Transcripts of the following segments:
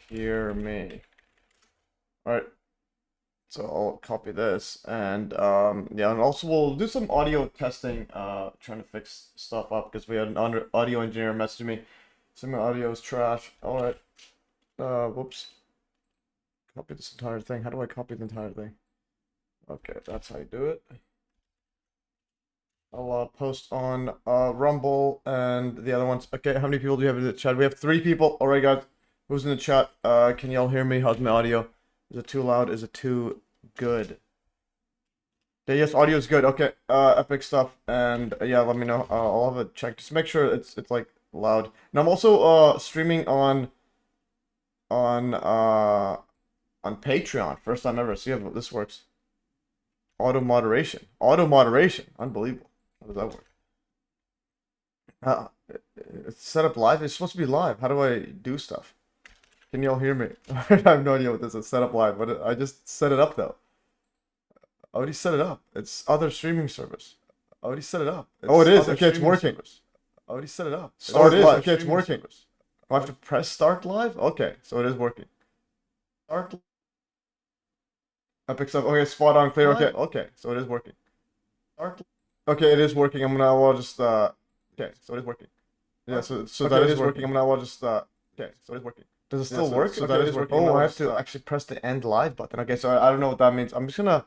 hear me? All right. So I'll copy this and yeah, and also we'll do some audio testing, trying to fix stuff up because we had an audio engineer message me. Some of my audio is trash. All right. Whoops. Copy this entire thing. How do I copy the entire thing? Okay, that's how you do it. I'll post on Rumble and the other ones. Okay, how many people do you have in the chat? We have 3 people. All right, guys. Who's in the chat? Can y'all hear me? How's my audio? Is it too loud? Is it too good? Yeah, yes, audio is good. Okay, epic stuff. And yeah, let me know. I'll have a check. Just make sure it's like loud. And I'm also streaming on Patreon. First time ever. See how this works. Auto moderation. Auto moderation. Unbelievable. How does that work? It's set up live. It's supposed to be live. How do I do stuff? Can y'all hear me? I have no idea what this is. Set up live, but I just set it up though. I already set it up. It's other streaming service. I already set it up. Oh, it is. Okay, it's working. I already set it up. Oh, it is. Okay, it's working. Do I have to press start live? Okay, so it is working. Start. Epic stuff. Okay, spot on, clear. Okay, okay, so it is working. Start. Okay, it is working. I'm gonna. I'll just. Okay, so it is working. Yeah, so okay, that is working. I'm gonna. I'll just. Okay, so it is working. Does it still work? So that is working. Oh, I have to actually press the end live button. Okay, so I don't know what that means. I'm just gonna.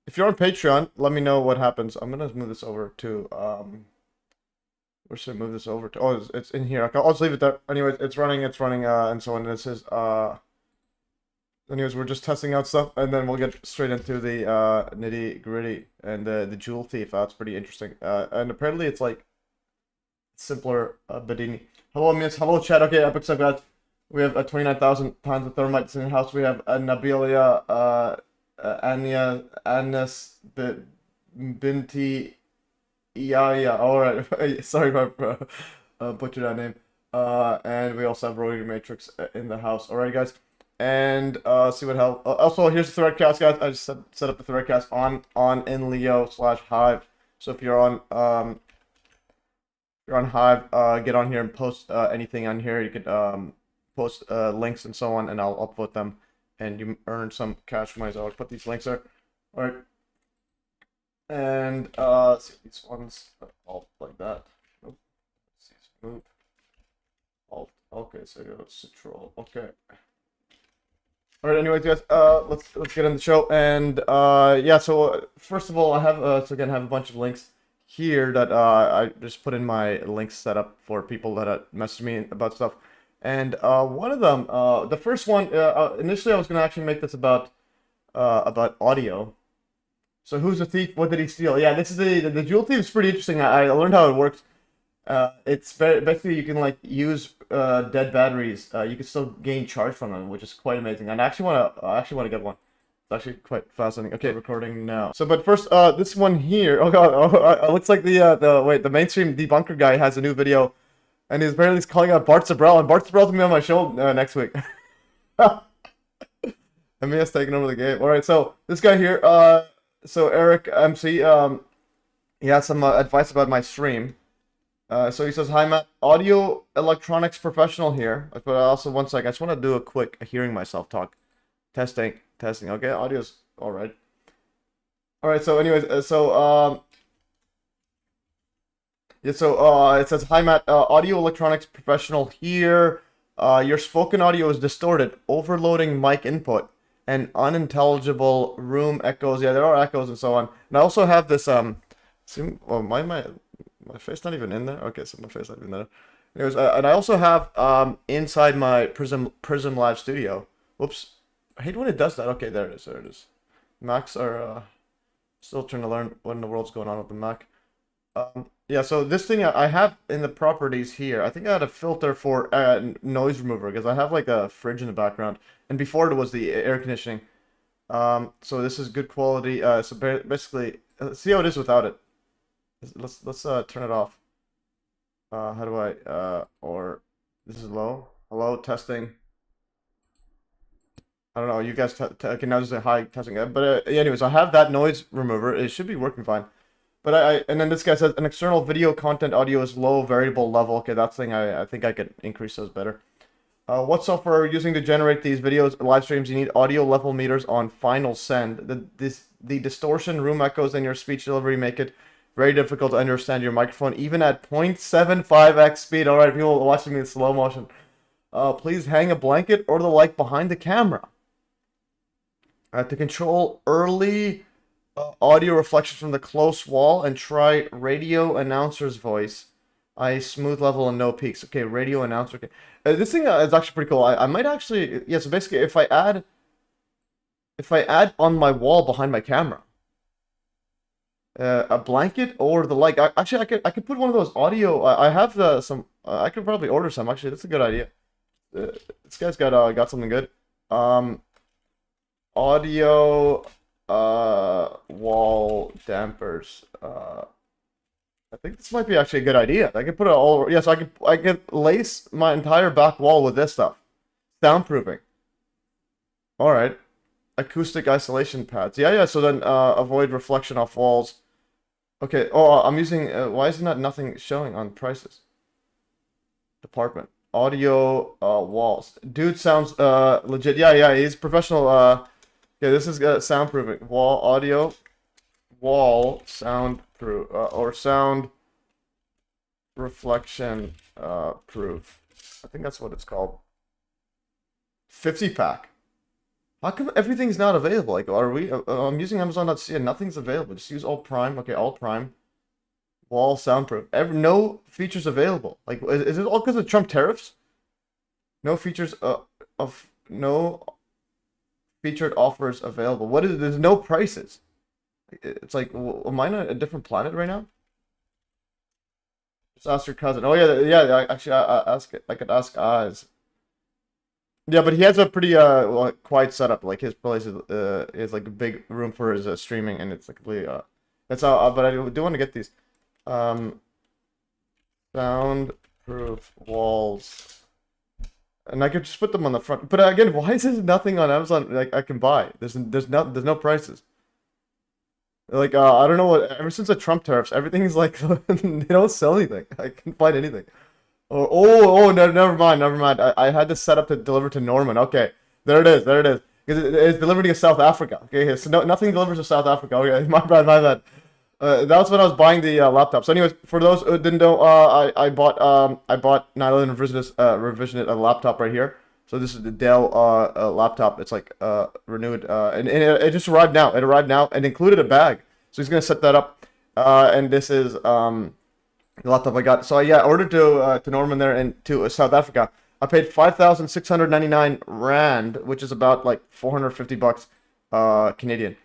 If you're on Patreon, let me know what happens. I'm gonna move this over to where should I move this over to? Oh, it's in here. Okay, I'll just leave it there. Anyways, it's running, and so on. This is anyways, we're just testing out stuff, and then we'll get straight into the nitty gritty and the Joule thief. That's pretty interesting. And apparently it's like simpler Bedini. Hello, Miss. Hello, chat. Okay, epic stuff, guys. We have 29,000 pounds of thermites in the house. We have Nabilia, Anya, Anis, Binti, yeah. All right. Sorry if I butchered that name. And we also have Rotary Matrix in the house. All right, guys. And see what hell. Also, here's the Threadcast, guys. I just set up the Threadcast on inleo/hive. So if you're on Hive, get on here and post anything on here. You could post links and so on, and I'll upvote them, and you earn some cash money. So I'll put these links there. All right. And see these ones alt like that. Nope. Let's see, move. Alt. Okay, so you go Citrol. Okay. All right. Anyways, guys, let's get in the show. And yeah. So first of all, I have so again I have a bunch of links here that I just put in my links set up for people that messaged me about stuff. And one of them, the first one, initially I was gonna actually make this about audio. So who's the thief? What did he steal? Yeah, this is the Joule thief is pretty interesting. I learned how it works. It's basically you can like use dead batteries. You can still gain charge from them, which is quite amazing. And I actually wanna get one. It's actually quite fascinating. Okay, recording now. So, but first, this one here. Oh god, it looks like the mainstream debunker guy has a new video, and he's apparently calling out Bart Zabrel, and Bart Zabrel's gonna be on my show next week. MES taking over the game. All right, so this guy here, so Eric MC, he has some advice about my stream. So he says, "Hi Matt, audio electronics professional here." But also, one sec, I just want to do a quick hearing myself talk. Testing. Okay, audio's all right. All right. So, anyways, yeah. So, it says, "Hi Matt, audio electronics professional here. Your spoken audio is distorted, overloading mic input, and unintelligible room echoes." Yeah, there are echoes and so on. And I also have this see, well, my face not even in there. Okay, so my face not even there. Anyways, and I also have inside my Prism Live Studio. Whoops. I hate when it does that. Okay, there it is. There it is. Macs are still trying to learn what in the world's going on with the Mac. Yeah, so this thing I have in the properties here, I think I had a filter for noise remover because I have like a fridge in the background, and before it was the air conditioning. So this is good quality. So basically, let's see how it is without it. Let's turn it off. How do I or this is low. Hello, testing. I don't know. You guys can now just say hi testing. But anyways, I have that noise remover. It should be working fine. But and then this guy says an external video content audio is low variable level. Okay, that's thing I think I could increase those better. What software are you using to generate these videos, live streams? You need audio level meters on final send. The distortion, room echoes, and your speech delivery make it very difficult to understand your microphone, even at 0.75x speed. All right, people watching me in slow motion. Please hang a blanket or the like behind the camera. To control early audio reflections from the close wall, and try radio announcer's voice. Smooth level and no peaks. Okay, radio announcer. Okay. This thing is actually pretty cool. I might actually, yeah, so basically if I add on my wall behind my camera a blanket or the like, actually I could put one of those audio. I have some. I could probably order some. Actually, that's a good idea. This guy's got something good. Audio wall dampers. I think this might be actually a good idea. I could put it all over. Yes, I could lace my entire back wall with this stuff. Soundproofing. All right. Acoustic isolation pads. Yeah. So then avoid reflection off walls. Okay. Oh, I'm using. Why isn't that nothing showing on prices? Department. Audio walls. Dude sounds legit. Yeah. He's professional. Yeah, this is soundproofing. Wall audio. Wall soundproof or sound reflection proof. I think that's what it's called. 50 pack. How come everything's not available? Like, are we? I'm using Amazon.ca and nothing's available. Just use all Prime. Okay, all Prime. Wall soundproof. No features available. Like, is it all because of Trump tariffs? No features of no featured offers available. What is it? There's no prices. It's like, am I on a different planet right now? Just ask your cousin. Oh yeah. Actually, I could ask Oz. Yeah, but he has a pretty quiet setup. Like his place is like a big room for his streaming, and it's like completely that's how. But I do want to get these soundproof walls, and I could just put them on the front. But again, why is there nothing on Amazon like I can buy? There's no prices. Like, I don't know what, ever since the Trump tariffs, everything's like, they don't sell anything. I can't find anything. No, never mind. I had this set up to deliver to Norman. Okay, there it is. Because it's delivered to South Africa. Okay, so nothing delivers to South Africa. Okay, my bad. That's when I was buying the laptop. So anyways, for those who didn't know, I bought 9/11 revisionist a laptop right here. So this is the Dell laptop. It's like renewed, and it just arrived now. It arrived now and included a bag. So he's gonna set that up. And this is the laptop I got. So yeah, I ordered to Norman there and to South Africa. I paid 5,699 rand, which is about like $450 Canadian.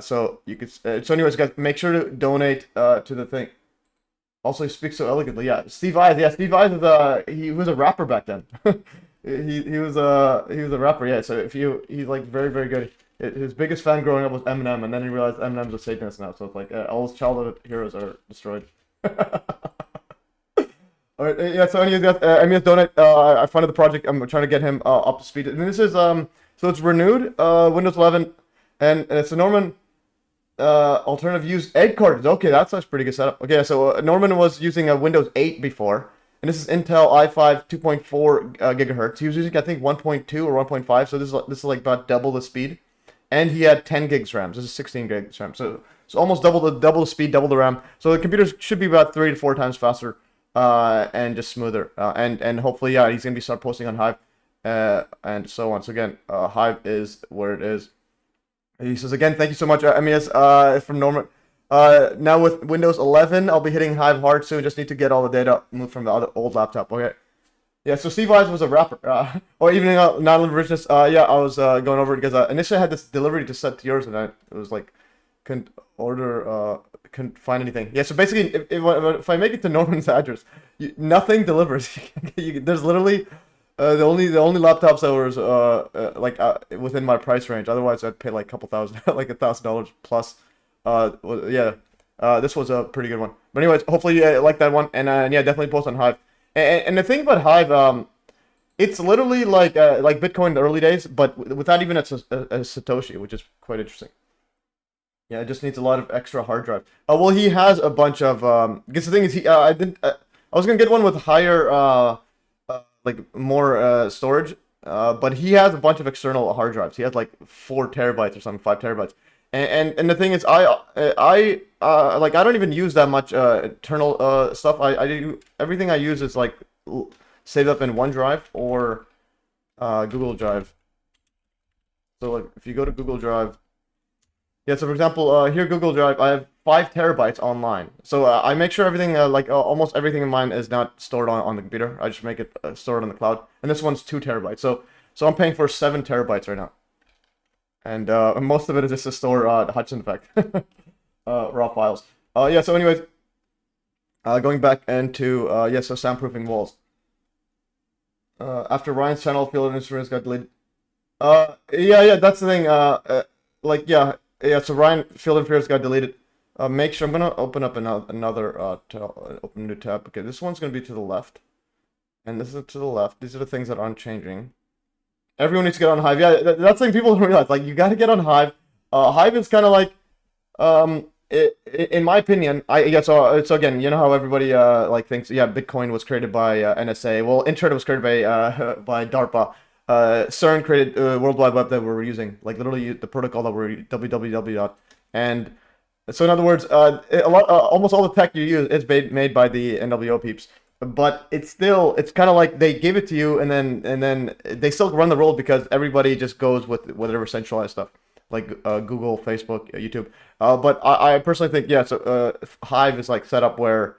So you could. So anyways, guys, make sure to donate to the thing. Also, he speaks so elegantly. Yeah, Steve Eyes. Yeah, Steve Eyes is he was a rapper back then. he was a rapper. Yeah. So he's like very good. His biggest fan growing up was Eminem, and then he realized Eminem's a Satanist now. So it's like all his childhood heroes are destroyed. All right. Yeah. So anyways, guys, MES donate. I funded the project. I'm trying to get him up to speed. And this is so it's renewed Windows 11, and it's a Norman. Alternative use egg cartons. Okay, that's a pretty good setup. Okay, so Norman was using a Windows 8 before, and this is Intel i5 2.4 gigahertz. He was using I think 1.2 or 1.5, so this is like about double the speed, and he had 10 gigs RAM. This is 16 gigs RAM, so almost double the speed, double the RAM. So the computer should be about 3 to 4 times faster, and just smoother. And hopefully, yeah, he's gonna start posting on Hive, and so on. So again, Hive is where it is. He says again, thank you so much, MES, from Norman. Now with Windows 11, I'll be hitting Hive hard soon. Just need to get all the data moved from the other old laptop. Okay. Yeah, so Steve Eyes was a rapper. Or even non richness. Yeah, I was going over it because initially I had this delivery to set to yours, and it was like couldn't find anything. Yeah, so basically, if I make it to Norman's address, nothing delivers. There's literally. The only laptops that was within my price range. Otherwise, I'd pay like a couple thousand, like $1,000 plus. Yeah, this was a pretty good one. But anyways, hopefully you like that one, and yeah, definitely post on Hive. And the thing about Hive, it's literally like Bitcoin in the early days, but without even a Satoshi, which is quite interesting. Yeah, it just needs a lot of extra hard drive. Well, he has a bunch of. Because the thing is, I was gonna get one with higher. more storage. But he has a bunch of external hard drives. He has like 4 TB or something, 5 TB. And the thing is, like I don't even use that much internal stuff. I do everything I use is like saved up in OneDrive or Google Drive. So like if you go to Google Drive, yeah. So for example, here Google Drive, I have 5 TB online. So I make sure everything almost everything in mine is not stored on the computer. I just make it stored on the cloud. And this one's 2 TB. So I'm paying for 7 TB right now. And most of it is just to store the Hudson effect, raw files. Yeah. So anyways, going back into yeah. So soundproofing walls. After Ryan's channel, Field Instruments got deleted. Yeah. That's the thing. Like yeah. So Ryan Field and Fears got deleted. Make sure I'm gonna open up another open a new tab. Okay, this one's gonna be to the left, and this is to the left. These are the things that aren't changing. Everyone needs to get on Hive. Yeah, that's the thing people don't realize. Like, you got to get on Hive. Hive is kind of like, in my opinion, So again, you know how everybody like thinks, yeah, Bitcoin was created by NSA. Well, Internet was created by DARPA. CERN created World Wide Web that we're using, like literally the protocol that we're www. And so in other words, almost all the tech you use is made by the NWO peeps. But it's kind of like they give it to you, and then they still run the world because everybody just goes with whatever centralized stuff, like Google, Facebook, YouTube. But I personally think, yeah. So Hive is like set up where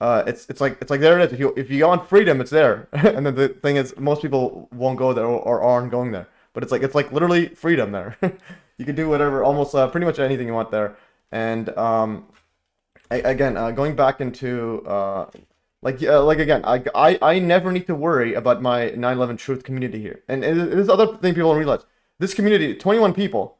it's like there it is. If you go on Freedom, it's there. And then the thing is, most people won't go there or aren't going there. But it's like literally freedom there. You can do whatever, almost pretty much anything you want there. And again, going back into like again, I never need to worry about my 9/11 Truth community here. And this other thing people don't realize. This community, 21 people,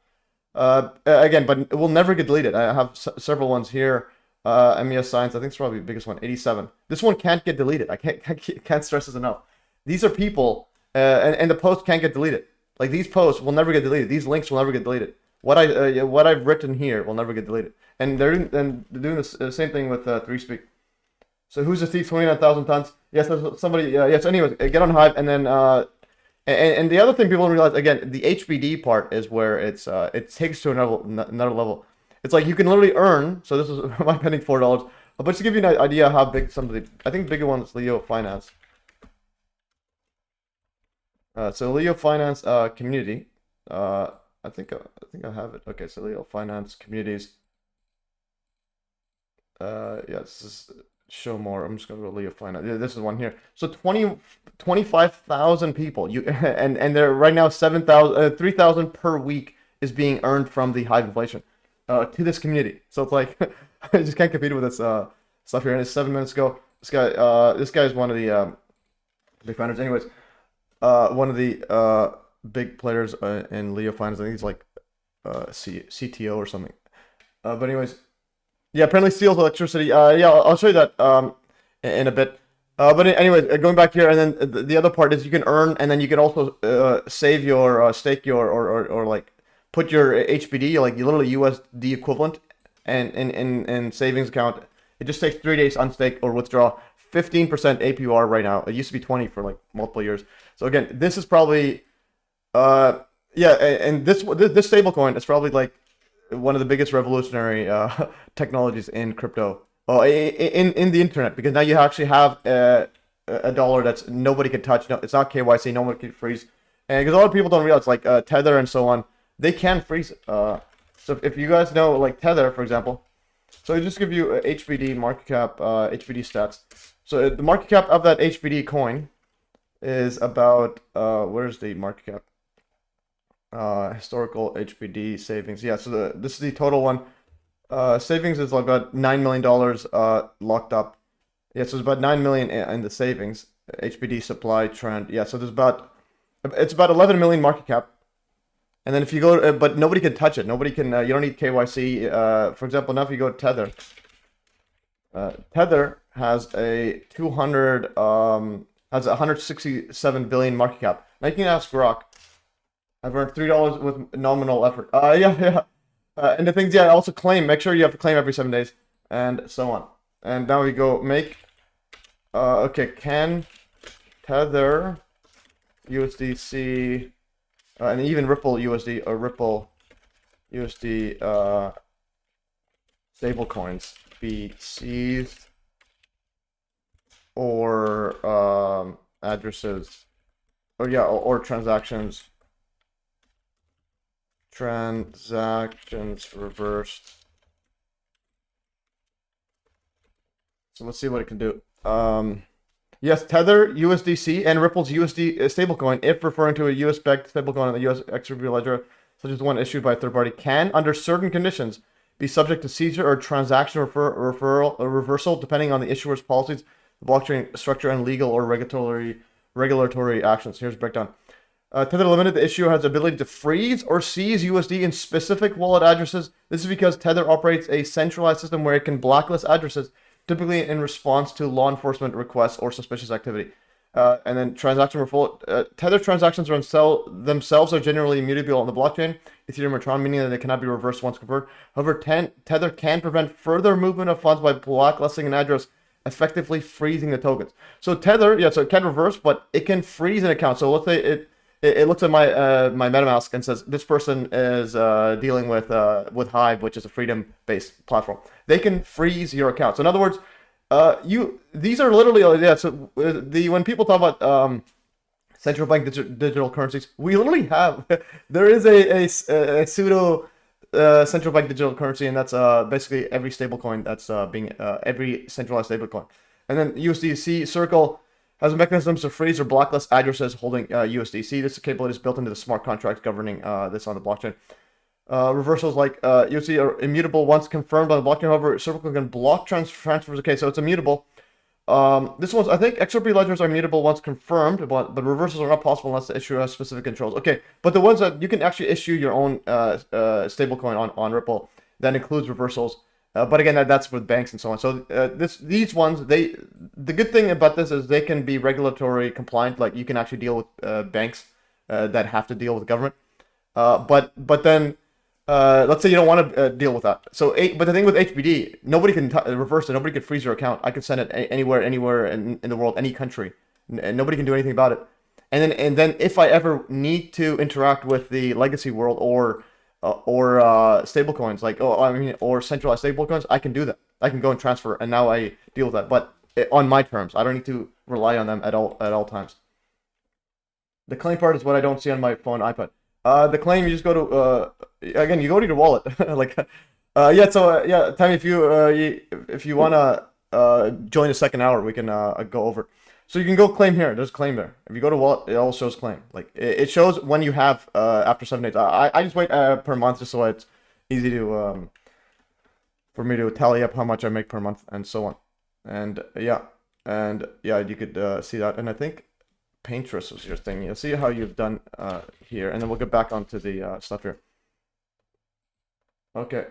again, but it will never get deleted. I have several ones here. MES Science, I think it's probably the biggest one, 87. This one can't get deleted. I can't stress this enough. These are people, and the post can't get deleted. Like, these posts will never get deleted. These links will never get deleted. What I've written here will never get deleted. And they're doing the same thing with 3Speak. So who's the thief? 29,000 tons. Yes, somebody. Yes. Anyways, get on Hive, and then and the other thing people don't realize, again, the HBD part is where it takes to another level. It's like you can literally earn. So this is my pending $4. But to give you an idea how big some of the, I think bigger one is Leo Finance. So Leo Finance community. I think I have it. Okay, so Leo Finance communities. Yeah, this is show more. I'm just gonna go Leo Finance. Yeah, this is one here. So 25,000 people. And they're right now 3,000 per week is being earned from the Hive inflation to this community. So it's like I just can't compete with this stuff here. And it's 7 minutes ago. This guy is one of the big founders. Anyways, one of the big players in Leo Finance. I think he's like CTO or something. But anyways. Yeah, apparently steals electricity. Yeah, I'll show you that in a bit. But anyway, going back here, and then the other part is you can earn, and then you can also save your stake your or like put your HBD, like your literally USD equivalent, and in savings account. It just takes 3 days unstake or withdraw. 15% APR right now. It used to be 20 for like multiple years. So again, this is probably yeah, and this stablecoin is probably like one of the biggest revolutionary technologies in crypto, in the internet, because now you actually have a dollar that's nobody can touch. No, it's not KYC. No one can freeze, and because a lot of people don't realize, like Tether and so on, they can freeze it. So if you guys know, like Tether, for example, so I just give you HBD market cap, HBD stats. So the market cap of that HBD coin is about where's the market cap? Historical HBD savings. Yeah, so this is the total one. Savings is like about $9 million locked up. Yeah, so it's about 9 million in the savings. HBD supply trend. Yeah, so it's about 11 million market cap. And then if you go, but nobody can touch it. Nobody can. You don't need KYC. For example, now if you go to Tether, Tether has a 167 billion market cap. Now you can ask Grok. I've earned $3 with nominal effort. Yeah. And the things, yeah, also claim. Make sure you have to claim every 7 days, and so on. And now we go make. Okay, can Tether USDC and even Ripple USD or Ripple USD stable coins be seized or addresses or transactions reversed. So let's see what it can do. Yes, Tether USDC and Ripple's USD stablecoin, if referring to a US-backed stablecoin on the US XRP ledger, such as one issued by a third party, can, under certain conditions, be subject to seizure or transaction referral or reversal, depending on the issuer's policies, the blockchain structure, and legal or regulatory actions. Here's a breakdown. Tether Limited, the issuer has the ability to freeze or seize USD in specific wallet addresses. This is because Tether operates a centralized system where it can blacklist addresses, typically in response to law enforcement requests or suspicious activity. And then transaction referral. Tether transactions themselves are generally immutable on the blockchain, Ethereum or Tron, meaning that they cannot be reversed once confirmed. However, Tether can prevent further movement of funds by blacklisting an address, effectively freezing the tokens. So Tether, so it can reverse, but it can freeze an account. So let's say it looks at my my MetaMask and says this person is dealing with Hive, which is a freedom-based platform. They can freeze your account. So in other words, these are literally So when people talk about central bank digital currencies, we literally have there is a pseudo central bank digital currency, and that's basically every stablecoin that's being every centralized stablecoin. And then USDC Circle has mechanisms to freeze or blacklist addresses holding USDC. This capability is built into the smart contracts governing this on the blockchain. Reversals like USD are immutable once confirmed by the blockchain. However, Circle can block transfers. Okay, so it's immutable. This one's, I think XRP ledgers are immutable once confirmed, but reversals are not possible unless the issuer has specific controls. Okay, but the ones that you can actually issue your own stablecoin on Ripple, that includes reversals. But again, that's with banks and so on. So these ones, the good thing about this is they can be regulatory compliant. Like you can actually deal with banks that have to deal with government. But then let's say you don't want to deal with that. So but the thing with HBD, nobody can reverse it. Nobody can freeze your account. I can send it anywhere in the world, any country, and nobody can do anything about it. And then if I ever need to interact with the legacy world or stablecoins, or centralized stablecoins, I can do that. I can go and transfer, and now I deal with that, but on my terms. I don't need to rely on them at all times. The claim part is what I don't see on my phone, iPad. The claim, you just go to again, you go to your wallet. Tammy, if you wanna join the second hour, we can go over. So you can go claim here. There's claim there. If you go to wallet, it all shows claim. Like it shows when you have after 7 days. I just wait per month just so it's easy to for me to tally up how much I make per month and so on. And you could see that. And I think Pinterest was your thing. You'll see how you've done here, and then we'll get back onto the stuff here. Okay.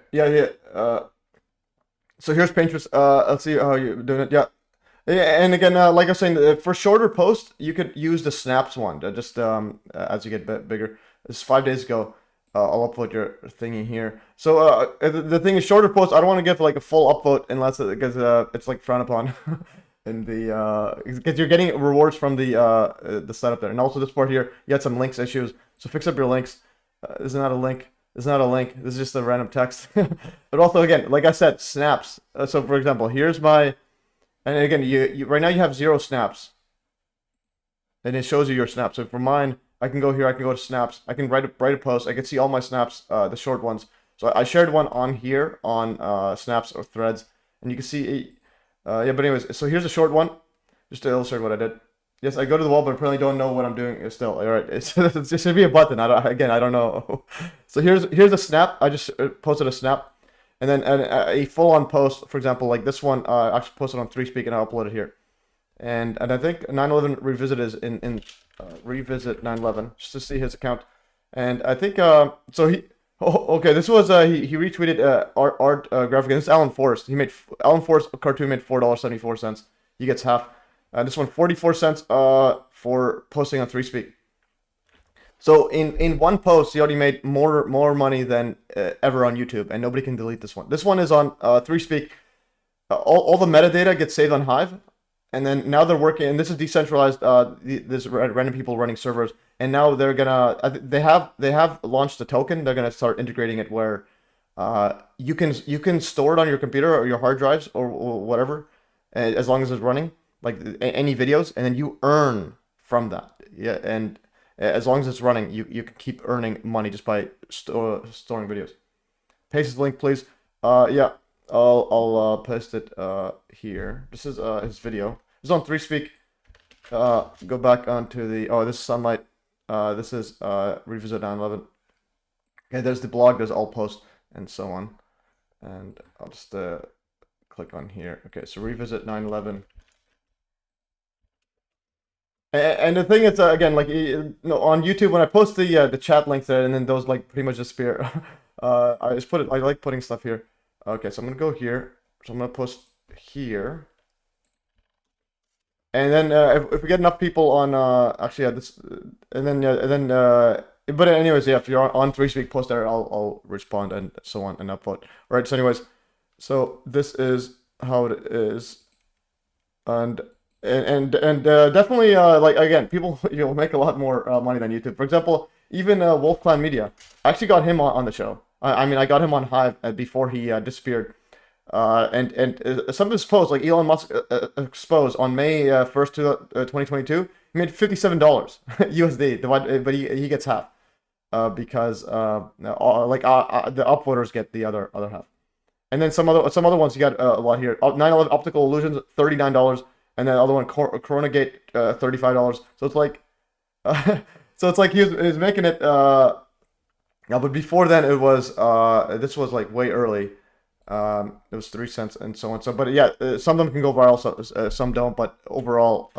So here's Pinterest. Let's see how you're doing it. Yeah. And again, like I was saying, for shorter posts, you could use the snaps one. Just as you get bigger. This is 5 days ago. I'll upload your thingy here. So the thing is, shorter posts, I don't want to give like a full upvote unless because it's like frowned upon. In the because you're getting rewards from the setup there. And also this part here, you had some links issues. So fix up your links. This is not a link. This is not a link. This is just a random text. But also, again, like I said, snaps. So for example, here's my, and again, you right now you have 0 snaps, and it shows you your snaps. So for mine, I can go here. I can go to snaps. I can write a post. I can see all my snaps, the short ones. So I shared one on here on snaps or threads, and you can see. But anyways, so here's a short one, just to illustrate what I did. Yes, I go to the wall, but apparently don't know what I'm doing still. All right, it should be a button. I don't know. So here's a snap. I just posted a snap, and then a full-on post. For example, like this one, I actually posted on 3Speak, and I uploaded here. And I think 911 Revisit is in Revisit 911 just to see his account. And I think so he. Oh, okay. This was he retweeted art graphic. This is Alan Forrest. Alan Forrest cartoon made $4.74. He gets half. This one 44 cents for posting on 3Speak. So in one post, he already made more money than ever on YouTube, and nobody can delete this one. This one is on 3Speak. All the metadata gets saved on Hive, and then now they're working, and this is decentralized. This random people running servers, and now they're gonna. They have launched a token. They're gonna start integrating it where, you can store it on your computer or your hard drives or whatever, as long as it's running, like any videos, and then you earn from that. Yeah, and as long as it's running, you can keep earning money just by storing videos. Paste his link, please. Yeah, I'll post it here. This is his video. It's on 3Speak. Go back onto the this is Sunlight. This is Revisit 9/11. Okay, there's the blog. There's all posts and so on. And I'll just click on here. Okay, so Revisit 9/11. And the thing is, again, like on YouTube, when I post the chat links there, and then those like pretty much disappear. I just put it. I like putting stuff here. Okay, so I'm gonna go here. So I'm gonna post here. And then if we get enough people on actually this, and then but anyways, yeah, if you're on 3Speak, post there, I'll respond and so on and upvote. Right. So anyways, so this is how it is, and definitely like again, people you'll make a lot more money than YouTube. For example, even Wolf Clan Media, I actually got him on the show. I mean, I got him on Hive before he disappeared. And some of his posts, like Elon Musk exposed on May 1st, 2022, he made $57 USD, but he gets half because the upvoters get the other half. And then some other ones you got a lot here. 9/11 Optical Illusions, $39, and then the other one Coronagate, $35. So it's like he was making it. But before then it was this was like way early. It was 3 cents and so on. So, but yeah, some of them can go viral, so, some don't. But overall,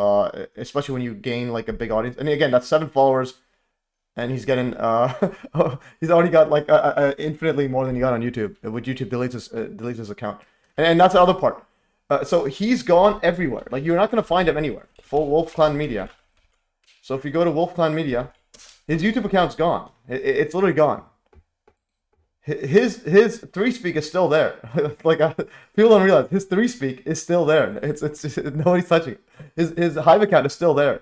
especially when you gain like a big audience, and again, that's 7 followers, and he's getting he's already got like infinitely more than he got on YouTube. Which YouTube deletes his account, and that's the other part. So he's gone everywhere. Like you're not gonna find him anywhere. Full Wolf Clan Media. So if you go to Wolf Clan Media, his YouTube account's gone. It's literally gone. His 3Speak is still there. Like people don't realize his 3Speak is still there. It's nobody's touching it. His Hive account is still there.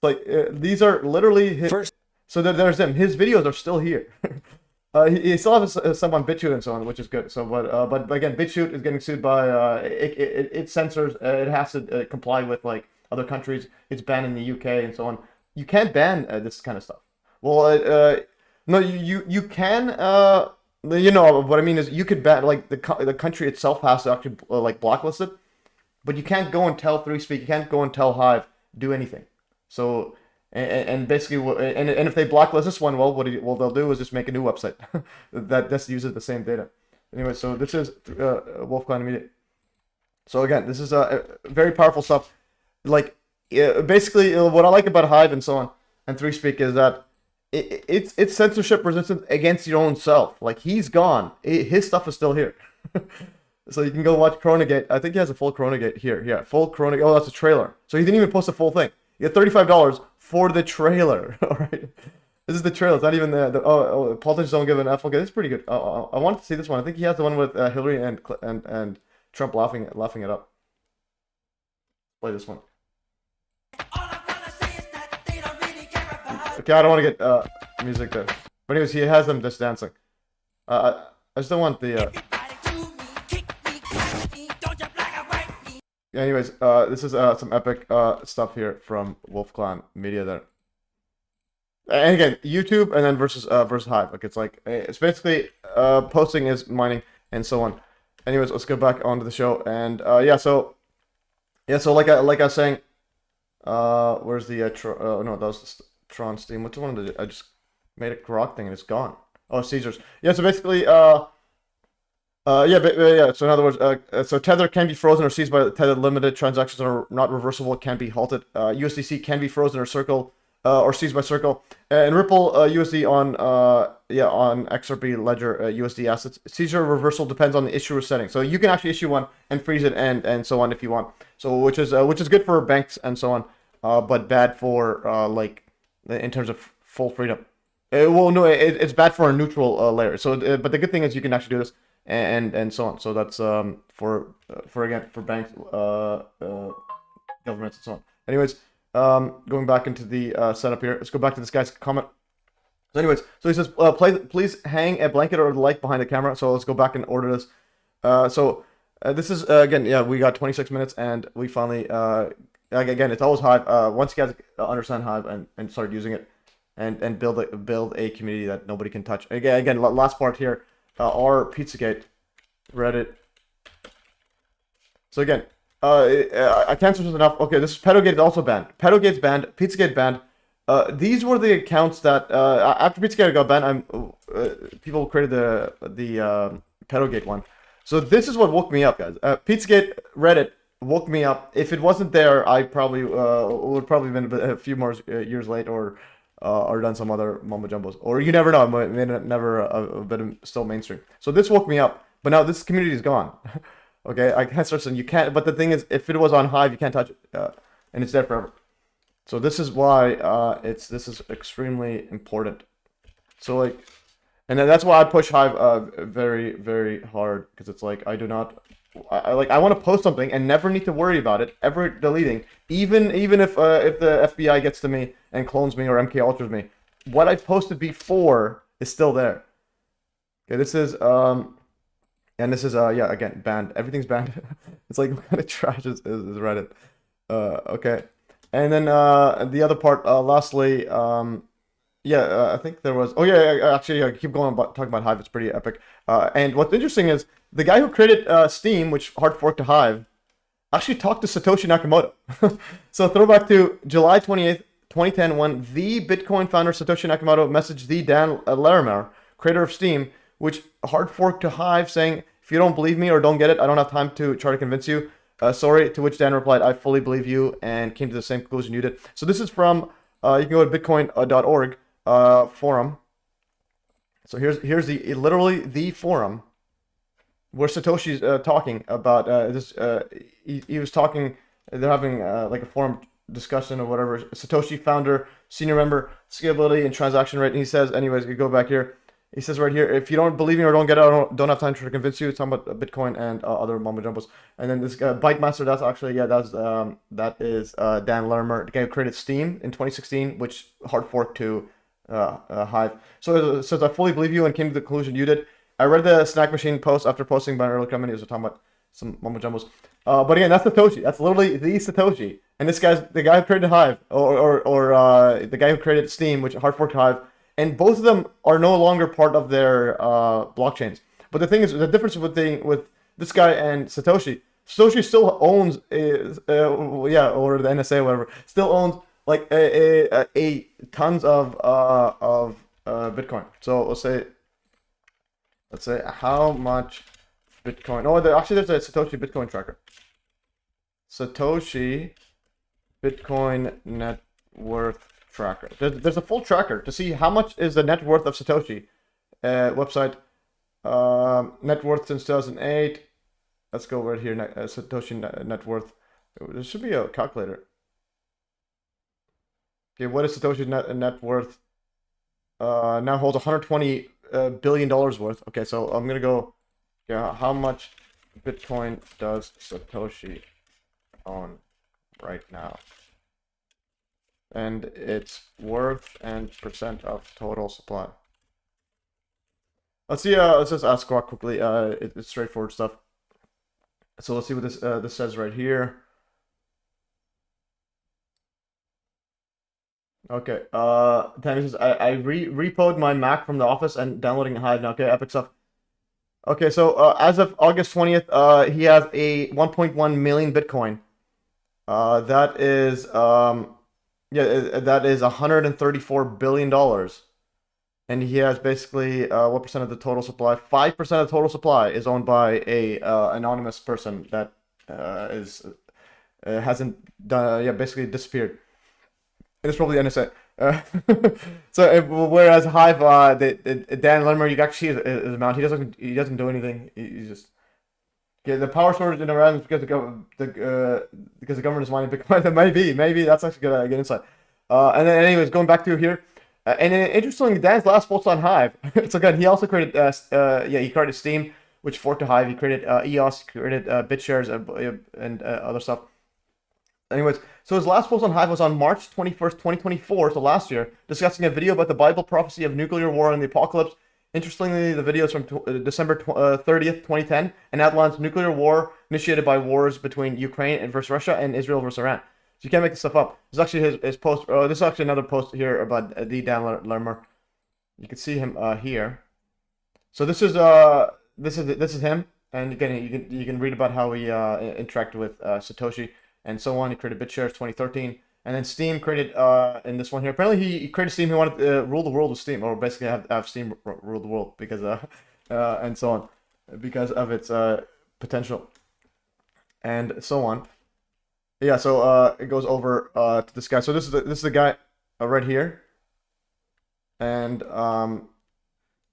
Like these are literally his. First. So there's him. His videos are still here. He still has some on BitChute and so on, which is good. So but again, BitChute is getting sued by it censors. It has to comply with like other countries. It's banned in the UK and so on. You can't ban this kind of stuff. Well, no, you can. You know what I mean is you could ban like the country itself has to actually like blacklist it, but you can't go and tell 3Speak. You can't go and tell Hive do anything. So and basically and if they blacklist this one, well, what they'll do is just make a new website that just uses the same data. Anyway, so this is Wolf Clan Media. So again, this is very powerful stuff. Like basically, what I like about Hive and so on and 3Speak is that. It's censorship resistant against your own self. Like he's gone, his stuff is still here. So you can go watch Coronagate. I think he has a full Coronagate here. Yeah, full Coronagate. Oh, that's a trailer. So he didn't even post the full thing. You get $35 for the trailer. All right, this is the trailer. It's not even the politicians don't give an F. Okay, it's pretty good. I wanted to see this one. I think he has the one with Hillary and Trump laughing it up. Play this one. Okay, I don't want to get music there. But anyways, he has them just dancing. I just don't want the... Anyways, this is some epic stuff here from Wolf Clan Media there. And again, YouTube and then versus Hive. Like it's basically posting is mining and so on. Anyways, let's go back onto the show. And so like I was saying, where's the oh no, that was Tron Steam. Which one did I just made a grok thing and it's gone? Oh, Caesars. Yeah, so basically, yeah. So in other words, so Tether can be frozen or seized by Tether. Limited transactions are not reversible. It can be halted. USDC can be frozen or seized by Circle. And Ripple USD on XRP Ledger USD assets. Seizure reversal depends on the issuer setting. So you can actually issue one and freeze it and so on if you want. So which is good for banks and so on, but bad for like in terms of full freedom. It's bad for a neutral layer. So but the good thing is you can actually do this. and so on. So that's for banks, governments, and so on. Anyways, going back into the setup here, let's go back to this guy's comment. So anyways, so he says, please hang a blanket or the light behind the camera. So let's go back and order this. This is again, yeah, we got 26 minutes, and we finally again, it's always Hive. Once you guys understand Hive and start using it, and build a community that nobody can touch. Again, last part here, our Pizzagate Reddit. So again, I can't stress enough. Okay, this Pedogate is also banned. Pedogate's banned. Pizzagate banned. These were the accounts that after Pizzagate got banned, people created the Pedogate one. So this is what woke me up, guys. Pizzagate Reddit woke me up. If it wasn't there, I probably would probably been a few more years late, or done some other mumbo jumbos, or you never know. I may never been still mainstream. So this woke me up, but now this community is gone. Okay, I can't start saying you can't. But the thing is, if it was on Hive, you can't touch it, and it's there forever. So this is why this is extremely important. So like, and then that's why I push Hive very, very hard, because it's like I do not. I want to post something and never need to worry about it ever deleting, even if the FBI gets to me and clones me or MK Ultras me, what I posted before is still there. Okay, this is and this is yeah, again, banned. Everything's banned. It's like what kind of trash is Reddit. Okay, and then the other part, lastly, yeah, I think there was. Oh yeah, actually, yeah, keep going talking about Hive. It's pretty epic. And what's interesting is the guy who created Steam, which hard forked to Hive, actually talked to Satoshi Nakamoto. So throwback to July 28th, 2010, when the Bitcoin founder Satoshi Nakamoto messaged the Dan Larimer, creator of Steam, which hard forked to Hive, saying, "If you don't believe me or don't get it, I don't have time to try to convince you. Sorry." To which Dan replied, "I fully believe you," and came to the same conclusion you did. So this is from you can go to bitcoin.org forum. So here's the literally the forum where Satoshi's talking about this. He was talking. They're having like a forum discussion or whatever. Satoshi founder, senior member, scalability and transaction rate. And he says, anyways, you go back here. He says right here, if you don't believe me or don't get it, I don't have time to convince you. It's talking about Bitcoin and other mumbo jumbos. And then this guy, Bike Master, that's actually, yeah, that is Dan Larimer, the guy who created Steam in 2016, which hard forked to Hive. So it says, I fully believe you and came to the conclusion you did. I read the Snack Machine post after posting by an early comment. He was talking about some mumbo jumbos. But again, that's Satoshi. That's literally the Satoshi. And this guy's the guy who created Hive, or the guy who created Steam, which hard forked Hive. And both of them are no longer part of their blockchains. But the thing is, the difference with this guy and Satoshi, Satoshi still owns, yeah, or the NSA or whatever, still owns like a tons of Bitcoin. So let's say how much Bitcoin. Oh, actually, there's a Satoshi Bitcoin tracker. Satoshi Bitcoin net worth tracker. There's a full tracker to see how much is the net worth of Satoshi. Website net worth since 2008. Let's go right here. Satoshi net worth. There should be a calculator. Okay, what is Satoshi's net worth? Now holds $120 billion worth. Okay, so I'm gonna go. Yeah, how much Bitcoin does Satoshi own right now? And its worth and percent of total supply. Let's see. Let's just ask Squawk quickly. It's straightforward stuff. So let's see what this says right here. Okay. Tammy says I repoed my Mac from the office and downloading Hive now. Okay, epic stuff. Okay, so as of August 20th, he has a 1.1 million Bitcoin. That is yeah, that is $134 billion. And he has basically what percent of the total supply? 5% of the total supply is owned by a anonymous person that hasn't done, yeah, basically disappeared. And it's probably NSA. So whereas Hive, Dan Larimer, you actually see his amount. He doesn't do anything. He's just. Yeah, the power shortage in Iran is because the government is mining Bitcoin. Maybe that's actually good insight. And then, anyways, going back to here, and then interestingly, Dan's last post on Hive. So again, he also created, yeah, he created Steam. which forked to Hive. He created EOS, created BitShares, and other stuff. Anyways, so his last post on Hive was on March 21st, 2024, so last year, discussing a video about the Bible prophecy of nuclear war and the apocalypse. Interestingly, the video is from December 30th, 2010, and outlines nuclear war initiated by wars between Ukraine versus Russia and Israel versus Iran. So you can't make this stuff up. This is actually his post. This is actually another post here about Dan Lermer. You can see him here. So this is him, and again you can read about how he interacted with Satoshi and so on. He created BitShares 2013, and then Steam created in this one here. Apparently he created Steam. He wanted to rule the world with Steam, or basically have Steam rule the world because and so on, because of its potential, and so on. Yeah, so it goes over to this guy. So this is the guy right here, and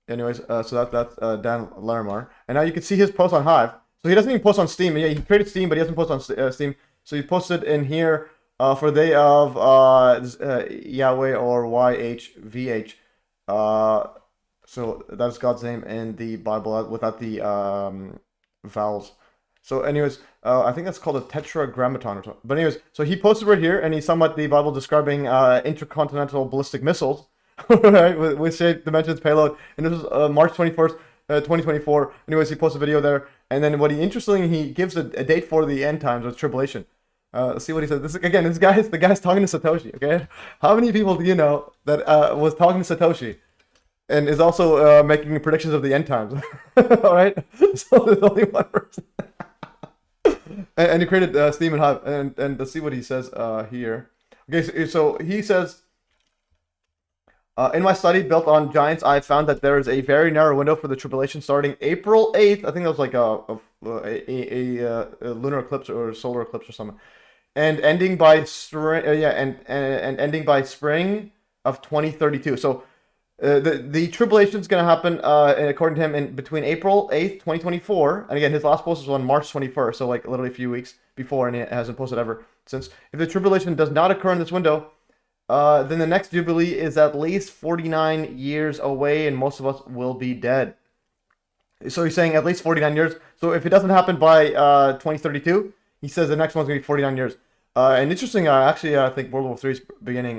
anyways, so that's Dan Larimar, and now you can see his post on Hive. So he doesn't even post on Steam. Yeah, he created Steam, but he doesn't post on Steam. So he posted in here for the day of Yahweh or YHVH. So that's God's name in the Bible without the vowels. So anyways, I think that's called a tetragrammaton or something. But anyways, so he posted right here, and he summed up the Bible describing intercontinental ballistic missiles, right, with shaped dimensions, payload. And this was March 21st, 2024. Anyways, he posted a video there. And then interestingly, he gives a date for the end times of tribulation. Let's see what he says. This again, the guy's talking to Satoshi. Okay, how many people do you know that was talking to Satoshi, and is also making predictions of the end times? All right, so there's only one person. And he created Steam and Hive, and let's see what he says here. Okay, so he says, in my study built on giants, I found that there is a very narrow window for the tribulation starting April 8th. I think that was like a lunar eclipse or solar eclipse or something, and ending by spring. And ending by spring of 2032. So the tribulation is going to happen, according to him, in between April 8th, 2024. And again, his last post was on March 21st, so like literally a few weeks before, and he hasn't posted ever since. If the tribulation does not occur in this window, then the next Jubilee is at least 49 years away, and most of us will be dead. So he's saying at least 49 years. So if it doesn't happen by 2032, he says the next one's going to be 49 years. And interesting, actually, I think World War III is beginning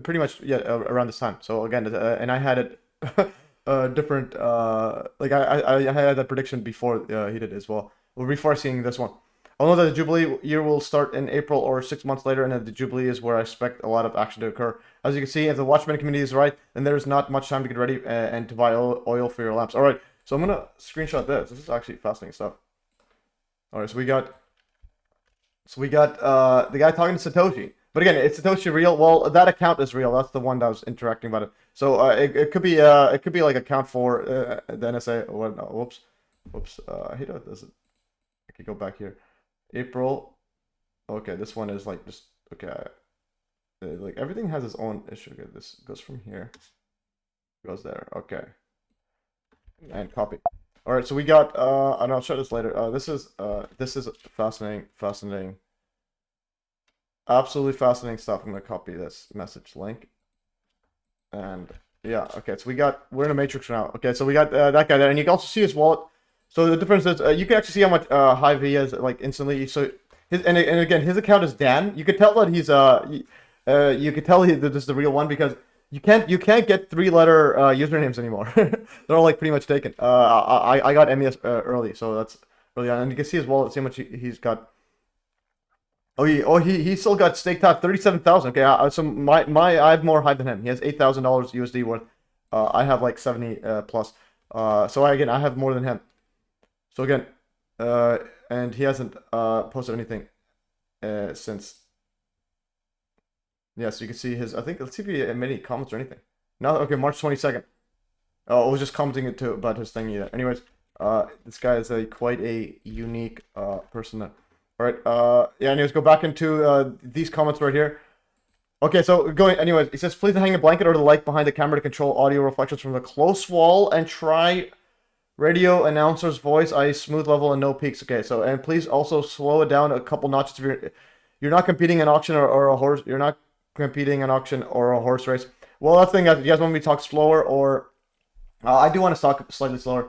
pretty much around this time. So again, and I had it different, like I had that prediction before he did as well, or before seeing this one. I know that the Jubilee year will start in April or 6 months later, and that the Jubilee is where I expect a lot of action to occur. As you can see, if the Watchmen community is right, then there's not much time to get ready and to buy oil for your lamps. All right, so I'm gonna screenshot this. This is actually fascinating stuff. All right, so we got the guy talking to Satoshi. But again, is Satoshi real? Well, that account is real. That's the one that was interacting about it. So it could be like account for the NSA or no, whoops. I hate how it does it. I could go back here. April. Okay, this one is like just okay. Like everything has its own issue. Okay, this goes from here, goes there. Okay, and copy. All right, so we got. And I'll show this later. This is fascinating, absolutely fascinating stuff. I'm gonna copy this message link, and yeah, okay. So we're in a matrix now. Okay, so we got that guy there, and you can also see his wallet. So the difference is you can actually see how much Hive he has like instantly. So and again, his account is Dan. You could tell that he's you could tell this is the real one because you can't get 3-letter usernames anymore. They're all like pretty much taken. I got MES early, so that's early on, and you can see his wallet. See how much he's got. He still got staked out 37,000. Okay, so I have more Hive than him. He has $8,000 USD worth. I have like 70 plus. So I have more than him. So again, and he hasn't posted anything since. Yeah, so you can see his. I think let's see if he made any comments or anything. No, okay, March 22nd. Oh, I was just commenting about his thing either. Anyways, this guy is quite a unique person. All right. Yeah. Anyways, go back into these comments right here. Okay, so anyways, he says, please hang a blanket or the light behind the camera to control audio reflections from the close wall and try radio announcer's voice, i.e. smooth level and no peaks. Okay, so, and please also slow it down a couple notches if you're not competing in auction or a horse. You're not competing in auction or a horse race. Well, that's the thing, guys. You guys want me to talk slower or I do want to talk slightly slower.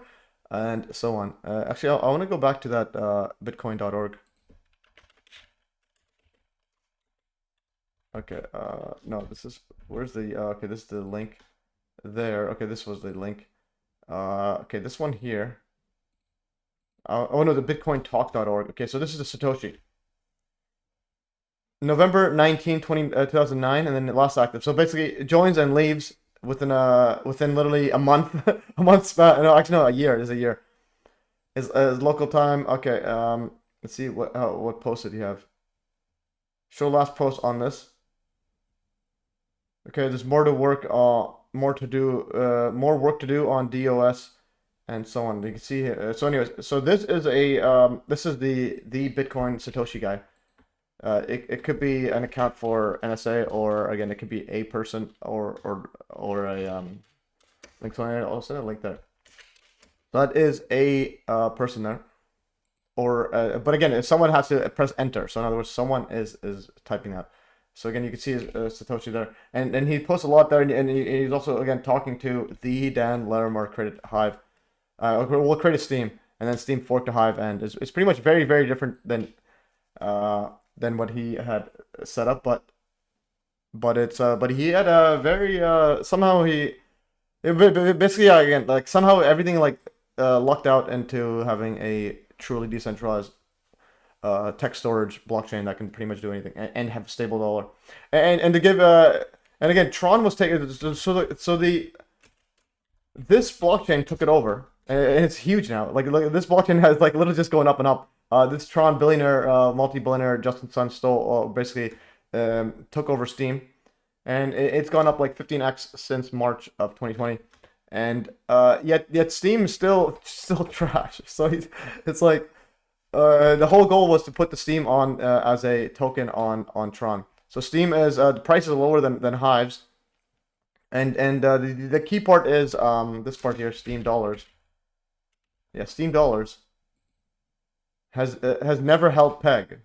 and so on. Actually, I want to go back to that bitcoin.org. Okay, no, this is, where's the, okay, this is the link there. Okay, this was the link. Okay, this one here. Oh no, the bitcointalk.org. Okay, so this is the Satoshi. November 19, 2009, and then it lost active. So basically, it joins and leaves within literally a month, a month span. No, actually, no, a year. It's a year. Is local time. Okay. Let's see what post did you have. Show last post on this. Okay, there's more to work. More to do. More work to do on DOS, and so on. You can see here. So, anyways, so this is this is the Bitcoin Satoshi guy. It could be an account for NSA, or again, it could be a person or a link. So I'll send a link there. That is a person there, or but again, if someone has to press enter. So in other words, someone is typing that. So again, you can see Satoshi there, and he posts a lot there, and he's also again talking to the Dan Larimer created Hive. We'll create a Steam, and then Steam forked to Hive, and it's pretty much very different than what he had set up, but it's but he had a very somehow basically again, like somehow everything like lucked out into having a truly decentralized text storage blockchain that can pretty much do anything and have a stable dollar, and to give and again, Tron was taken, so this blockchain took it over, and it's huge now. Like this blockchain has like literally just going up and up. This Tron billionaire, multi-billionaire Justin Sun stole, basically took over Steam, and it's gone up like 15x since March of 2020, and yet Steam is still trash. So it's like the whole goal was to put the Steam on as a token on Tron. So Steam is the price is lower than Hive's, and the key part is this part here, Steam dollars. Yeah, Steam dollars has never held peg.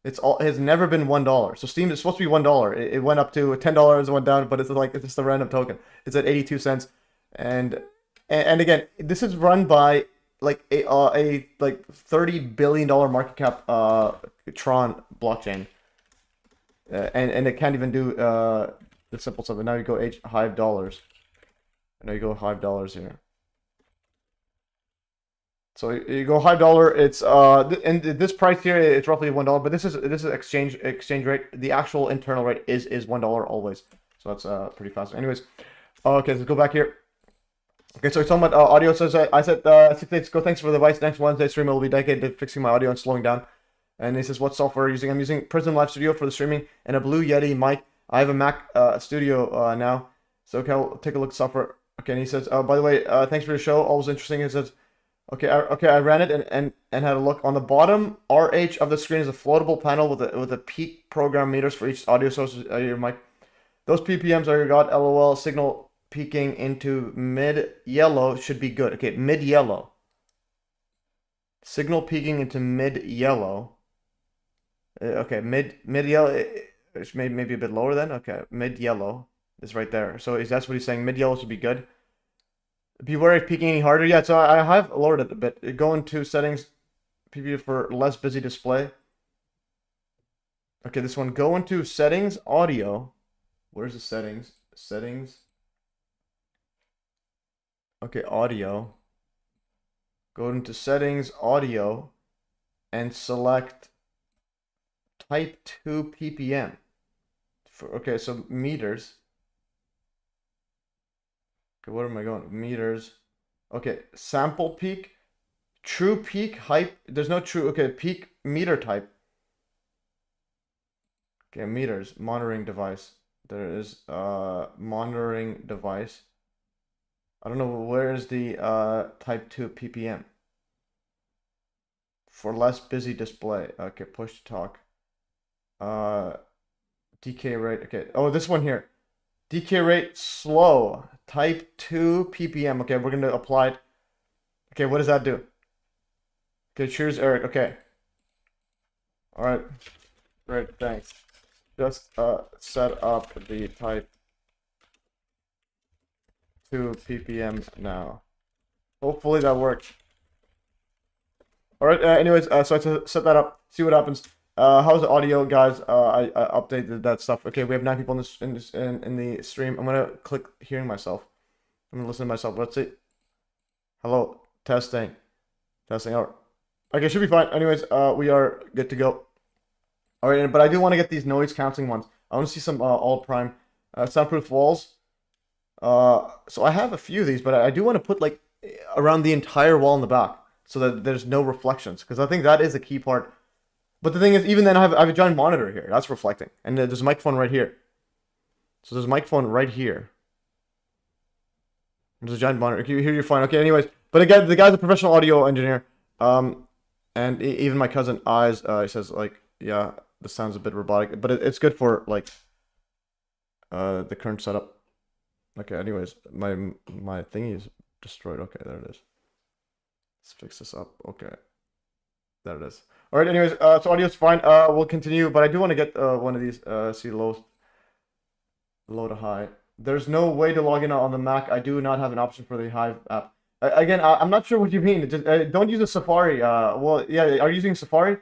It has never been $1. So Steam is supposed to be $1. It went up to $10, went down, but it's like it's just a random token. It's at 82 cents, and again, this is run by like a like $30 billion market cap Tron blockchain, and it can't even do the simple stuff. And now you go Hive dollars. Now you go Hive dollars here. So you go Hive dollar. It's and this price here, it's roughly $1, but this is exchange rate. The actual internal rate is $1 always. So that's pretty fast. Anyways, okay, let's go back here. Okay, so we're talking about audio. So I said 6 days ago, thanks for the advice. Next Wednesday stream will be dedicated to fixing my audio and slowing down. And he says, what software are you using? I'm using Prism Live Studio for the streaming and a Blue Yeti mic. I have a Mac Studio now. So okay, I'll take a look at software. Okay, and he says, by the way, thanks for your show. Always interesting. He says, okay, I ran it and had a look. On the bottom RH of the screen is a floatable panel with a peak program meters for each audio source of your mic. Those PPMs are your god. LOL. Signal peaking into mid yellow should be good. Okay, mid yellow. Signal peaking into mid yellow. Okay, mid yellow. It's maybe a bit lower then. Okay, mid yellow is right there. So that's what he's saying. Mid yellow should be good. Be wary of peaking any harder. Yeah, so I have lowered it a bit. Go into settings, PPU for less busy display. Okay, this one. Go into settings, audio. Where's the settings? Settings. Okay, audio. Go into settings, audio, and select type 2 ppm. Okay, so meters. Okay, where am I going? Meters. Okay, sample peak, true peak, height. There's no true. Okay, peak meter type. Okay, meters, monitoring device. There is monitoring device. I don't know, where is the type 2 ppm? For less busy display. Okay, push to talk. Decay rate. Okay. Oh, this one here. Decay rate slow. Type 2 ppm. Okay, we're gonna apply it. Okay, what does that do? Okay, cheers, Eric. Okay. Alright. Great, thanks. Just set up the type 2 ppm now. Hopefully that works. All right. Anyways, so I set that up. See what happens. How's the audio, guys? I updated that stuff. Okay, we have 9 people in the stream. I'm gonna click hearing myself. I'm gonna listen to myself. Let's see. Hello, testing, testing out. Okay, should be fine. Anyways, we are good to go. All right, but I do want to get these noise canceling ones. I want to see some all prime soundproof walls. So I have a few of these, but I do want to put like around the entire wall in the back so that there's no reflections, because I think that is a key part. But the thing is, even then, I have a giant monitor here. That's reflecting. And there's a microphone right here. So there's a microphone right here. There's a giant monitor. Here you're fine. Okay, anyways. But again, the guy's a professional audio engineer. And even my cousin Eyes, he says, like, yeah, this sounds a bit robotic. But it's good for, like, the current setup. Okay, anyways. My thingy is destroyed. Okay, there it is. Let's fix this up. Okay. There it is. All right, anyways, so audio's fine. We'll continue, but I do want to get one of these, see low to high. There's no way to log in on the Mac. I do not have an option for the Hive app. Again, I'm not sure what you mean. Just, don't use the Safari. Well, yeah, are you using Safari?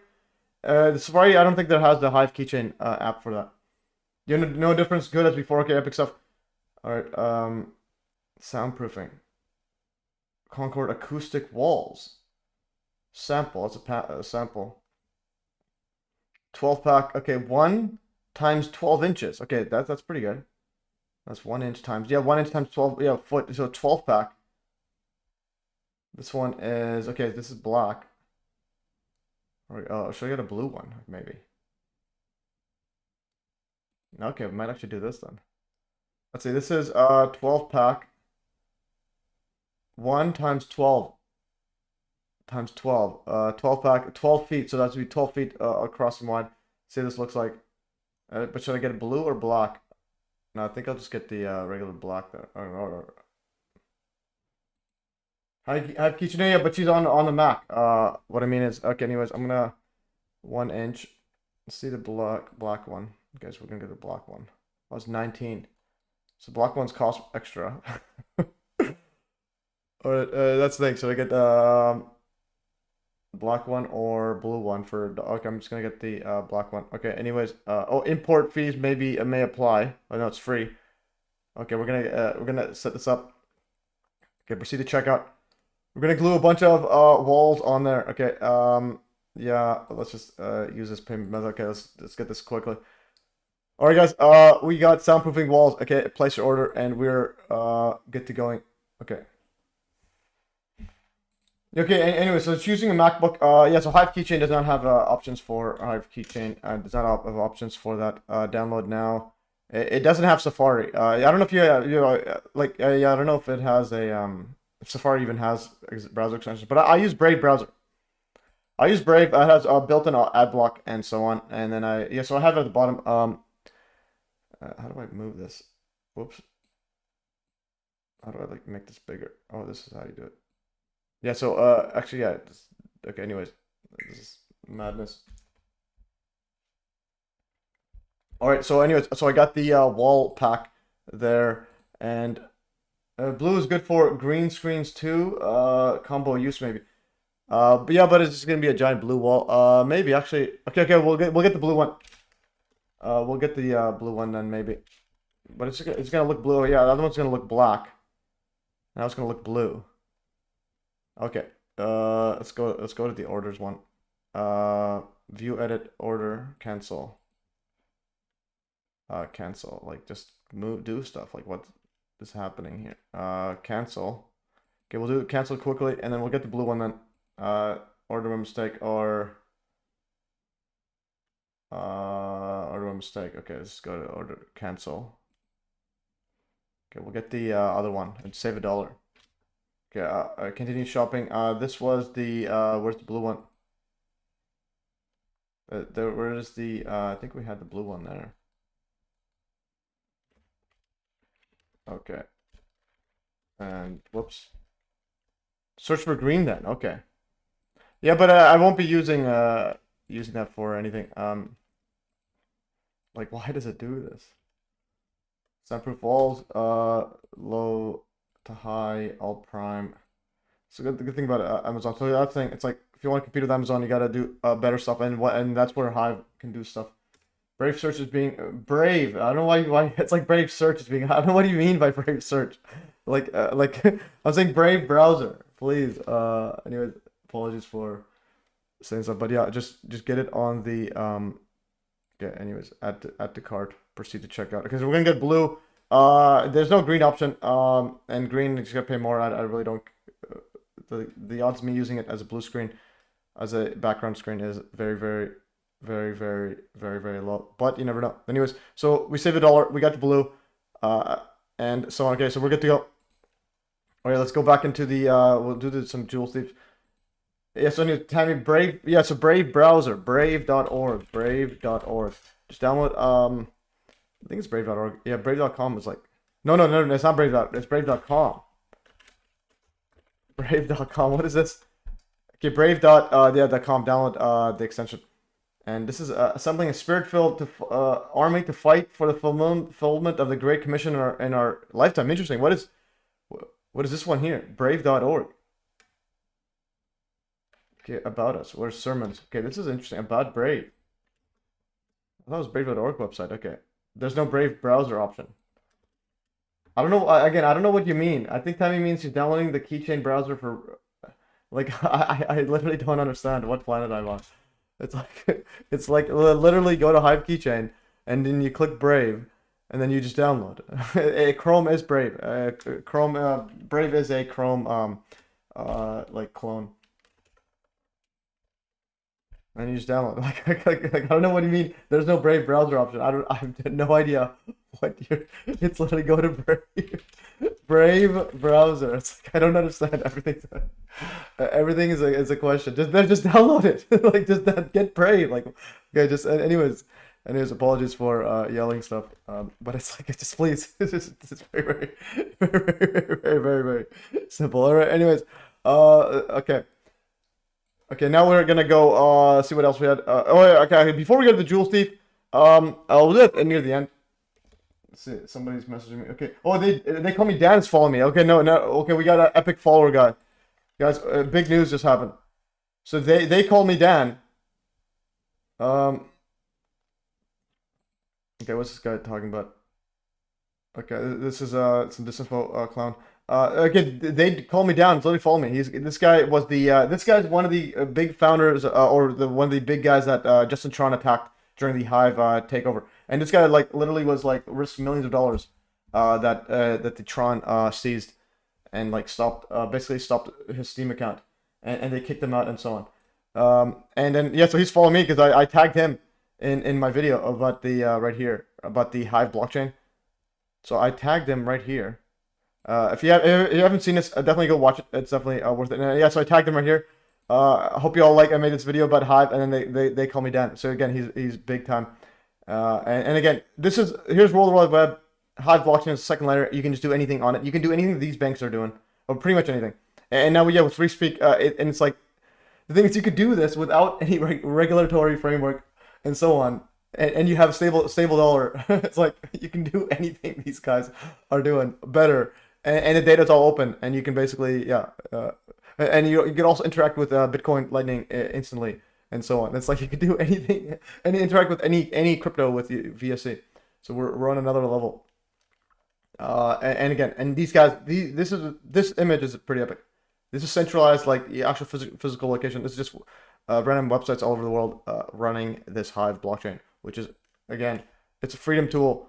The Safari, I don't think that has the Hive keychain app for that. You know, no difference. Good as before. Okay, epic stuff. All right, soundproofing. Concord acoustic walls. Sample. It's a sample. 12 pack. Okay, 1 times 12 inches. Okay, that's pretty good. That's 1 inch times, yeah, 1 inch times 12, yeah, foot. So 12 pack. This one is, okay, this is black. Oh, should I get a blue one? Maybe. Okay, we might actually do this then. Let's see, this is 12 pack. 1 times 12 times 12. 12 pack, 12 feet. So that's be 12 feet across and wide. See, this looks like. But should I get blue or black? No, I think I'll just get the regular black there. Hi, Kichinea, yeah, but she's on the Mac. What I mean is, okay. Anyways, I'm gonna 1 inch. Let's see the black one. Guys, we're gonna get the black one. That was 19. So black ones cost extra. All right, that's the thing. So I get black one or blue one for. Okay, I'm just gonna get the black one. Okay. Anyways, oh, import fees may apply. Oh no, it's free. Okay, we're gonna set this up. Okay, proceed to checkout. We're gonna glue a bunch of walls on there. Okay. Yeah. Let's just use this payment method. Okay. Let's get this quickly. All right, guys. We got soundproofing walls. Okay. Place your order, and we're good to going. Okay. Okay, anyway, so it's using a MacBook. Yeah, so Hive Keychain does not have options for Hive Keychain. Does not have options for that. Download now. It doesn't have Safari. I don't know if you know, like, yeah, I don't know if it has a if Safari even has browser extensions. But I use Brave browser. I use Brave. It has built-in ad block and so on. And then yeah, so I have it at the bottom. How do I move this? Whoops. How do I like make this bigger? Oh, this is how you do it. Yeah, so actually, yeah. Okay, anyways, this is madness. All right, so anyways, so I got the wall pack there, and blue is good for green screens too. Combo use maybe. But yeah, but it's just gonna be a giant blue wall. Maybe actually. Okay, we'll get the blue one. We'll get the blue one then maybe. But it's gonna look blue. Yeah, the other one's gonna look black. Now it's gonna look blue. Okay. Let's go to the orders one. View, edit, order, cancel. Cancel. Like just do stuff. Like what is happening here? Cancel. Okay, we'll do cancel quickly, and then we'll get the blue one then. Order a mistake or order a mistake. Okay, let's go to order cancel. Okay, we'll get the other one and save $1. Okay, continue shopping. This was the where's the blue one? Where is the I think we had the blue one there. Okay. And whoops. Search for green then. Okay. Yeah, but I won't be using that for anything. Like why does it do this? Soundproof walls, low to high, all prime. So good thing about Amazon. So that's the thing. It's like if you want to compete with Amazon, you gotta do better stuff, and that's where Hive can do stuff. Brave search is being brave. I don't know why it's like brave search is being. I don't know what do you mean by brave search. Like I'm saying brave browser, please. Anyways, apologies for saying stuff, but yeah, just get it on the Yeah. Anyways, add to cart. Proceed to checkout because we're gonna get blue. There's no green option. And green you just gotta pay more. I really don't. The odds of me using it as a blue screen, as a background screen is very low. But you never know. Anyways, so we saved $1. We got the blue, and so on. Okay, so we're good to go. Okay, let's go back into the. We'll do some Joule thieves. Yeah, so anyway, Tammy, Brave. Yeah, so Brave browser, brave.org, brave.org. Just download. I think it's brave.org. Yeah, brave.com is like. No, it's not brave. It's brave.com. Brave.com. What is this? Okay, brave.com. Download the extension. And this is assembling a spirit-filled army to fight for the fulfillment of the Great Commission in our lifetime. Interesting. What is this one here? Brave.org. Okay, about us. Where's sermons? Okay, this is interesting. About Brave. I thought it was Brave.org website. Okay. There's no Brave browser option. I don't know. Again, I don't know what you mean. I think Tammy means she's downloading the keychain browser for... Like, I literally don't understand what planet I'm on. It's like literally go to Hive keychain and then you click Brave and then you just download. Chrome is Brave. Brave is a Chrome like clone. And you just download. Like I don't know what you mean. There's no Brave browser option. I have no idea what you're. It's literally go to Brave browser. It's like I don't understand everything. Everything is a question. Just download it. Like just get Brave. Like okay. Just anyways. Apologies for yelling stuff. But it's like just please. It's very simple. All right. Anyways. Okay. Okay, now we're gonna go see what else we had. Oh yeah, okay. Before we go to the Joule thief, I'll do it near the end. Let's see, somebody's messaging me. Okay. Oh, they call me Dan's following me. Okay, no. Okay, we got an epic follower guy. Guys, big news just happened. So they call me Dan. Okay, what's this guy talking about? Okay, this is some disinfo clown. Okay, they call me down. Literally follow me. This guy's one of the big founders, or one of the big guys that Justin Tron attacked during the Hive takeover. And this guy like literally was like risked millions of dollars, that the Tron seized, and like basically stopped his Steam account, and they kicked him out and so on. And then yeah, so he's following me because I tagged him in my video about the right here about the Hive blockchain. So I tagged him right here. If you haven't seen this, definitely go watch it. It's definitely worth it. And yeah, so I tagged him right here. I hope you all like. I made this video about Hive, and then they call me Dan. So again, he's big time. And again, here's World Wide Web. Hive blockchain is the second layer. You can just do anything on it. You can do anything these banks are doing, or pretty much anything. And now with free speak, and it's like the thing is you could do this without any regulatory framework and so on. And you have a stable dollar. It's like you can do anything these guys are doing better. And the data's all open, and you can basically, and you can also interact with Bitcoin Lightning instantly, and so on. It's like you can do anything, and interact with any crypto with VSC. So we're on another level. And again, and these guys, this image is pretty epic. This is centralized, like the actual physical location. This is just random websites all over the world running this Hive blockchain, which is again, it's a freedom tool.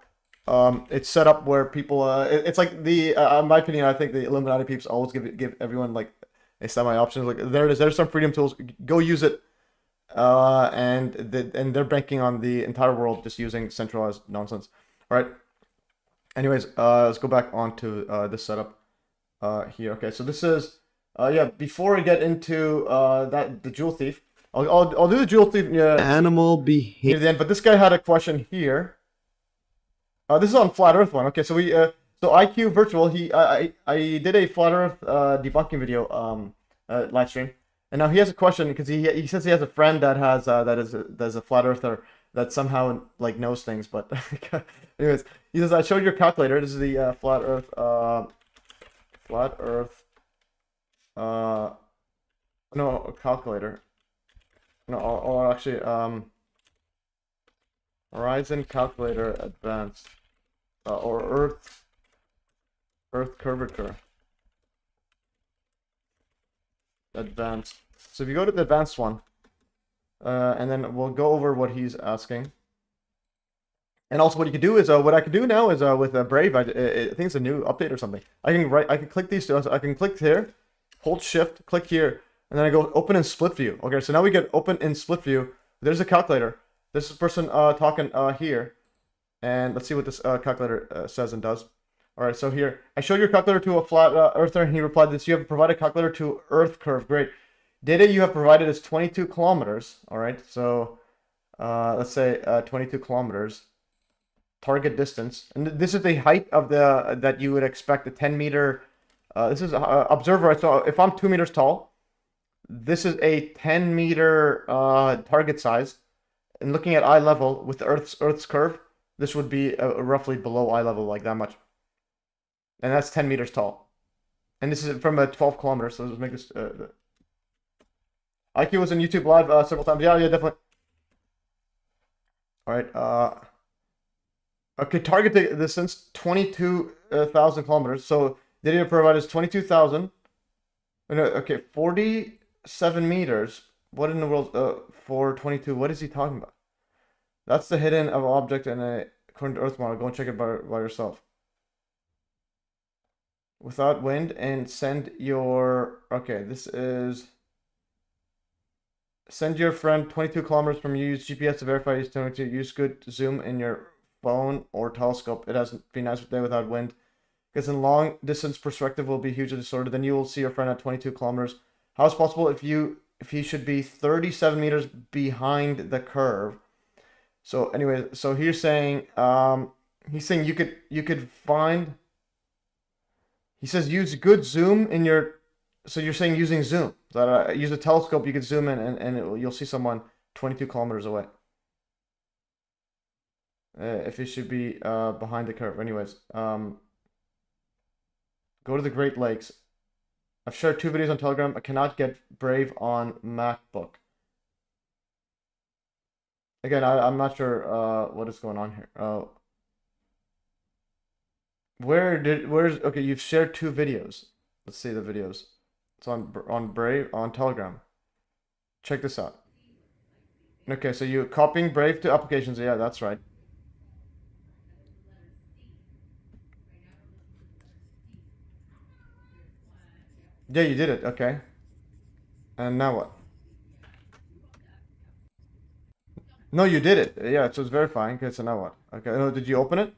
It's set up where people, it's like in my opinion, I think the Illuminati peeps always give everyone like a semi option. Like there it is. There's some freedom tools. Go use it. And they're banking on the entire world just using centralized nonsense. All right. Anyways, let's go back onto this setup here. Okay, so this is before I get into the Joule thief, I'll do the Joule thief animal behavior near the end. But this guy had a question here. This is on Flat Earth one. Okay, so so IQ Virtual, I did a Flat Earth debunking video live stream, and now he has a question because he says he has a friend that has that's a flat earther that somehow like knows things. But anyways, he says I showed your calculator. This is the flat Earth no, a calculator. No, or actually, Horizon Calculator Advanced, or Earth Curvature Advanced. So if you go to the advanced one, and then we'll go over what he's asking. And also, what you can do is, what I can do now is, with Brave, I think it's a new update or something. I can click these two. So I can click here, hold Shift, click here, and then I go open in split view. Okay, so now we get open in split view. There's a calculator. This person talking here, and let's see what this calculator says and does. All right, so here I showed your calculator to a flat earther, and he replied this: you have provided a calculator to Earth curve. Great. Data you have provided is 22 kilometers. All right, so let's say 22 kilometers. Target distance, and this is the height of the that you would expect, a 10-meter. This is observer. So if I'm 2 meters tall, this is a 10-meter target size. And looking at eye level with the Earth's curve, this would be roughly below eye level, like that much. And that's 10 meters tall. And this is from 12 kilometers. So let's make this. IQ was on YouTube live several times. Yeah, definitely. All right. Okay, target distance 22,000 kilometers. So the data provided is 22,000. Okay, 47 meters. What in the world? 422. What is he talking about? That's the hidden of object in a according to Earth model. Go and check it by yourself. Without wind and send your. Okay, this is. Send your friend 22 kilometers from you. Use GPS to verify he's 22. Use good zoom in your phone or telescope. It has been nice day without wind, because in long distance perspective will be hugely distorted. Then you will see your friend at 22 kilometers. How is it possible if he should be 37 meters behind the curve? So anyway, so he's saying you could find. He says use good zoom in your. So you're saying using zoom. That use a telescope, you could zoom in and you'll see someone 22 kilometers away. If it should be behind the curve. Anyways, go to the Great Lakes. I've shared 2 videos on Telegram. I cannot get Brave on MacBook. Again, I'm not sure what is going on here. Where's okay? You've shared 2 videos. Let's see the videos. It's on Brave on Telegram. Check this out. Okay, so you're copying Brave to applications. Yeah, that's right. Yeah, you did it. Okay. And now what? No, you did it. Yeah, so it's verifying. Okay, so now what? Okay. Oh, did you open it?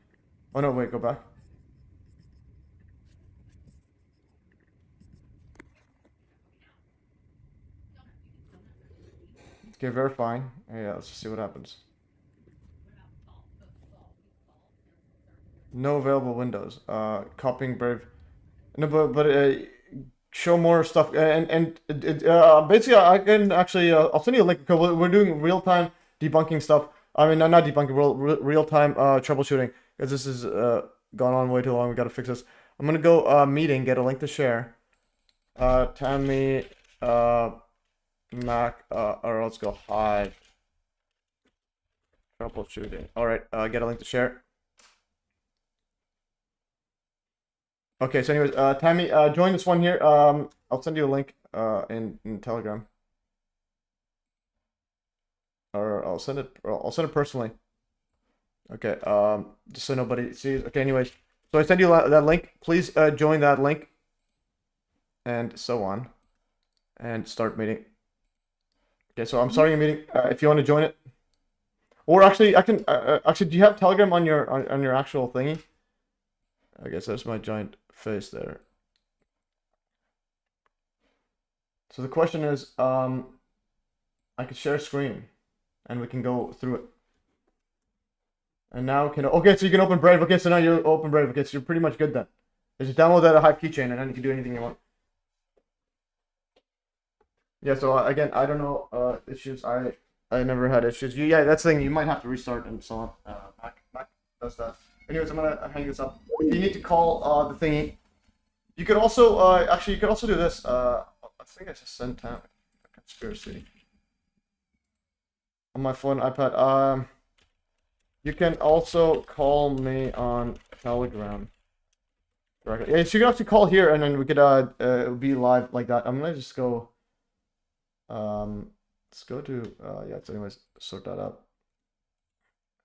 Oh no, wait, go back. Okay, verifying. Yeah, let's just see what happens. No available windows. Copying Brave. No, but show more stuff. And basically, I can actually I'll send you a link because we're doing real time debunking stuff. I mean, not debunking, real time troubleshooting, because this has gone on way too long. We got to fix this. I'm gonna go meeting, get a link to share. Tammy Mac or let's go hi troubleshooting. All right, get a link to share. Okay, so anyways, Tammy, join this one here. I'll send you a link in Telegram, or I'll send it personally. Okay, just so nobody sees. Okay, anyways, so I send you that link. Please join that link, and so on, and start meeting. Okay, so I'm starting a meeting. If you want to join it, or actually, I can. Actually, do you have Telegram on your actual thingy? I guess that's my giant face there. So the question is, I could share screen, and we can go through it. And now okay, so you can open Brave. Okay, so now you open Brave. Okay, so you're pretty much good then. Just download that Hive keychain, and then you can do anything you want. Yeah. So again, I don't know issues. I never had issues. Yeah, that's the thing. You might have to restart and so on. Mac does that. Anyways, I'm gonna hang this up. If you need to call the thingy, You could also, actually, you could also do this. I think I just sent out a conspiracy on my phone, iPad. You can also call me on Telegram. Yeah, so you can actually call here, and then we could be live like that. I'm gonna just go. Let's go to yeah. So anyways, sort that out.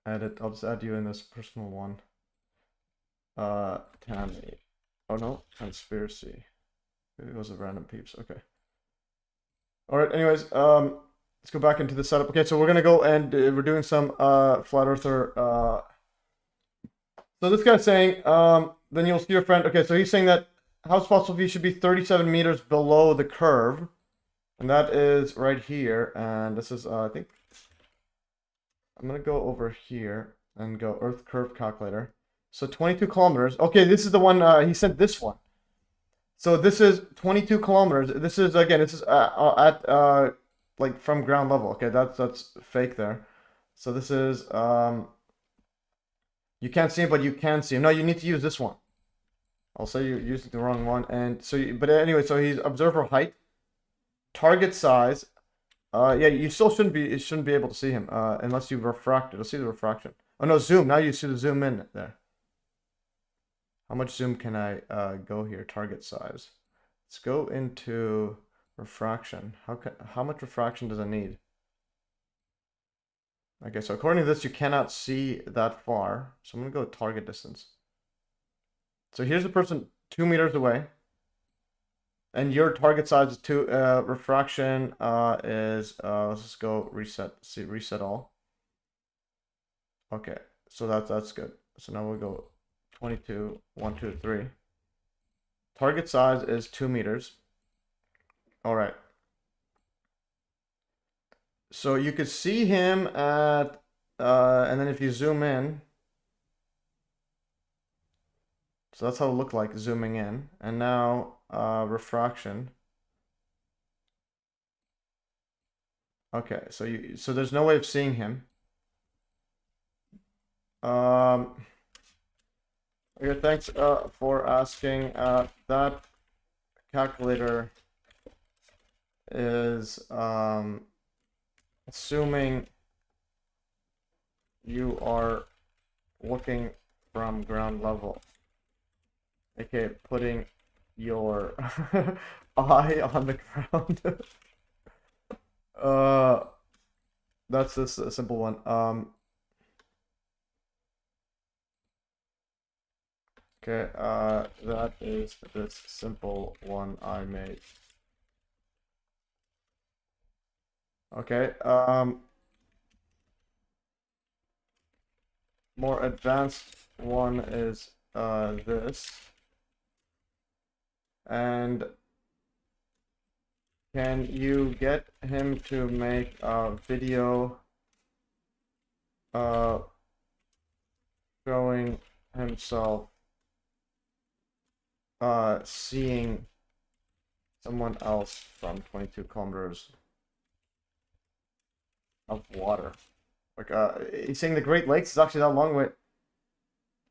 Edit. I'll just add you in this personal one. Tammy. Oh no, conspiracy. It was a random peeps. Okay. All right. Anyways, let's go back into the setup. Okay, so we're gonna go and we're doing some flat earther. So this guy's saying then you'll see your friend. Okay, so he's saying that house fossil V should be 37 meters below the curve, and that is right here. And this is I think I'm gonna go over here and go Earth curve calculator. So 22 kilometers. Okay, this is the one he sent this one. So this is 22 kilometers. This is again. This is at like from ground level. Okay, that's fake there. So this is you can't see him, but you can see him. No, you need to use this one. I'll say you're using the wrong one. And so, but anyway, so he's observer height, target size. Yeah, you still shouldn't be able to see him unless you refract it. Let's see the refraction. Oh no, zoom. Now you see the zoom in there. How much zoom can I go here? Target size. Let's go into refraction. How much refraction does it need? Okay, so according to this, you cannot see that far. So I'm gonna go target distance. So here's the person 2 meters away, and your target size is 2. Refraction is let's just go reset. See reset all. Okay, so that's good. So now we'll go 22, 1, 2, 3. Target size is 2 meters. All right. So you could see him at, and then if you zoom in, so that's how it looked like zooming in. And now refraction. Okay, so there's no way of seeing him. Okay, thanks for asking. That calculator is assuming you are looking from ground level. Okay, putting your eye on the ground. That's this a simple one. Okay, that is this simple one I made. Okay, more advanced one is this. And can you get him to make a video showing himself seeing someone else from 22 kilometers of water? Like he's saying the Great Lakes is actually that long way.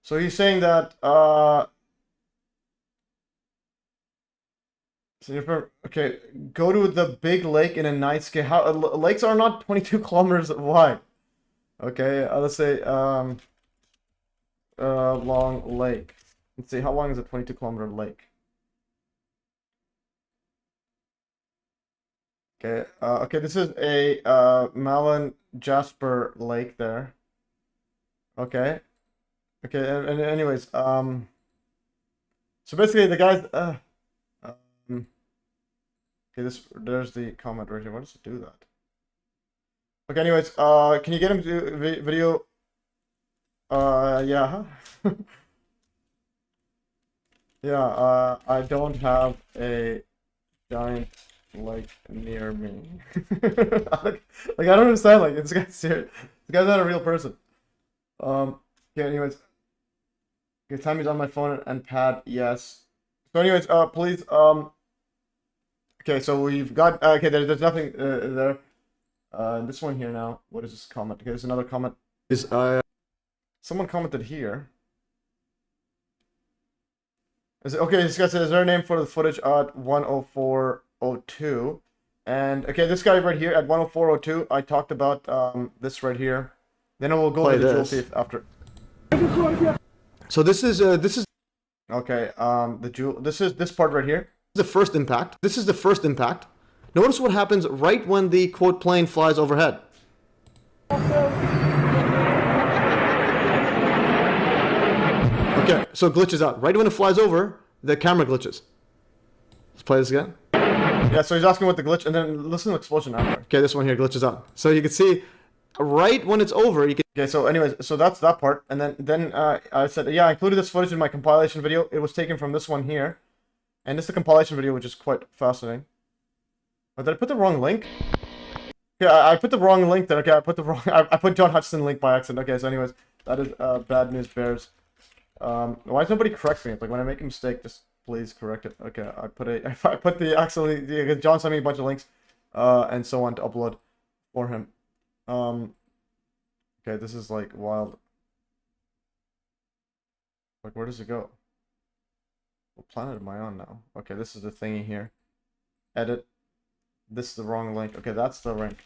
So he's saying that so okay, go to the big lake in a night sky. How lakes are not 22 kilometers wide. Okay, let's say long lake. Let's see, how long is a 22-kilometer lake? Okay, okay, this is a Malin Jasper Lake there. Okay. Okay, and anyways, so basically the guys okay, there's the comment right here. Why does it do that? Okay, anyways, can you get him to do video? Yeah. Yeah, I don't have a giant lake near me. Like, I don't understand, like, this guy's serious. This guy's not a real person. Okay, anyways. Okay, time is on my phone and pad, yes. So anyways, please, okay, so we've got, okay, there's nothing there. This one here now, what is this comment? Okay, there's another comment. Is someone commented here. Okay, this guy says, is there a name for the footage at 10402? And okay, this guy right here at 10402, I talked about this right here. Then we'll go to the Joule thief after. So this is okay. The Joule. This is this part right here. The first impact. This is the first impact. Notice what happens right when the quote plane flies overhead. Okay, so it glitches out. Right when it flies over, the camera glitches. Let's play this again. Yeah, so he's asking what the glitch, and then listen to the explosion after. Okay, this one here glitches out. So you can see, right when it's over, you can... Okay, so anyways, so that's that part. And then I said, yeah, I included this footage in my compilation video. It was taken from this one here. And this is the compilation video, which is quite fascinating. But did I put the wrong link? Yeah, I put the wrong link there. Okay, I put the wrong... I put John Hutchison link by accident. Okay, so anyways, that is bad news bears. Why does nobody correct me? It's like when I make a mistake, just please correct it. Okay, I put the accidentally, John sent me a bunch of links, and so on to upload for him. Okay, this is like wild. Like, where does it go? What planet am I on now? Okay, this is the thingy here. Edit. This is the wrong link. Okay, that's the link.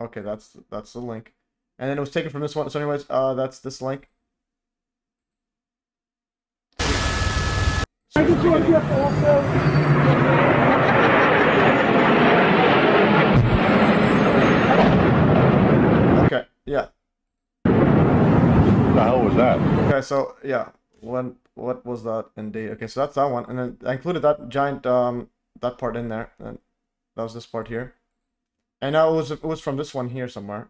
Okay, that's the link. And then it was taken from this one. So anyways, that's this link. Okay, yeah. What the hell was that? Okay, so yeah, what was that indeed? Okay, so that's that one, and then I included that giant that part in there, and that was this part here, and now it was from this one here somewhere.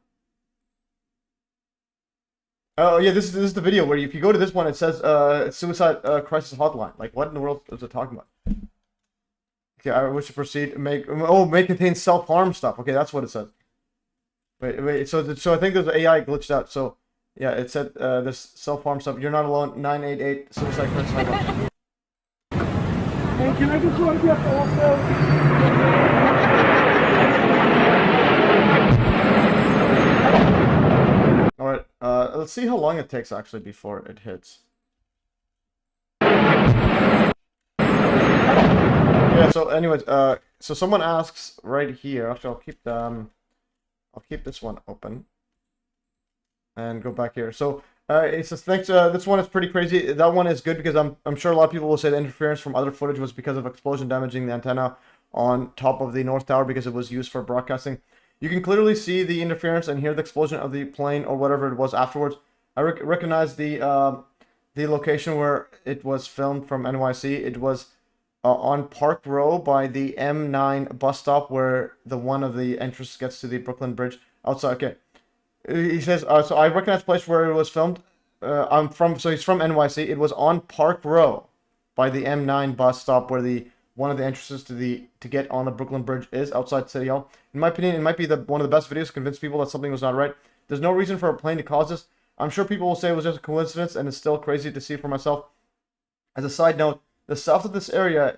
Oh yeah, this is the video where if you go to this one, it says suicide crisis hotline. Like, what in the world is it talking about? Okay, I wish to proceed. May contain self-harm stuff. Okay, that's what it says. Wait. So I think there's AI glitched out. So yeah, it said this self-harm stuff. You're not alone. 988 suicide crisis hotline. Hey, can I just autograph also? Alright, let's see how long it takes actually before it hits. Yeah, so anyways, so someone asks right here, actually I'll keep this one open. And go back here. So it says thanks, this one is pretty crazy. That one is good because I'm sure a lot of people will say the interference from other footage was because of explosion damaging the antenna on top of the North Tower because it was used for broadcasting. You can clearly see the interference and hear the explosion of the plane or whatever it was afterwards. I recognize the location where it was filmed from NYC. It was on Park Row by the M9 bus stop where one of the entrances gets to the Brooklyn Bridge outside. Okay, he says so. I recognize the place where it was filmed. So he's from NYC. It was on Park Row by the M9 bus stop where one of the entrances to get on the Brooklyn Bridge is outside City Hall. In my opinion, it might be one of the best videos to convince people that something was not right. There's no reason for a plane to cause this. I'm sure people will say it was just a coincidence, and it's still crazy to see for myself. As a side note, the south of this area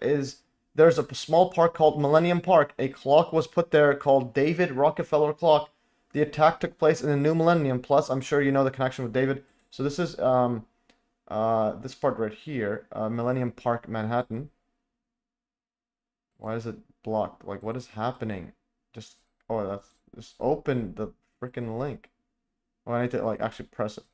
there's a small park called Millennium Park. A clock was put there called David Rockefeller Clock. The attack took place in the new millennium. Plus, I'm sure you know the connection with David. So this is this part right here, Millennium Park, Manhattan. Why is it blocked? Like, what is happening? Just open the freaking link. Oh, I need to like actually press it.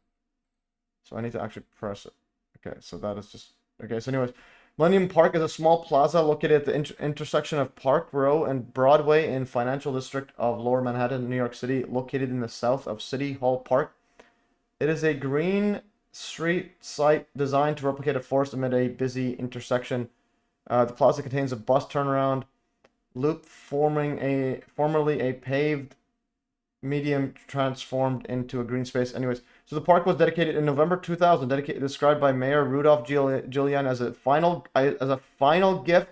So I need to actually press it. Okay, so that is just okay. So anyways, Millennium Park is a small plaza located at the intersection of Park Row and Broadway in financial district of Lower Manhattan, New York City, located in the south of City Hall Park. It is a green street site designed to replicate a forest amid a busy intersection. The plaza contains a bus turnaround loop formerly a paved medium transformed into a green space. Anyways, so the park was dedicated in November 2000, described by Mayor Rudolph Giuliani as a final gift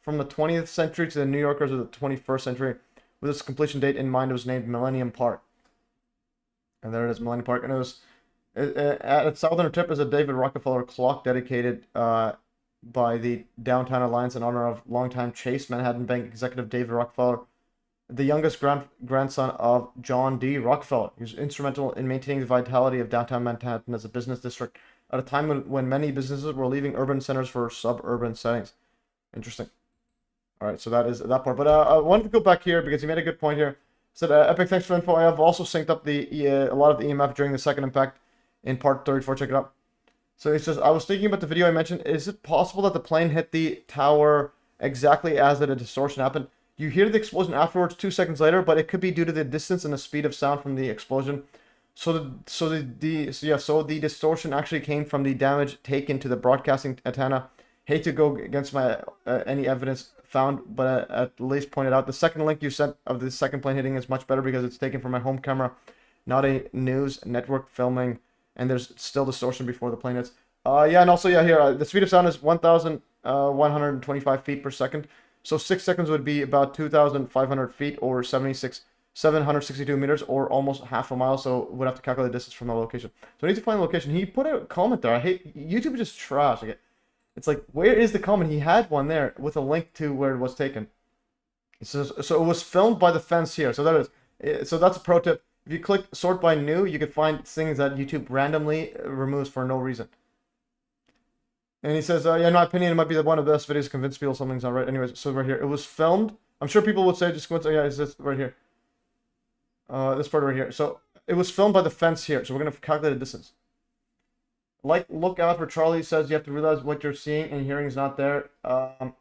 from the 20th century to the New Yorkers of the 21st century. With its completion date in mind, it was named Millennium Park. And there it is, Millennium Park. And it was at its southern tip is a David Rockefeller clock dedicated by the Downtown Alliance in honor of longtime Chase Manhattan Bank executive David Rockefeller, the youngest grandson of John D. Rockefeller. He was instrumental in maintaining the vitality of downtown Manhattan as a business district at a time when many businesses were leaving urban centers for suburban settings. Interesting. All right, so that is that part. But I wanted to go back here because he made a good point here. Said, Epic, thanks for info. I have also synced up a lot of the EMF during the second impact in part 34. Check it out. So he says, I was thinking about the video I mentioned. Is it possible that the plane hit the tower exactly as the distortion happened? You hear the explosion afterwards 2 seconds later, but it could be due to the distance and the speed of sound from the explosion. So the distortion actually came from the damage taken to the broadcasting antenna. Hate to go against my any evidence found, but at least pointed out the second link you sent of the second plane hitting is much better because it's taken from my home camera, not a news network filming, and there's still distortion before the plane hits. Yeah, and also, yeah, here, the speed of sound is 1,125 feet per second. So 6 seconds would be about 2,500 feet or 762 meters or almost half a mile. So we'd have to calculate the distance from the location. So I need to find the location. He put a comment there. I hate YouTube is just trash. Like, it's like, where is the comment? He had one there with a link to where it was taken. It says, so it was filmed by the fence here. So that is, so that's a pro tip. If you click sort by new, you can find things that YouTube randomly removes for no reason. And he says, yeah, in my opinion, it might be one of the best videos to convince people something's not right. Anyways, so right here, it was filmed. I'm sure people would say, just go, yeah, it's this right here. This part right here. So it was filmed by the fence here. So we're going to calculate the distance. Like, look out for Charlie says you have to realize what you're seeing and hearing is not there. You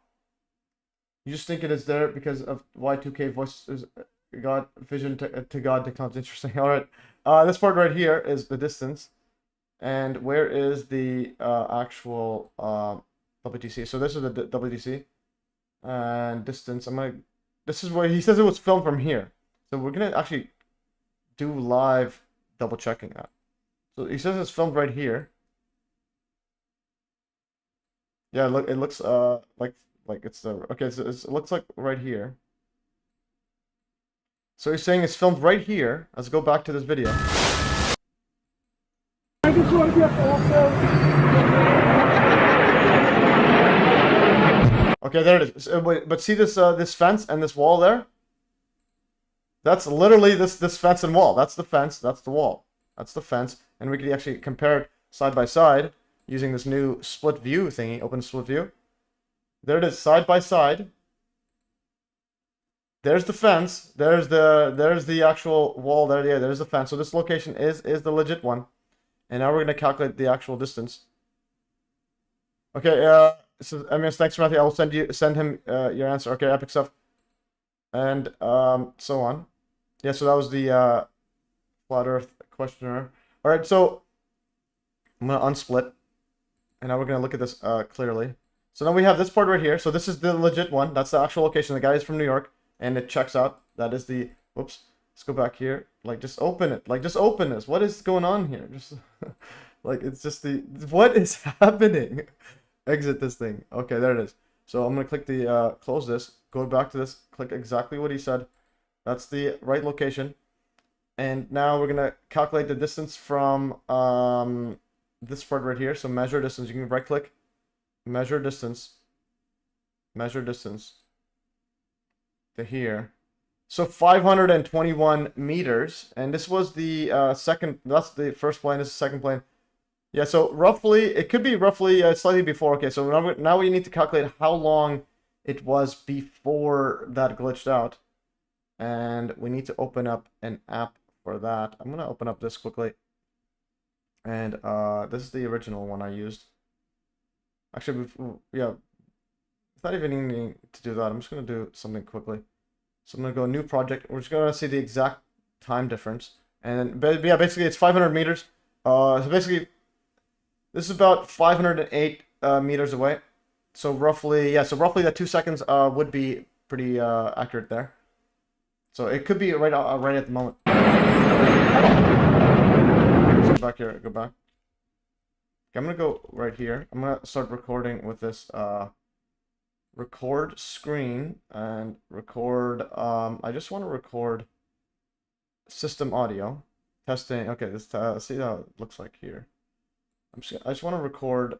just think it is there because of Y2K voices, God, vision to God technology. Interesting. All right. This part right here is the distance. And where is the actual WTC? So this is the WTC. And distance. This is where he says it was filmed from here. So we're going to actually do live double checking that. So he says it's filmed right here. Yeah, look, it looks like it's the okay. So it looks like right here. So he's saying it's filmed right here. Let's go back to this video. I just want to get also. Okay, there it is. But see this this fence and this wall there? That's literally this fence and wall. That's the fence. That's the wall. That's the fence. And we could actually compare it side by side using this new split view thingy. Open split view. There it is, side by side. There's the fence. There's the actual wall there. Yeah, there's the fence. So this location is the legit one. And now we're gonna calculate the actual distance. Okay. So MES, thanks, Matthew. I will send him your answer. Okay, epic stuff. And so on. Yeah. So that was the flat Earth questionnaire. All right. So I'm gonna unsplit, and now we're gonna look at this clearly. So now we have this part right here. So this is the legit one. That's the actual location. The guy is from New York, and it checks out. That is the. Whoops. Let's go back here. Like, just open it. Like, just open this. What is going on here? Just like, it's just the. What is happening? Exit this thing. Okay, there it is. So I'm gonna click the close this. Go back to this. Click exactly what he said. That's the right location. And now we're gonna calculate the distance from this part right here. So measure distance. You can right click. Measure distance. Measure distance. To here. So 521 meters. And this was the second. That's the first plane. This is the second plane. Yeah, so roughly, it could be roughly slightly before. Okay, so now we need to calculate how long it was before that glitched out. And we need to open up an app for that. I'm going to open up this quickly. And this is the original one I used. Actually, yeah, it's not even needing to do that. I'm just going to do something quickly. So I'm going to go new project. We're just going to see the exact time difference. And then, yeah, basically it's 500 meters. So basically, this is about 508 meters away. So roughly, yeah, so roughly that 2 seconds would be pretty accurate there. So it could be right at the moment. Let's go back here, go back. Okay, I'm gonna go right here. I'm gonna start recording with this record screen and record. I just want to record system audio testing. Okay, this see how it looks like here. I just want to record.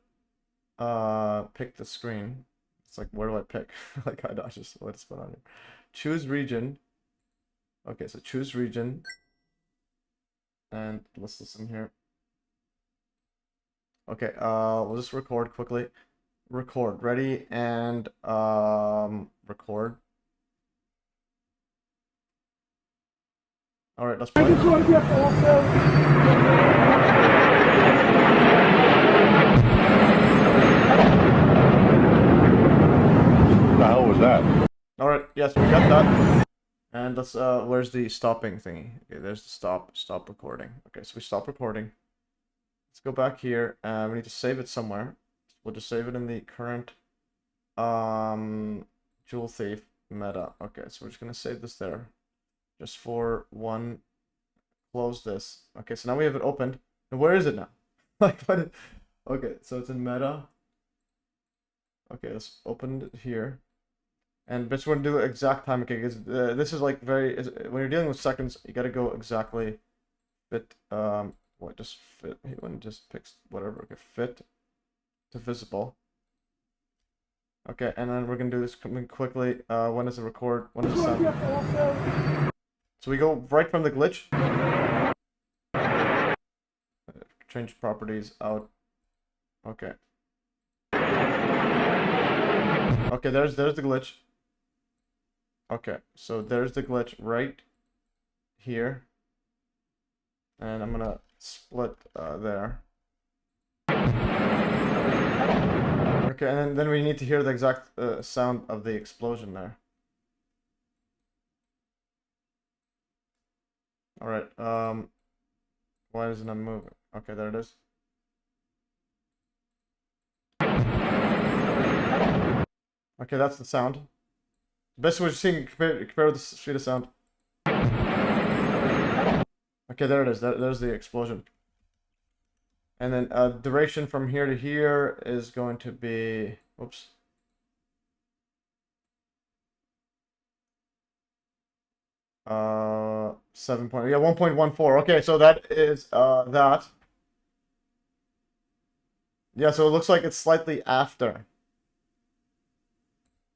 Pick the screen. It's like, where do I pick? Like, I just what's going on here? Choose region. Okay, so choose region. And let's listen here. Okay, we'll just record quickly. Record. Ready and record. All right, let's I play. just want to get also. What the hell was that? All right, yes, we got that. And let's where's the stopping thingy? Okay, there's the stop recording. Okay, so we stop recording. Let's go back here. We need to save it somewhere. We'll just save it in the current Joule Thief meta. Okay, so we're just gonna save this there. Just for one, close this. Okay, so now we have it opened. And where is it now? Like what? Okay, so it's in meta. Okay, let's open it here. And bitch, we're gonna do exact time. Okay, because this is like when you're dealing with seconds, you gotta go exactly fit. What just fit? When just picks whatever. Okay, fit to visible. Okay, and then we're gonna do this quickly. When does it record? When does it Want to sound? get also. So we go right from the glitch. Change properties out. Okay. Okay, there's the glitch. Okay, so there's the glitch right here. And I'm gonna split there. Okay, and then we need to hear the exact sound of the explosion there. All right. Why isn't it moving? Okay, there it is. Okay, that's the sound. Best way of seeing compare with the speed of sound. Okay, there it is. There's the explosion. And then duration from here to here is going to be, oops. Uh, 1.14. Okay, so that is that. Yeah, so it looks like it's slightly after.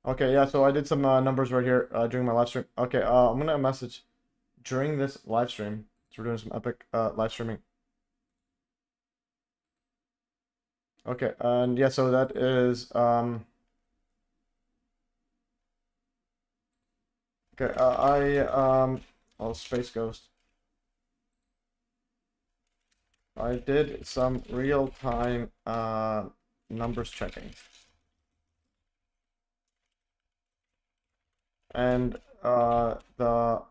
Okay, yeah, so I did some numbers right here during my live stream. Okay, I'm gonna message during this live stream. So we're doing some epic live streaming. Okay, and yeah, so that is okay, oh, Space Ghost. I did some real-time numbers checking. And the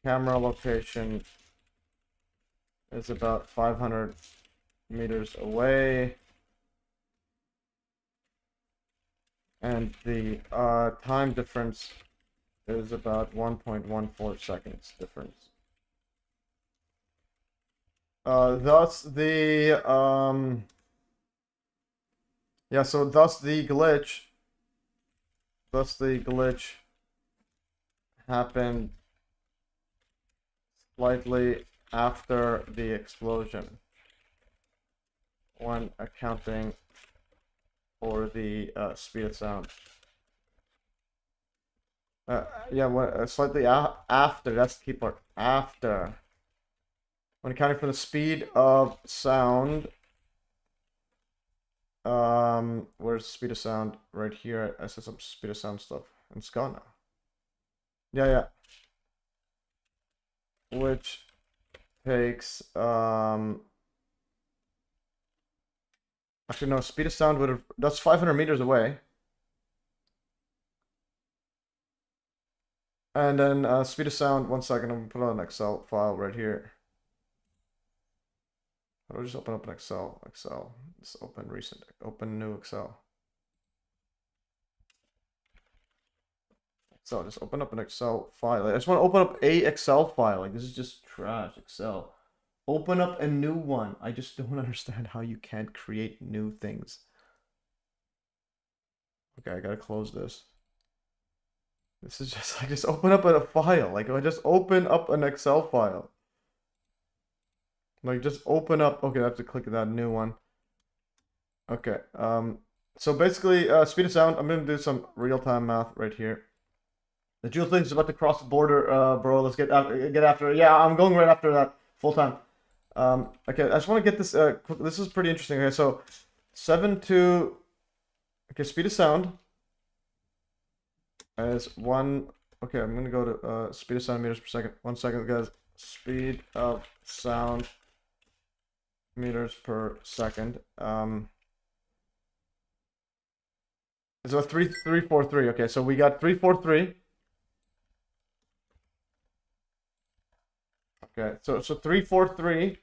camera location is about 500 meters away. And the time difference is about 1.14 seconds difference. Thus the yeah, so thus the glitch happened slightly after the explosion when accounting for the speed of sound. Yeah, slightly after, that's the key part. After. When accounting for the speed of sound, where's the speed of sound? Right here. I said some speed of sound stuff. And it's gone now. Yeah. Which takes, actually no, speed of sound would have, that's 500 meters away. And then speed of sound, 1 second, I'm gonna put on an Excel file right here. I'll just open up an Excel. Just open recent. Open new Excel. So just open up an Excel file. I just want to open up a Excel file. Like this is just trash. Excel. Open up a new one. I just don't understand how you can't create new things. Okay, I gotta close this. This is just like just open up a file. Like I just open up an Excel file. Like just open up. Okay, I have to click that new one. Okay. So basically, speed of sound. I'm gonna do some real-time math right here. The Joule thing is about to cross the border, bro. Let's get after it. Yeah, I'm going right after that full time. Okay, I just want to get this. This is pretty interesting. Okay, so 7 to. Okay, speed of sound as 1. Okay, I'm gonna go to speed of sound meters per second. 1 second, guys. Speed of sound meters per second. So 343. Okay, so we got 343. Okay, so 343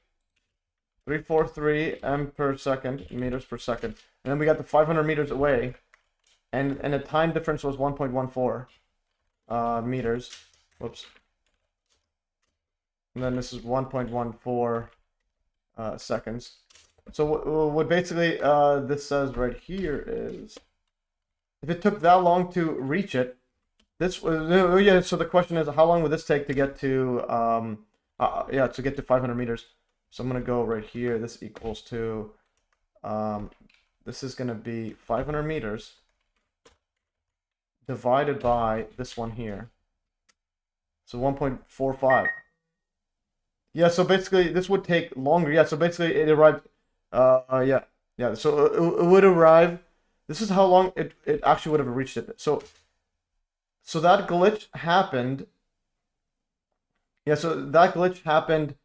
m per second, meters per second, and then we got the 500 meters away, and the time difference was 1.14 meters. Whoops. And then this is 1.14 seconds. So what basically this says right here is, if it took that long to reach it, this was yeah. So the question is, how long would this take to get to to get to 500 meters? So I'm gonna go right here. This equals to this is gonna be 500 meters divided by this one here. So 1.45. Yeah, so basically this would take longer. Yeah, so basically it arrived yeah. So it would arrive. This is how long it actually would have reached it. So that glitch happened. Yeah, so that glitch happened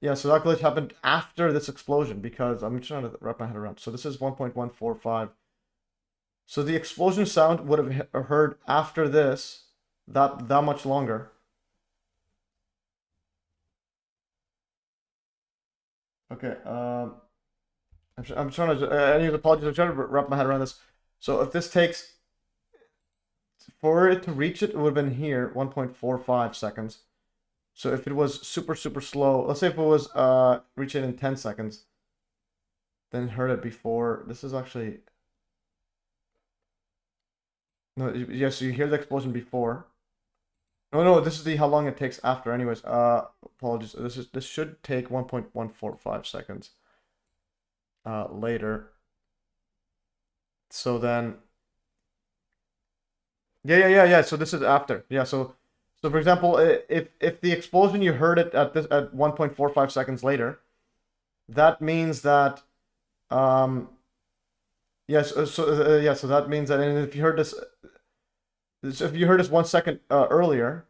yeah, so that glitch happened after this explosion, because I'm trying to wrap my head around. So this is 1.145. So the explosion sound would have heard after this that much longer. Okay, I'm trying to any apologies. I'm trying to wrap my head around this. So if this takes for it to reach it, it would have been here 1.45 seconds. So if it was super slow, let's say if it was reach it in 10 seconds, then heard it before. This is actually no, yeah. So you hear the explosion before. No, this is the how long it takes after. Anyways, apologies. This should take 1.145 seconds. Later. So then. Yeah. So this is after. Yeah. So for example, if the explosion you heard it at 1.45 seconds later, that means that yes. So that means that, and if you heard this. If you heard this 1 second earlier,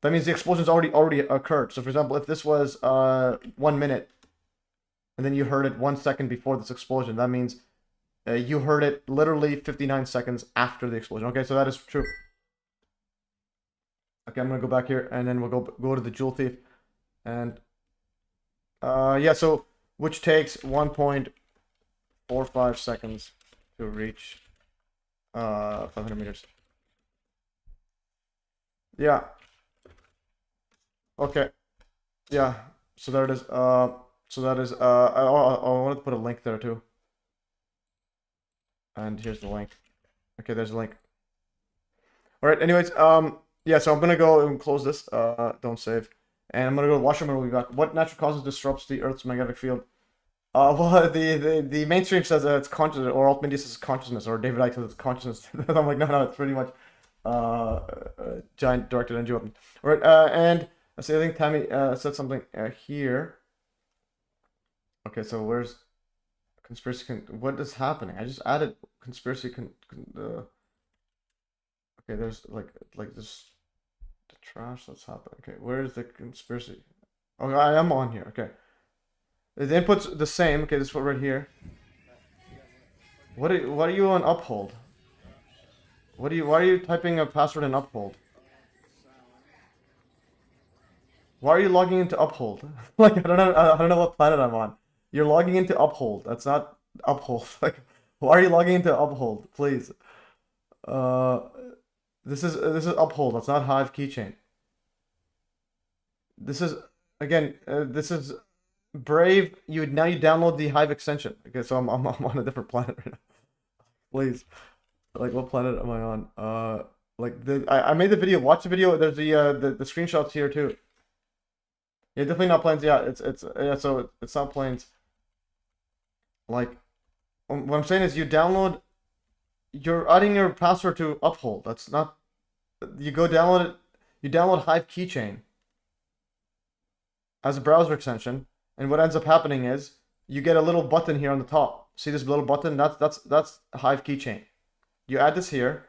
that means the explosion's already occurred. So for example, if this was 1 minute, and then you heard it 1 second before this explosion, that means you heard it literally 59 seconds after the explosion. Okay, so that is true. Okay, I'm gonna go back here, and then we'll go to the Joule thief, and yeah. So which takes 1.45 seconds to reach 500 meters. Yeah. Okay. Yeah. So there it is. So that is. I wanted to put a link there too. And here's the link. Okay, there's a link. All right. Anyways, yeah. So I'm gonna go and close this. Don't save. And I'm gonna go to washroom and we'll be back. What natural causes disrupts the Earth's magnetic field? Well, the mainstream says it's consciousness, or alt media says consciousness, or David Icke says it's consciousness. I'm like, no, it's pretty much giant directed energy weapon. All right, and so I think Tammy said something here. Okay, so where's conspiracy? What is happening? I just added conspiracy. Okay, there's like this the trash that's happening. Okay, where is the conspiracy? Okay, I am on here. Okay, the input's the same. Okay, this one right here. What are you on uphold? Why are you typing a password in uphold? Why are you logging into uphold? Like I don't know what planet I'm on. You're logging into uphold. That's not uphold. Like why are you logging into uphold? Please. Uh this is uphold. That's not Hive keychain. This is again this is Brave. You download the Hive extension. Okay, so I'm on a different planet right now. Please. Like what planet am I on? Like I made the video. Watch the video. There's the screenshots here too. Yeah, definitely not planes. Yeah, it's yeah. So it's not planes. Like what I'm saying is you download. You're adding your password to uphold. That's not. You go download it. You download Hive keychain. as a browser extension, and what ends up happening is you get a little button here on the top. See this little button? That's Hive keychain. You add this here,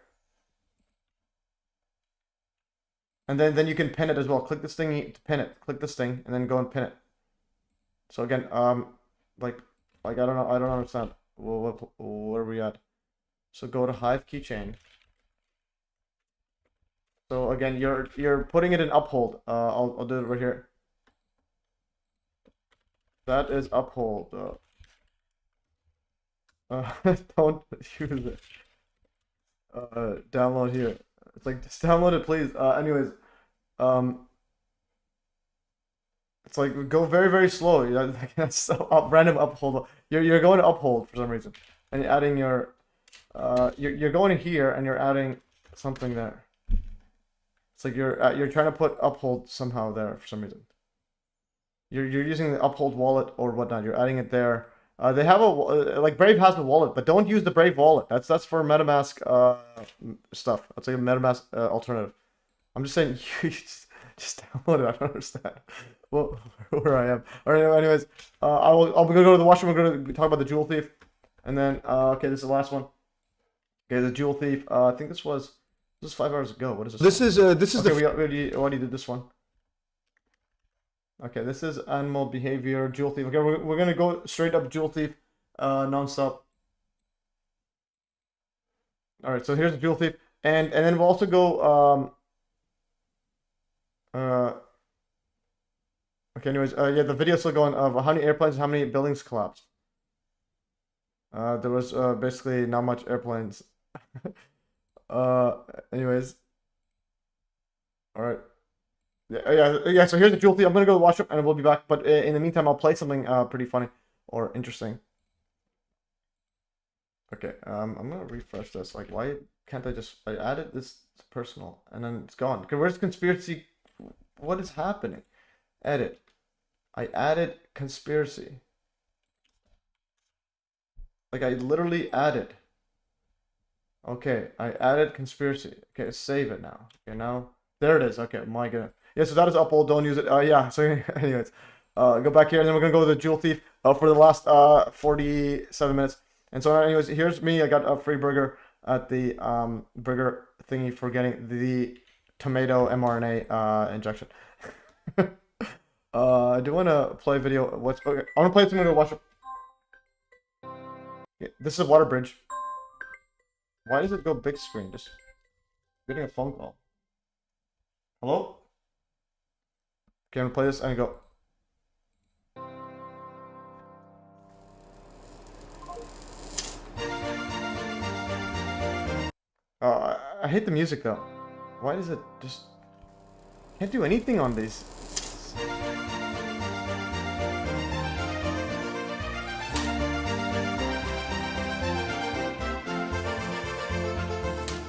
and then you can pin it as well. Click this thing to pin it. Click this thing, and then go and pin it. So again, like I don't know, I don't understand. Where are we at? So go to Hive keychain. So again, you're putting it in uphold. I'll do it right here. That is uphold. Don't use it. Download here. It's like just download it, please. Anyways, it's like go very very slow. That's so random uphold. You're going to uphold for some reason, and you're adding your you're going here and you're adding something there. It's like you're trying to put uphold somehow there for some reason. You're using the uphold wallet or whatnot. You're adding it there. They have a like Brave has a wallet, but don't use the Brave wallet. That's for MetaMask stuff. That's like a MetaMask alternative. I'm just saying you just download it. I don't understand. Well, where I am. All right. Anyways, I'm gonna go to the washroom. We're gonna talk about the Joule thief, and then okay, this is the last one. Okay, the Joule thief. I think this was 5 hours ago. What is this? This is Okay, we already did this one. Okay, this is animal behavior, Joule thief. Okay, we're gonna go straight up Joule thief, non-stop. All right, so here's the Joule thief, and then we'll also go. Okay, anyways, yeah, the video's still going of how many airplanes, how many buildings collapsed. There was basically not much airplanes. Anyways, all right. Yeah. So here's the Joule thief. I'm gonna go watch it, and we'll be back. But in the meantime, I'll play something pretty funny or interesting. Okay. I'm gonna refresh this. Like, why can't I added this to personal, and then it's gone. Okay, where's conspiracy? What is happening? Edit. I added conspiracy. Like, I literally added. Okay, I added conspiracy. Okay, save it now. Okay, now there it is. Okay, my goodness. Yeah, so that is upload. Don't use it. Yeah. So, anyways, go back here, and then we're gonna go to the Joule thief for the last 47 minutes. And so, anyways, here's me. I got a free burger at the burger thingy for getting the tomato mRNA injection. I do want to play a video. I want to play something to watch. Yeah, this is a water bridge. Why does it go big screen? Just getting a phone call. Hello? Okay, I'm gonna play this and go. I hate the music though. Why does it just can't do anything on these?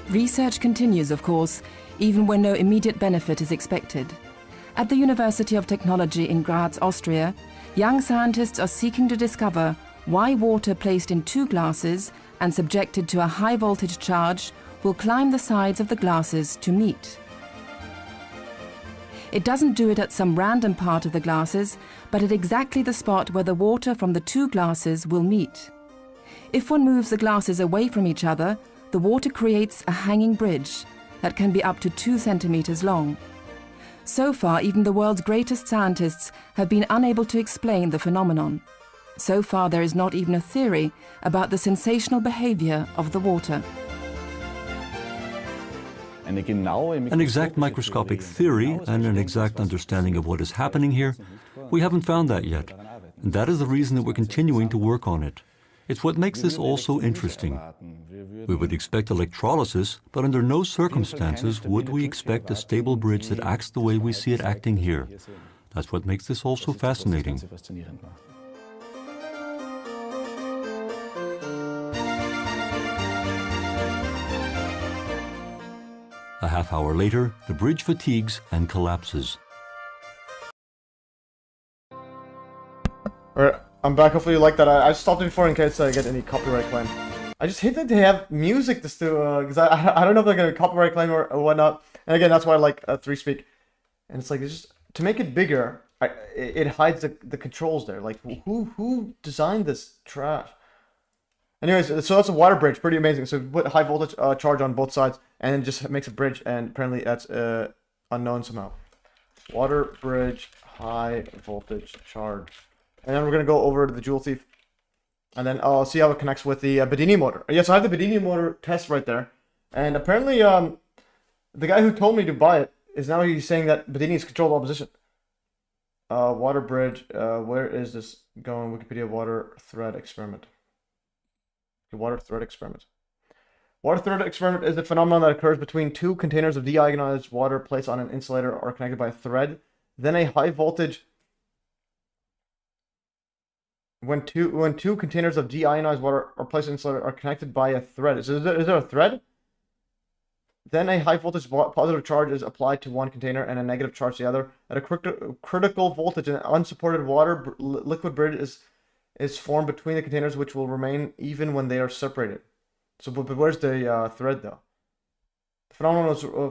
Research continues, of course, even when no immediate benefit is expected. At the University of Technology in Graz, Austria, young scientists are seeking to discover why water placed in two glasses and subjected to a high voltage charge will climb the sides of the glasses to meet. It doesn't do it at some random part of the glasses, but at exactly the spot where the water from the two glasses will meet. If one moves the glasses away from each other, the water creates a hanging bridge that can be up to 2 centimeters long. So far, even the world's greatest scientists have been unable to explain the phenomenon. So far, there is not even a theory about the sensational behavior of the water. An exact microscopic theory and an exact understanding of what is happening here, we haven't found that yet. And that is the reason that we're continuing to work on it. It's what makes this all so interesting. We would expect electrolysis, but under no circumstances would we expect a stable bridge that acts the way we see it acting here. That's what makes this all so fascinating. A half hour later, the bridge fatigues and collapses. Alright, I'm back. Hopefully you like that. I stopped it before in case I get any copyright claim. I just hate that they have music just to, because I don't know if they're going to copyright claim or whatnot. And again, that's why I like 3Speak. And it's like, it's just, to make it bigger, it hides the controls there. Like, who designed this trash? Anyways, so that's a water bridge. Pretty amazing. So put high voltage charge on both sides, and then just makes a bridge. And apparently that's unknown somehow. Water bridge, high voltage charge. And then we're gonna go over to the Joule thief, and then I'll see how it connects with the Bedini motor. Yes, I have the Bedini motor test right there, and apparently the guy who told me to buy it is now he's saying that Bedini is controlled opposition. Water bridge. Where is this going? Wikipedia water thread experiment. The water thread experiment. Water thread experiment is a phenomenon that occurs between two containers of deionized water placed on an insulator or connected by a thread. Then a high voltage. When two containers of deionized water are placed in an insulator are connected by a thread. Is there a thread? Then a high voltage positive charge is applied to one container and a negative charge to the other. At a critical voltage, an unsupported water liquid bridge is formed between the containers, which will remain even when they are separated. So, but where's the thread though? The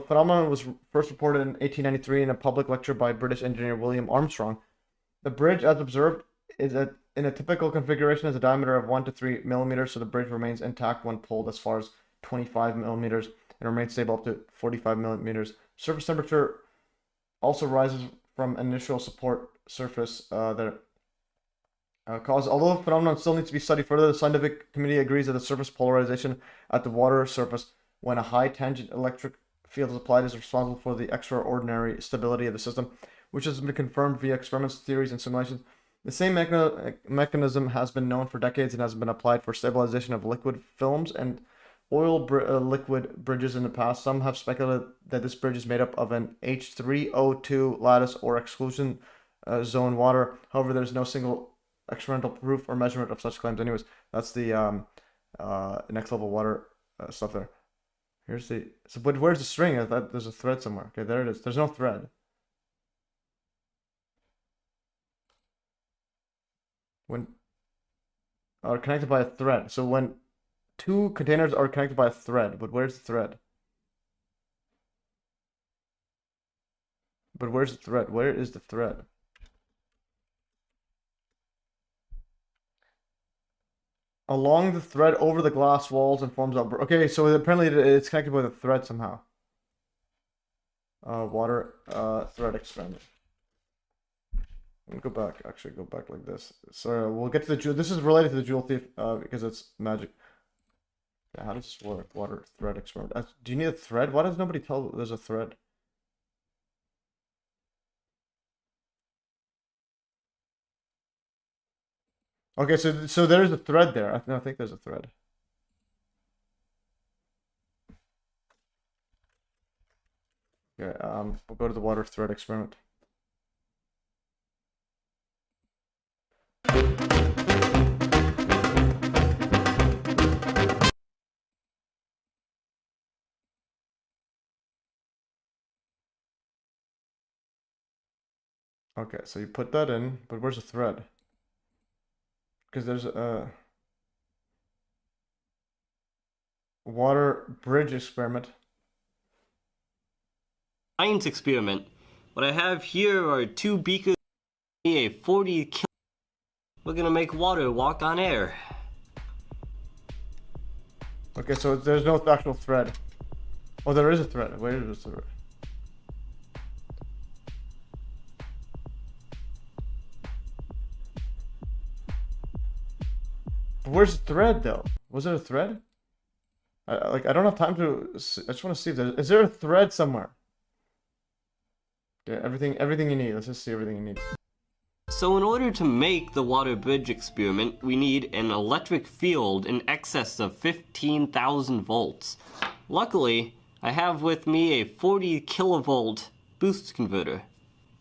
phenomenon was first reported in 1893 in a public lecture by British engineer William Armstrong. The bridge, as observed, is in a typical configuration has a diameter of 1 to 3 millimeters, so the bridge remains intact when pulled as far as 25 millimeters and remains stable up to 45 millimeters. Surface temperature also rises from initial support surface that cause. Although the phenomenon still needs to be studied further, the scientific community agrees that the surface polarization at the water surface when a high tangent electric field is applied is responsible for the extraordinary stability of the system, which has been confirmed via experiments, theories, and simulations. The same mechanism has been known for decades and has been applied for stabilization of liquid films and oil liquid bridges in the past. Some have speculated that this bridge is made up of an H3O2 lattice or exclusion zone water. However, there's no single experimental proof or measurement of such claims. Anyways, that's the next level water stuff there. Here's the but where's the string? I thought there's a thread somewhere. Okay, there it is. There's no thread. When are connected by a thread. So when two containers are connected by a thread, but where's the thread? But where's the thread? Where is the thread? Along the thread over the glass walls and forms up. Okay, so apparently it's connected with a thread somehow. Water thread experiment. Go back. Actually, go back like this. So we'll get to the Joule. This is related to the Joule thief because it's magic. Yeah, how does this work? Water thread experiment. Do you need a thread? Why does nobody tell there's a thread? Okay, so there's a thread there. I think there's a thread. Okay, we'll go to the water thread experiment. Okay, so you put that in, but where's the thread? Because there's a water bridge experiment. Science experiment. What I have here are two beakers, a 40 kilo. We're gonna make water walk on air. Okay, so there's no actual thread. Oh, there is a thread. Where is the thread? Where's the thread though? Was there a thread? I don't have time to. I just want to see if is there a thread somewhere. Yeah, everything you need. Let's just see everything you need. So in order to make the water bridge experiment, we need an electric field in excess of 15,000 volts. Luckily, I have with me a 40 kilovolt boost converter.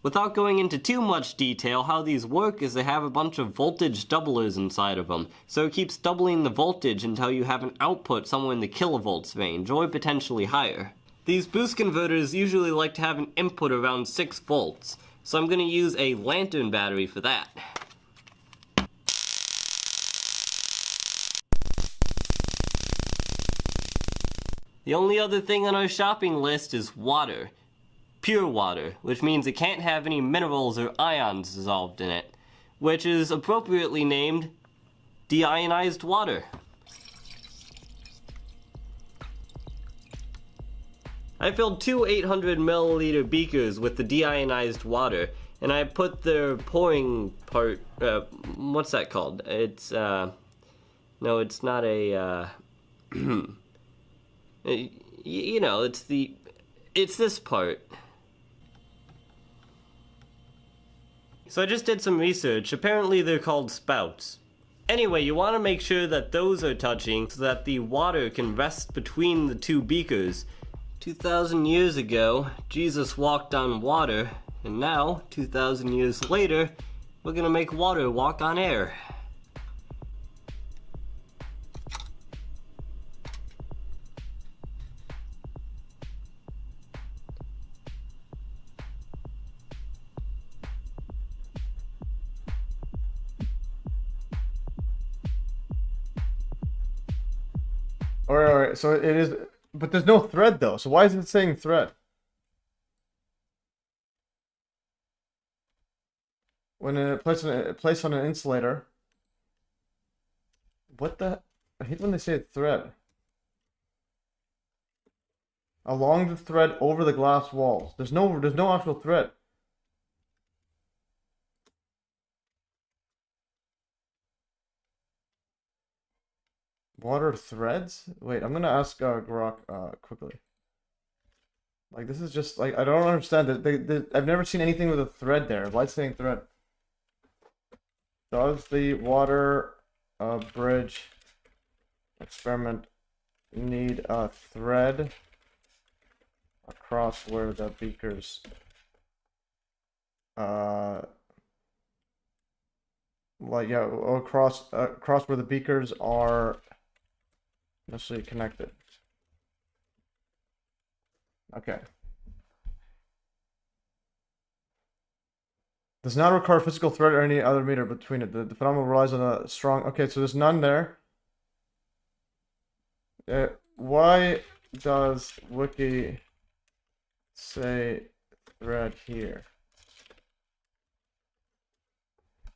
Without going into too much detail, how these work is they have a bunch of voltage doublers inside of them, so it keeps doubling the voltage until you have an output somewhere in the kilovolts range, or potentially higher. These boost converters usually like to have an input around 6 volts, so I'm going to use a lantern battery for that. The only other thing on our shopping list is water. pure water, which means it can't have any minerals or ions dissolved in it, which is appropriately named deionized water. I filled two 800 milliliter beakers with the deionized water, and I put the pouring part, what's that called? It's, no, it's not a, you know, it's this part. So I just did some research. Apparently they're called spouts. Anyway, you want to make sure that those are touching so that the water can rest between the two beakers. 2,000 years ago, Jesus walked on water, and now, 2,000 years later, we're gonna make water walk on air. Alright, so it is, but there's no thread though, so why is it saying thread? When it placed on an insulator. What the? I hate when they say thread. Along the thread over the glass walls. There's no actual thread. Water threads? Wait, I'm gonna ask Grok quickly. Like, this is just like, I don't understand that I've never seen anything with a thread there. Why is it saying thread? Does the water bridge experiment need a thread across where the beakers like, yeah, across where the beakers are necessarily connected? Okay. Does not require physical thread or any other meter between it. The phenomenon relies on a strong... Okay, so there's none there. Why does Wiki say thread here?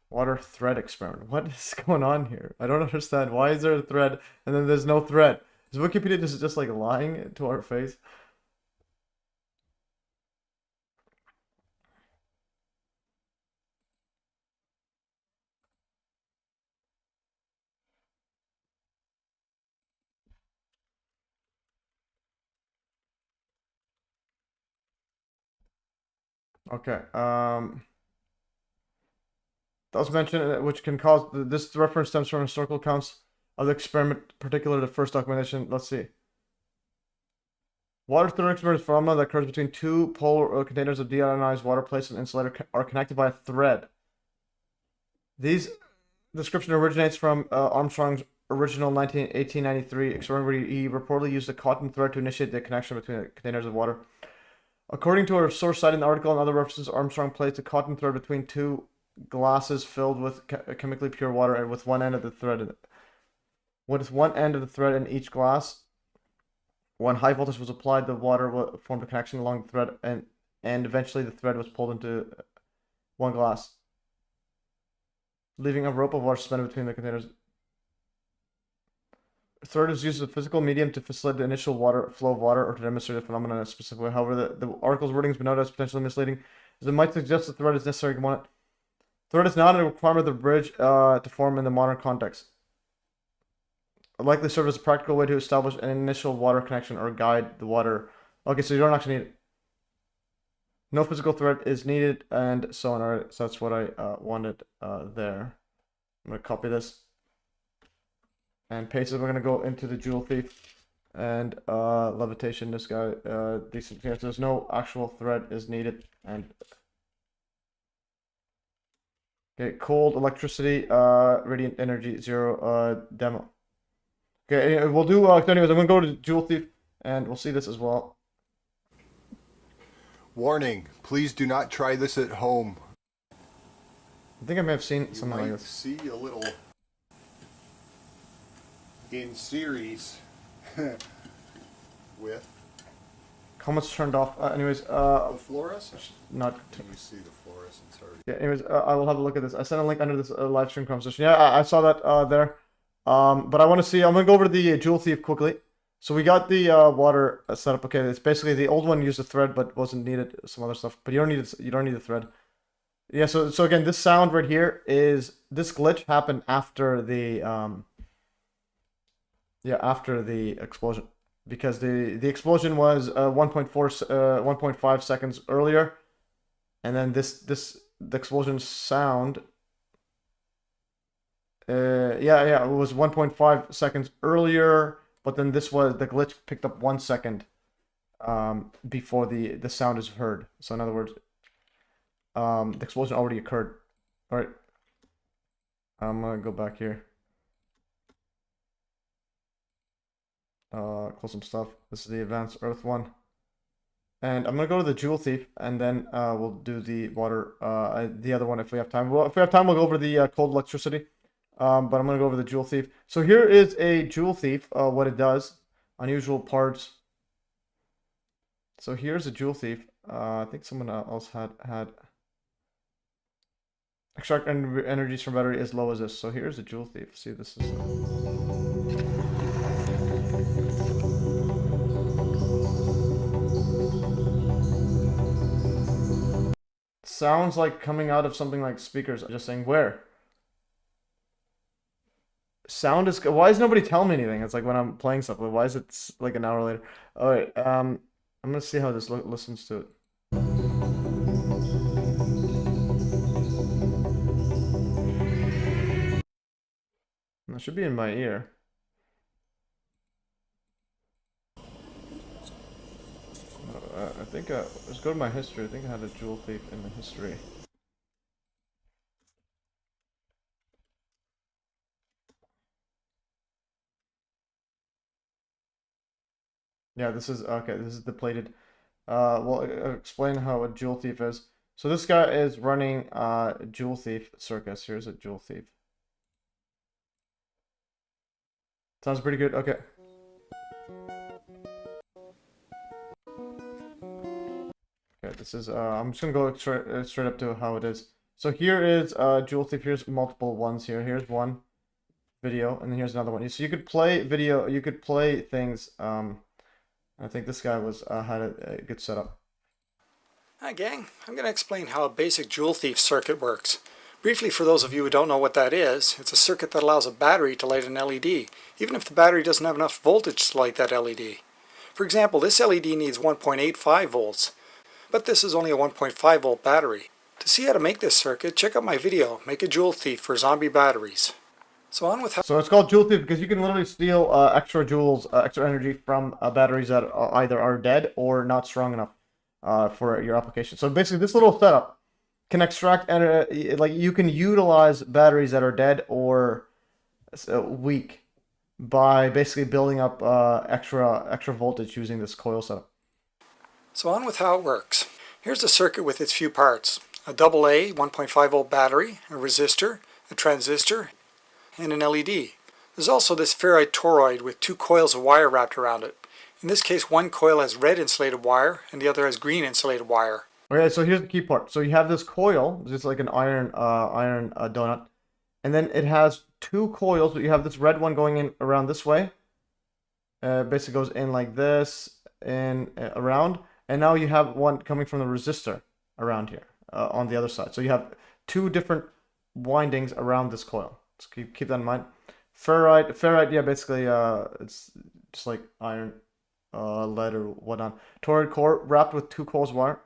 Water thread experiment. What is going on here? I don't understand. Why is there a thread and then there's no thread? Is Wikipedia just like lying to our face? Okay. That was mentioned, which can cause this reference stems from historical accounts of the experiment, particularly the first documentation. Let's see. Water thread experiment is a phenomenon that occurs between two polar containers of deionized water placed in an insulator are connected by a thread. These description originates from Armstrong's original 1893 experiment where he reportedly used a cotton thread to initiate the connection between the containers of water. According to a source cited in the article and other references, Armstrong placed a cotton thread between two glasses filled with chemically pure water and with one end of the thread in it. With one end of the thread in each glass, when high voltage was applied, the water formed a connection along the thread, and eventually the thread was pulled into one glass, leaving a rope of water suspended between the containers. The thread is used as a physical medium to facilitate the initial flow of water or to demonstrate a phenomenon in a specific way. However, the article's wording has been noted as potentially misleading, as it might suggest the thread is necessary component. Thread is not a requirement of the bridge to form in the modern context. It likely serve as a practical way to establish an initial water connection or guide the water. Okay, so you don't actually need it. No physical thread is needed, and so on. Alright, so that's what I wanted there. I'm going to copy this and paste it. We're going to go into the Joule thief and levitation. This guy, decent. There's no actual thread is needed. And okay, cold electricity, radiant energy, 0 demo. Okay, we'll do. Anyways, I'm going to go to Joule thief and we'll see this as well. Warning, please do not try this at home. I think I may have seen something like this. See a little in series with Comments turned off. Anyways, The fluorescence? not. Can you see the fluorescence already? Yeah. Anyways, I will have a look at this. I sent a link under this live stream conversation. Yeah, I saw that there. But I want to see. I'm gonna go over to the Joule Thief quickly. So we got the water set up. Okay, it's basically the old one used a thread, but wasn't needed. Some other stuff, but you don't need it. You don't need the thread. Yeah. So again, this sound right here is this glitch happened after the after the explosion, because the explosion was 1.5 seconds earlier, and then the explosion sound. Yeah, it was 1.5 seconds earlier. But then the glitch picked up 1 second before the sound is heard. So in other words, the explosion already occurred. All right, I'm gonna go back here. Close some stuff. This is the advanced Earth one, and I'm gonna go to the Joule Thief, and then we'll do the water. The other one if we have time. Well, if we have time, we'll go over the cold electricity. But I'm going to go over the Joule Thief. So here is a Joule Thief, what it does. Unusual parts. So here's a Joule Thief. I think someone else had extract energies from battery as low as this. So here's a Joule Thief. See, this is... Sounds like coming out of something like speakers. I'm just saying, where? Sound is... Why is nobody telling me anything? It's like when I'm playing something. Why is it like an hour later? All right. I'm gonna see how this listens to it. It should be in my ear. I think let's go to my history. I think I had a Joule Thief in the history. Yeah, this is okay. This is the plated. Well, explain how a Joule Thief is. So this guy is running Joule Thief circus. Here's a Joule Thief. Sounds pretty good. Okay. Okay, this is I'm just gonna go straight up to how it is. So here is Joule Thief. Here's multiple ones here. Here's one video, and then here's another one. So you could play video. You could play things. I think this guy was had a good setup. Hi gang, I'm going to explain how a basic Joule Thief circuit works. Briefly, for those of you who don't know what that is, it's a circuit that allows a battery to light an LED, even if the battery doesn't have enough voltage to light that LED. For example, this LED needs 1.85 volts, but this is only a 1.5 volt battery. To see how to make this circuit, check out my video, Make a Joule Thief for Zombie Batteries. So on with how... So it's called Joule Thief because you can literally steal extra joules, extra energy from batteries that either are dead or not strong enough for your application. So basically, this little setup can extract energy. Like you can utilize batteries that are dead or weak by basically building up extra voltage using this coil setup. So on with how it works. Here's the circuit with its few parts: a AA 1.5 volt battery, a resistor, a transistor, and an LED. There's also this ferrite toroid with two coils of wire wrapped around it. In this case, one coil has red insulated wire and the other has green insulated wire. Okay, so here's the key part. So you have this coil, it's like an iron donut, and then it has two coils. But you have this red one going in around this way. Basically goes in like this and around, and now you have one coming from the resistor around here on the other side. So you have two different windings around this coil. So keep that in mind. Ferrite, yeah, basically, it's just like iron, lead, or whatnot. Toroid core wrapped with two coils of wire.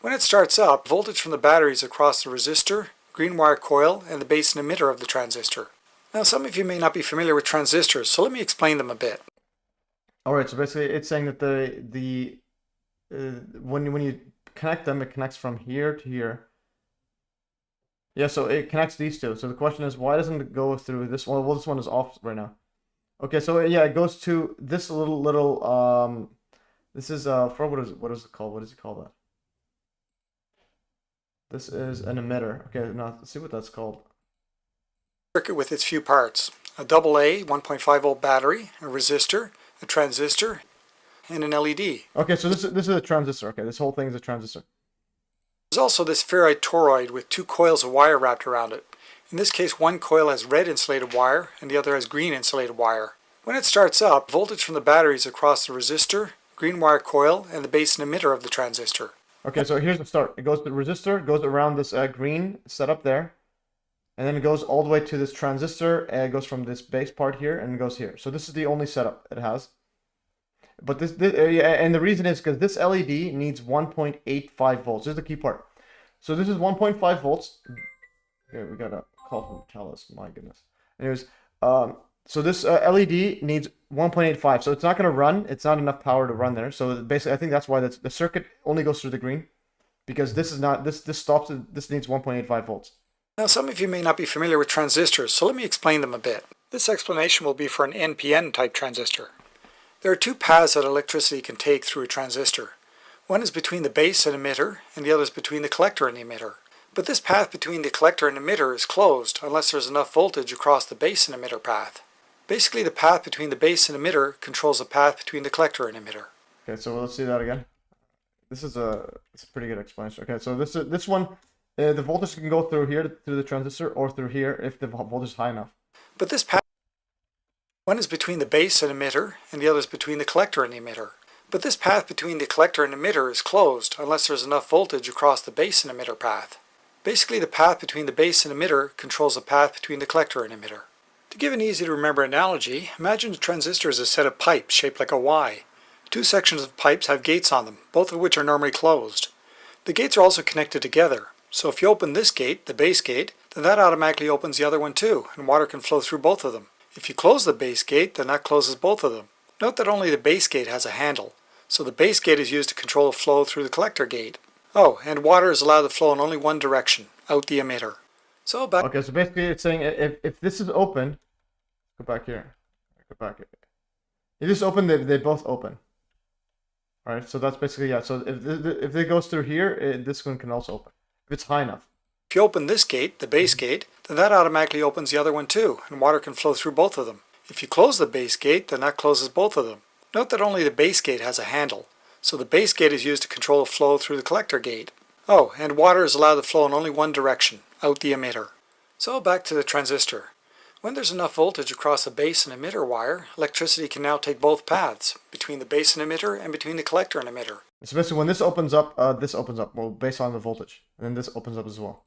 When it starts up, voltage from the battery is across the resistor, green wire coil, and the base and emitter of the transistor. Now, some of you may not be familiar with transistors, so let me explain them a bit. All right, so basically, it's saying that when you connect them, it connects from here to here. Yeah, so it connects these two. So the question is, why doesn't it go through this one? Well, this one is off right now. Okay, so yeah, it goes to this little this is for what is it called? What does it call that? This is an emitter. Okay, now let's see what that's called. Circuit with its few parts: a AA 1.5 volt battery, a resistor, a transistor, and an LED. Okay, so this is a transistor. Okay, this whole thing is a transistor. There's also this ferrite toroid with two coils of wire wrapped around it. In this case, one coil has red insulated wire and the other has green insulated wire. When it starts up, voltage from the batteries across the resistor, green wire coil, and the base and emitter of the transistor. Okay, so here's the start. It goes to the resistor, goes around this green setup there, and then it goes all the way to this transistor, and it goes from this base part here and it goes here. So this is the only setup it has. But and the reason is because this LED needs 1.85 volts. This is the key part. So this is 1.5 volts. Okay, we got a call from Talis. My goodness. Anyways, so this LED needs 1.85. So it's not going to run. It's not enough power to run there. So basically, I think that's why the circuit only goes through the green, because this is not this stops. This needs 1.85 volts. Now, some of you may not be familiar with transistors, so let me explain them a bit. This explanation will be for an NPN type transistor. There are two paths that electricity can take through a transistor. One is between the base and emitter, and the other is between the collector and the emitter. But this path between the collector and emitter is closed unless there's enough voltage across the base and emitter path. Basically, the path between the base and emitter controls the path between the collector and emitter. Okay, so let's see that again. It's a pretty good explanation. Okay, so this one, the voltage can go through here, through the transistor, or through here if the voltage is high enough. But this path, one is between the base and emitter, and the other is between the collector and the emitter. But this path between the collector and emitter is closed unless there's enough voltage across the base and emitter path. Basically, the path between the base and emitter controls the path between the collector and emitter. To give an easy to remember analogy, imagine a transistor as a set of pipes shaped like a Y. Two sections of pipes have gates on them, both of which are normally closed. The gates are also connected together, so if you open this gate, the base gate, then that automatically opens the other one too, and water can flow through both of them. If you close the base gate, then that closes both of them. Note that only the base gate has a handle, so the base gate is used to control the flow through the collector gate. Oh, and water is allowed to flow in only one direction, out the emitter. So back. Okay, so basically it's saying if this is open, go back here. Go back here. If this is open, they both open. Alright, so that's basically, yeah. So if it goes through here, this one can also open. If it's high enough. If you open this gate, the base gate, then that automatically opens the other one too, and water can flow through both of them. If you close the base gate, then that closes both of them. Note that only the base gate has a handle, so the base gate is used to control the flow through the collector gate. Oh, and water is allowed to flow in only one direction, out the emitter. So back to the transistor. When there's enough voltage across the base and emitter wire, electricity can now take both paths, between the base and emitter and between the collector and emitter. So basically when this opens up, well, based on the voltage. And then this opens up as well.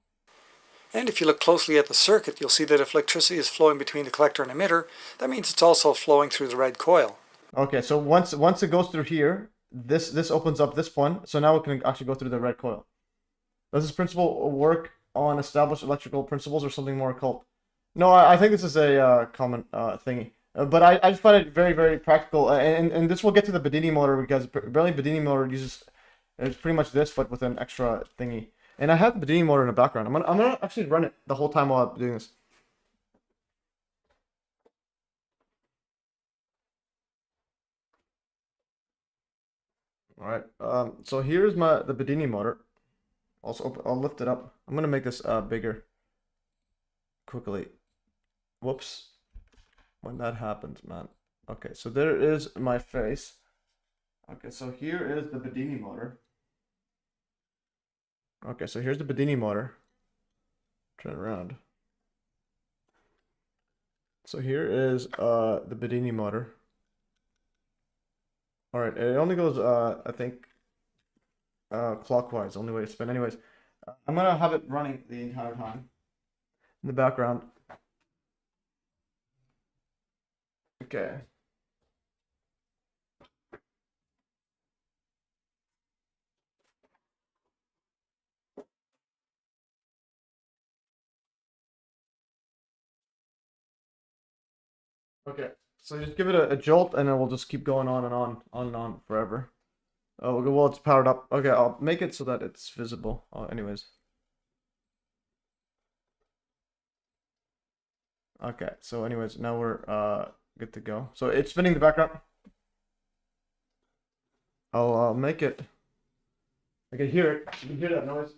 And if you look closely at the circuit, you'll see that if electricity is flowing between the collector and emitter, that means it's also flowing through the red coil. Okay, so once it goes through here, this opens up this one, so now it can actually go through the red coil. Does this principle work on established electrical principles or something more occult? No, I think this is a common thingy. But I just find it very, very practical. And this will get to the Bedini motor, because apparently Bedini motor uses, it's pretty much this, but with an extra thingy. And I have the Bedini motor in the background. I'm gonna actually run it the whole time while I'm doing this. All right. So here's the Bedini motor. Also, I'll lift it up. I'm gonna make this bigger quickly. Whoops. When that happens, man. Okay, so there is my face. Okay, so here is the Bedini motor. Okay, so here's the Bedini motor. Turn it around. So here is the Bedini motor. All right, it only goes I think clockwise, only way to spin. Anyways, I'm gonna have it running the entire time in the background. Okay. Okay, so just give it a jolt, and then we'll just keep going on and on forever. Oh, well, it's powered up. Okay, I'll make it so that it's visible. Anyways. Okay, so anyways, now we're good to go. So it's spinning the background. I'll make it. I can hear it. You can hear that noise.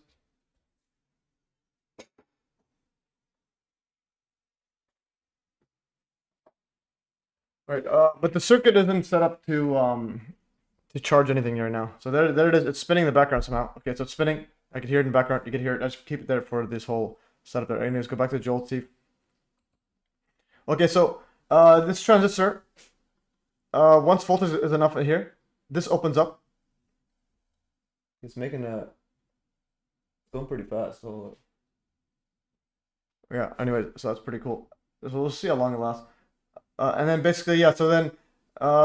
Right, but the circuit isn't set up to to charge anything right now. So there it is. It's spinning in the background somehow. Okay, so it's spinning. I can hear it in the background. You can hear it. I just keep it there for this whole setup there. Anyways, go back to the Joule thief. Okay, so this transistor, once voltage is enough in here, this opens up. It's making a going pretty fast. So yeah. Anyway, so that's pretty cool. So we'll see how long it lasts. And then basically, yeah. So then,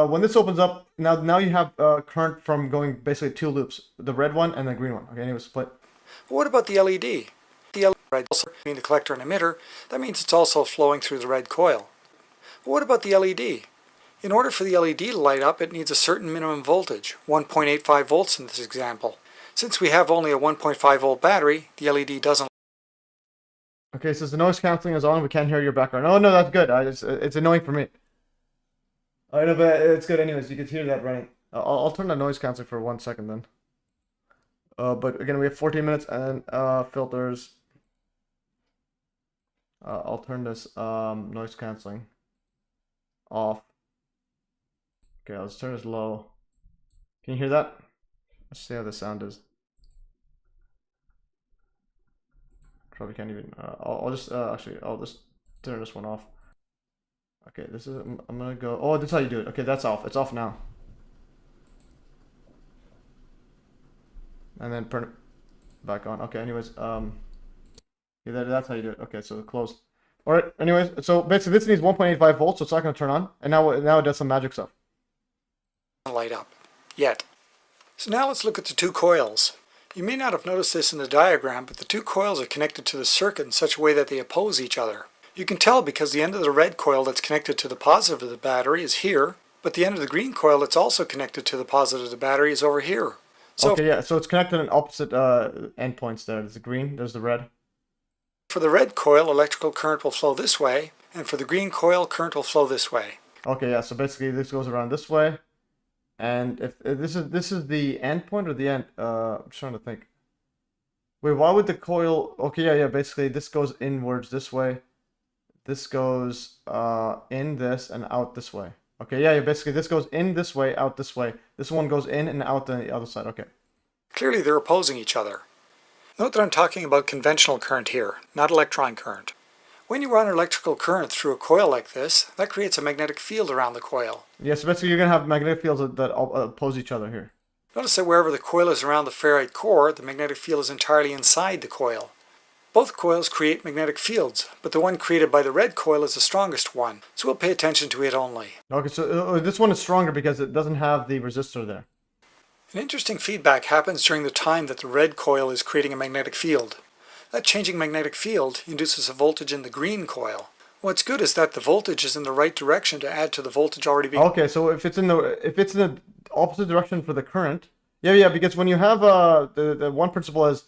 when this opens up, now you have current from going basically 2 loops: the red one and the green one. Okay, anyways, split. But what about the LED? The LED red between the collector and emitter, that means it's also flowing through the red coil. But what about the LED? In order for the LED to light up, it needs a certain minimum voltage, 1.85 volts in this example. Since we have only a 1.5 volt battery, the LED doesn't. Okay, so the noise cancelling is on. We can't hear your background. Oh no, that's good. It's annoying for me. I know, but it's good anyways. You can hear that running. I'll turn the noise cancelling for 1 second then. But again, we have 14 minutes and filters. I'll turn this noise cancelling off. Okay, let's turn this low. Can you hear that? Let's see how the sound is. Probably can't even. I'll just actually I'll just turn this one off. Okay, this is. I'm gonna go. Oh, that's how you do it. Okay, that's off. It's off now. And then turn it back on. Okay. Anyways, yeah, that's how you do it. Okay, so closed. All right. Anyways, so basically this needs 1.85 volts, so it's not gonna turn on. And now it does some magic stuff. Light up yet. So now let's look at the 2 coils. You may not have noticed this in the diagram, but the 2 coils are connected to the circuit in such a way that they oppose each other. You can tell because the end of the red coil that's connected to the positive of the battery is here, but the end of the green coil that's also connected to the positive of the battery is over here. So okay, yeah, so it's connected in opposite endpoints there. There's the green, there's the red. For the red coil, electrical current will flow this way, and for the green coil, current will flow this way. Okay, yeah, so basically this goes around this way. And if this is the end point or the end, I'm trying to think. Wait, why would the coil? Okay, yeah, basically this goes inwards this way. This goes in this and out this way. Okay, yeah, basically this goes in this way, out this way. This one goes in and out the other side. Okay. Clearly they're opposing each other. Note that I'm talking about conventional current here, not electron current. When you run electrical current through a coil like this, that creates a magnetic field around the coil. Yeah, so basically you're going to have magnetic fields that oppose each other here. Notice that wherever the coil is around the ferrite core, the magnetic field is entirely inside the coil. Both coils create magnetic fields, but the one created by the red coil is the strongest one, so we'll pay attention to it only. Okay, so this one is stronger because it doesn't have the resistor there. An interesting feedback happens during the time that the red coil is creating a magnetic field. That changing magnetic field induces a voltage in the green coil. What's good is that the voltage is in the right direction to add to the voltage already being... Okay, so if it's in the opposite direction for the current, yeah, because when you have the one principle is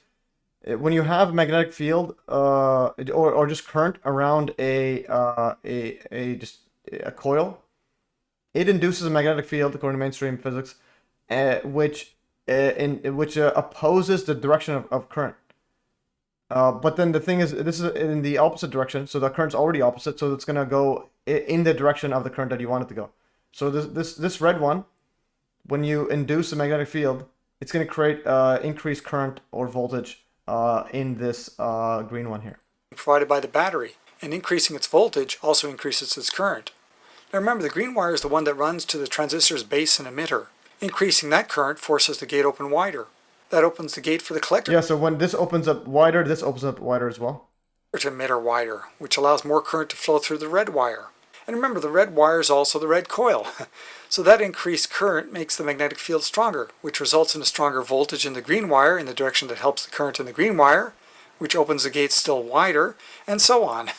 when you have a magnetic field or just current around a coil, it induces a magnetic field according to mainstream physics, which opposes the direction of current. But then the thing is, this is in the opposite direction, so the current's already opposite, so it's gonna go in the direction of the current that you want it to go. So this red one, when you induce a magnetic field, it's gonna create increased current or voltage in this green one here. Provided by the battery, and increasing its voltage also increases its current. Now remember, the green wire is the one that runs to the transistor's base and emitter. Increasing that current forces the gate open wider. That opens the gate for the collector. Yeah, so when this opens up wider, this opens up wider as well. To emitter wider, which allows more current to flow through the red wire. And remember, the red wire is also the red coil. So that increased current makes the magnetic field stronger, which results in a stronger voltage in the green wire in the direction that helps the current in the green wire, which opens the gate still wider, and so on.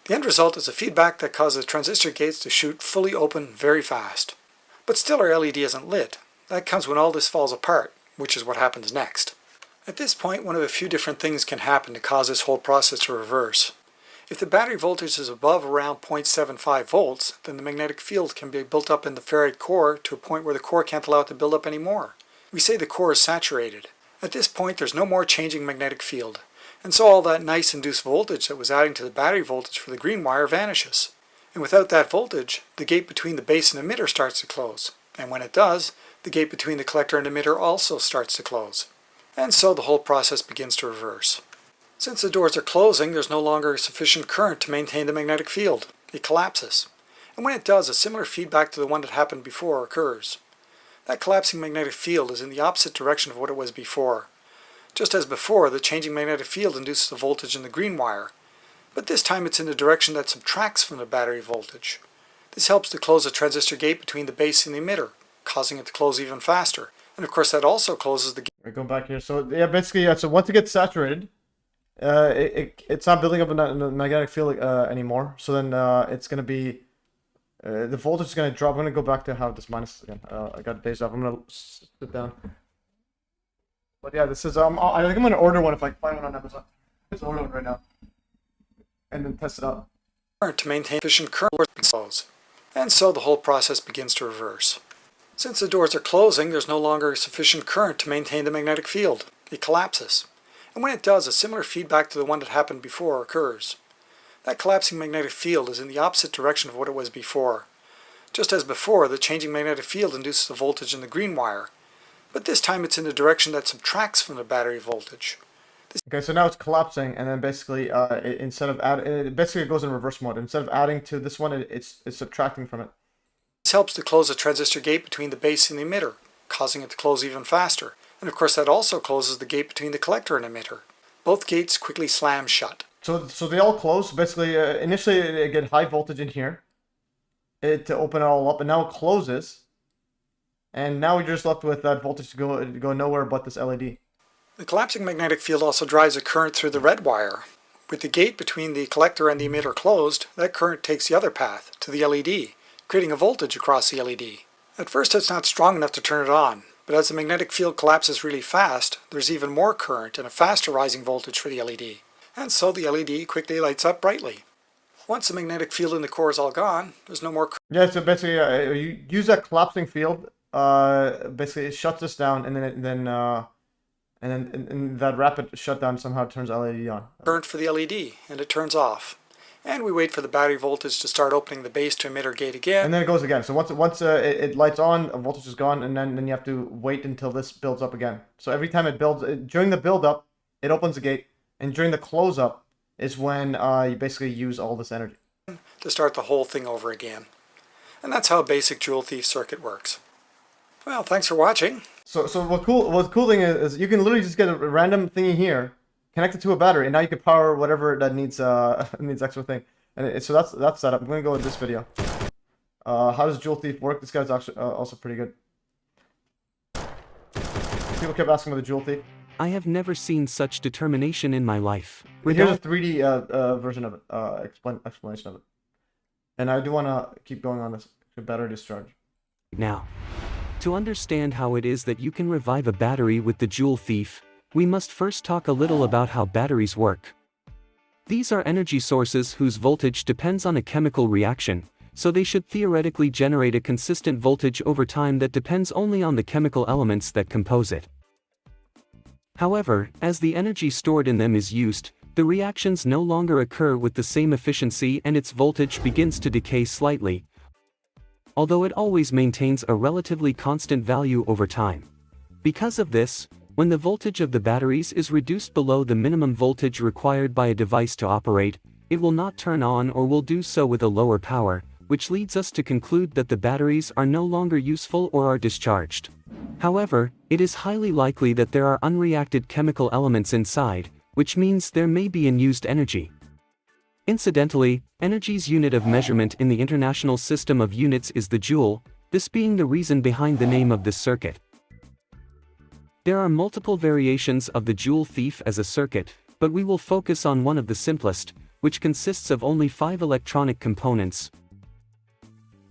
The end result is a feedback that causes transistor gates to shoot fully open very fast. But still our LED isn't lit. That comes when all this falls apart, which is what happens next. At this point, one of a few different things can happen to cause this whole process to reverse. If the battery voltage is above around 0.75 volts, then the magnetic field can be built up in the ferrite core to a point where the core can't allow it to build up anymore. We say the core is saturated. At this point, there's no more changing magnetic field, and so all that nice induced voltage that was adding to the battery voltage for the green wire vanishes. And without that voltage, the gate between the base and emitter starts to close, and when it does, the gate between the collector and emitter also starts to close. And so the whole process begins to reverse. Since the doors are closing, there's no longer sufficient current to maintain the magnetic field. It collapses. And when it does, a similar feedback to the one that happened before occurs. That collapsing magnetic field is in the opposite direction of what it was before. Just as before, the changing magnetic field induces a voltage in the green wire, but this time it's in the direction that subtracts from the battery voltage. This helps to close the transistor gate between the base and the emitter, causing it to close even faster. And of course that also closes the gate. We're going back here. So yeah, basically, yeah, so once it gets saturated, it's not building up a magnetic field anymore. So then it's going to be, the voltage is going to drop. I'm going to go back to have this minus again. I got days off. I'm going to sit down. But yeah, this is, I think I'm going to order one if I can find one on Amazon. Let's order one right now. And then test it out. To maintain sufficient current close. And so the whole process begins to reverse. Since the doors are closing, there's no longer sufficient current to maintain the magnetic field. It collapses. And when it does, a similar feedback to the one that happened before occurs. That collapsing magnetic field is in the opposite direction of what it was before. Just as before, the changing magnetic field induces a voltage in the green wire, but this time it's in the direction that subtracts from the battery voltage. Okay, so now it's collapsing, and then basically, instead of it basically goes in reverse mode. Instead of adding to this one, it's subtracting from it. This helps to close the transistor gate between the base and the emitter, causing it to close even faster. And of course that also closes the gate between the collector and emitter. Both gates quickly slam shut. So they all close. Basically, initially it get high voltage in here, to open it all up, and now it closes. And now we're just left with that voltage to go nowhere but this LED. The collapsing magnetic field also drives a current through the red wire. With the gate between the collector and the emitter closed, that current takes the other path, to the LED, creating a voltage across the LED. At first it's not strong enough to turn it on, but as the magnetic field collapses really fast, there's even more current and a faster rising voltage for the LED. And so the LED quickly lights up brightly. Once the magnetic field in the core is all gone, there's no more current. Yeah, so basically you use that collapsing field, basically it shuts this down, and then that rapid shutdown somehow turns LED on. Current for the LED, and it turns off. And we wait for the battery voltage to start opening the base to emitter gate again. And then it goes again. So once it lights on, voltage is gone, and then you have to wait until this builds up again. So every time it builds, during the build up, it opens the gate, and during the close up is when you basically use all this energy to start the whole thing over again. And that's how a basic Joule thief circuit works. Well, thanks for watching. So what's cool thing is you can literally just get a random thingy here, connect it to a battery, and now you can power whatever that needs needs extra thing. And so that's set up. I'm gonna go with this video. How does Joule thief work? This guy's actually also pretty good. People kept asking about the Joule thief. I have never seen such determination in my life. Here's a 3D version of it, explanation of it. And I do want to keep going on this battery discharge. Now, to understand how it is that you can revive a battery with the Joule thief, we must first talk a little about how batteries work. These are energy sources whose voltage depends on a chemical reaction, so they should theoretically generate a consistent voltage over time that depends only on the chemical elements that compose it. However, as the energy stored in them is used, the reactions no longer occur with the same efficiency and its voltage begins to decay slightly, although it always maintains a relatively constant value over time. Because of this, when the voltage of the batteries is reduced below the minimum voltage required by a device to operate, it will not turn on or will do so with a lower power, which leads us to conclude that the batteries are no longer useful or are discharged. However, it is highly likely that there are unreacted chemical elements inside, which means there may be unused energy. Incidentally, energy's unit of measurement in the International System of Units is the joule, this being the reason behind the name of this circuit. There are multiple variations of the Joule thief as a circuit, but we will focus on one of the simplest, which consists of only 5 electronic components: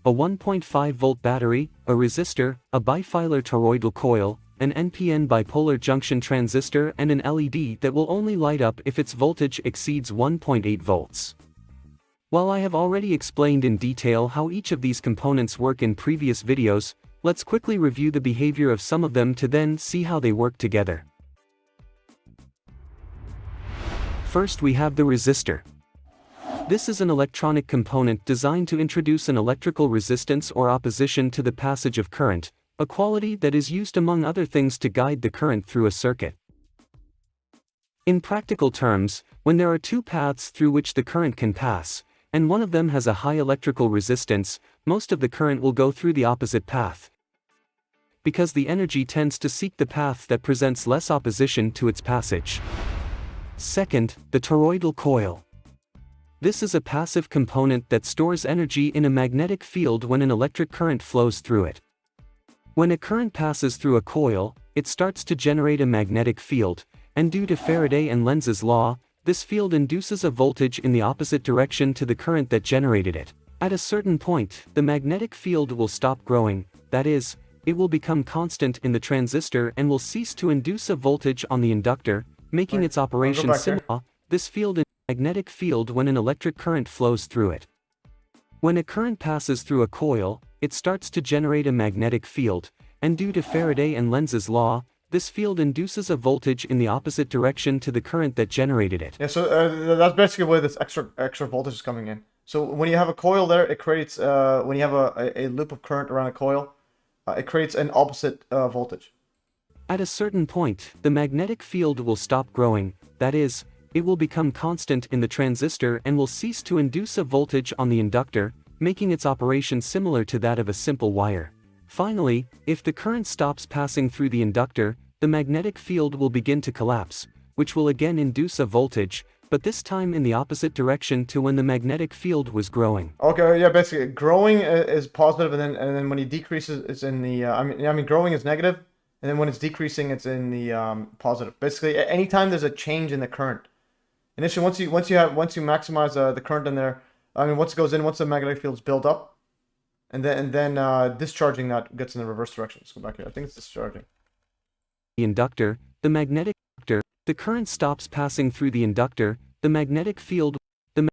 a 1.5 volt battery, a resistor, a bifilar toroidal coil, an NPN bipolar junction transistor, and an LED that will only light up if its voltage exceeds 1.8 volts. While I have already explained in detail how each of these components work in previous videos, let's quickly review the behavior of some of them to then see how they work together. First we have the resistor. This is an electronic component designed to introduce an electrical resistance or opposition to the passage of current, a quality that is used among other things to guide the current through a circuit. In practical terms, when there are two paths through which the current can pass, and one of them has a high electrical resistance, most of the current will go through the opposite path, because the energy tends to seek the path that presents less opposition to its passage. Second, the toroidal coil. This is a passive component that stores energy in a magnetic field when an electric current flows through it. When a current passes through a coil, it starts to generate a magnetic field, and due to Faraday and Lenz's law, this field induces a voltage in the opposite direction to the current that generated it. At a certain point, the magnetic field will stop growing, that is, it will become constant in the transistor and will cease to induce a voltage on the inductor, making its operation similar. This field is a magnetic field when an electric current flows through it. When a current passes through a coil, it starts to generate a magnetic field, and due to Faraday and Lenz's law, this field induces a voltage in the opposite direction to the current that generated it. Yeah, so that's basically where this extra voltage is coming in. So when you have a coil there, it creates, when you have a loop of current around a coil, it creates an opposite voltage. At a certain point, the magnetic field will stop growing, that is, it will become constant in the transistor and will cease to induce a voltage on the inductor, making its operation similar to that of a simple wire. Finally, if the current stops passing through the inductor, the magnetic field will begin to collapse, which will again induce a voltage, but this time in the opposite direction to when the magnetic field was growing. Okay, yeah, basically growing is positive, and then when it decreases, it's in the. I mean, growing is negative, and then when it's decreasing, it's in the positive. Basically, anytime there's a change in the current, initially once you maximize the current in there, I mean, once it goes in, once the magnetic field is built up, and then discharging that gets in the reverse direction. Let's go back here. I think it's discharging. The inductor, the magnetic inductor, the current stops passing through the inductor, the magnetic field, the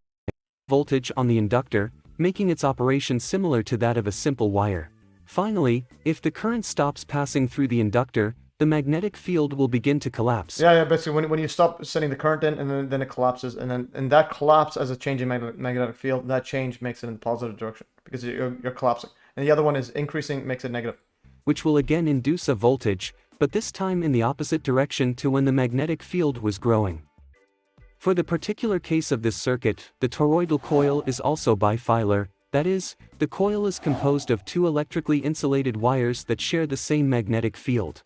voltage on the inductor, making its operation similar to that of a simple wire. Finally, if the current stops passing through the inductor, the magnetic field will begin to collapse. Yeah, basically when you stop sending the current in, and then it collapses, and that collapse as a change in magnetic field, that change makes it in the positive direction because you're collapsing. And the other one is increasing, makes it negative. Which will again induce a voltage, but this time in the opposite direction to when the magnetic field was growing. For the particular case of this circuit, the toroidal coil is also bifilar, that is, the coil is composed of two electrically insulated wires that share the same magnetic field.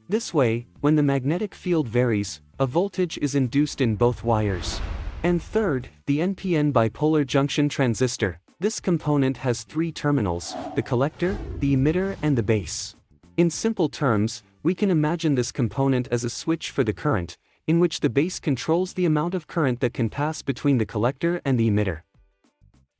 This way, when the magnetic field varies, a voltage is induced in both wires. And third, the NPN bipolar junction transistor. This component has three terminals: the collector, the emitter, and the base. In simple terms, we can imagine this component as a switch for the current, in which the base controls the amount of current that can pass between the collector and the emitter.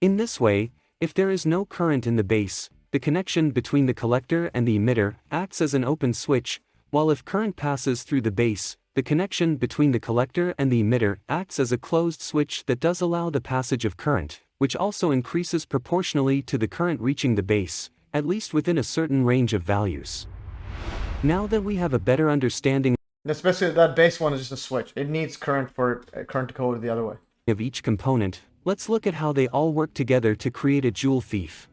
In this way, if there is no current in the base, the connection between the collector and the emitter acts as an open switch, while if current passes through the base, the connection between the collector and the emitter acts as a closed switch that does allow the passage of current, which also increases proportionally to the current reaching the base, at least within a certain range of values. Now that we have a better understanding, Especially that base one is just a switch. It needs current for current to go the other way. Of each component, let's look at how they all work together to create a Joule thief.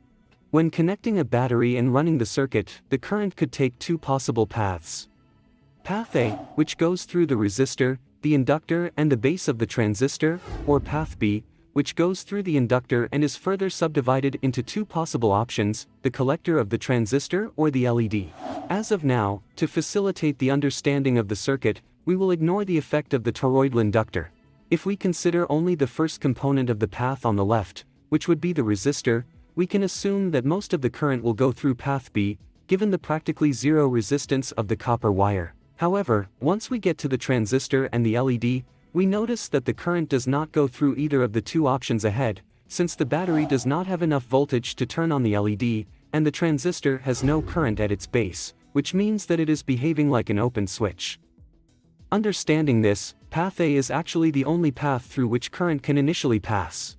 When connecting a battery and running the circuit, the current could take two possible paths. Path A, which goes through the resistor, the inductor, and the base of the transistor, or Path B, which goes through the inductor and is further subdivided into two possible options, the collector of the transistor or the LED. As of now, to facilitate the understanding of the circuit, we will ignore the effect of the toroidal inductor. If we consider only the first component of the path on the left, which would be the resistor, we can assume that most of the current will go through Path B, given the practically zero resistance of the copper wire. However, once we get to the transistor and the LED, we notice that the current does not go through either of the two options ahead, since the battery does not have enough voltage to turn on the LED, and the transistor has no current at its base, which means that it is behaving like an open switch. Understanding this, Path A is actually the only path through which current can initially pass.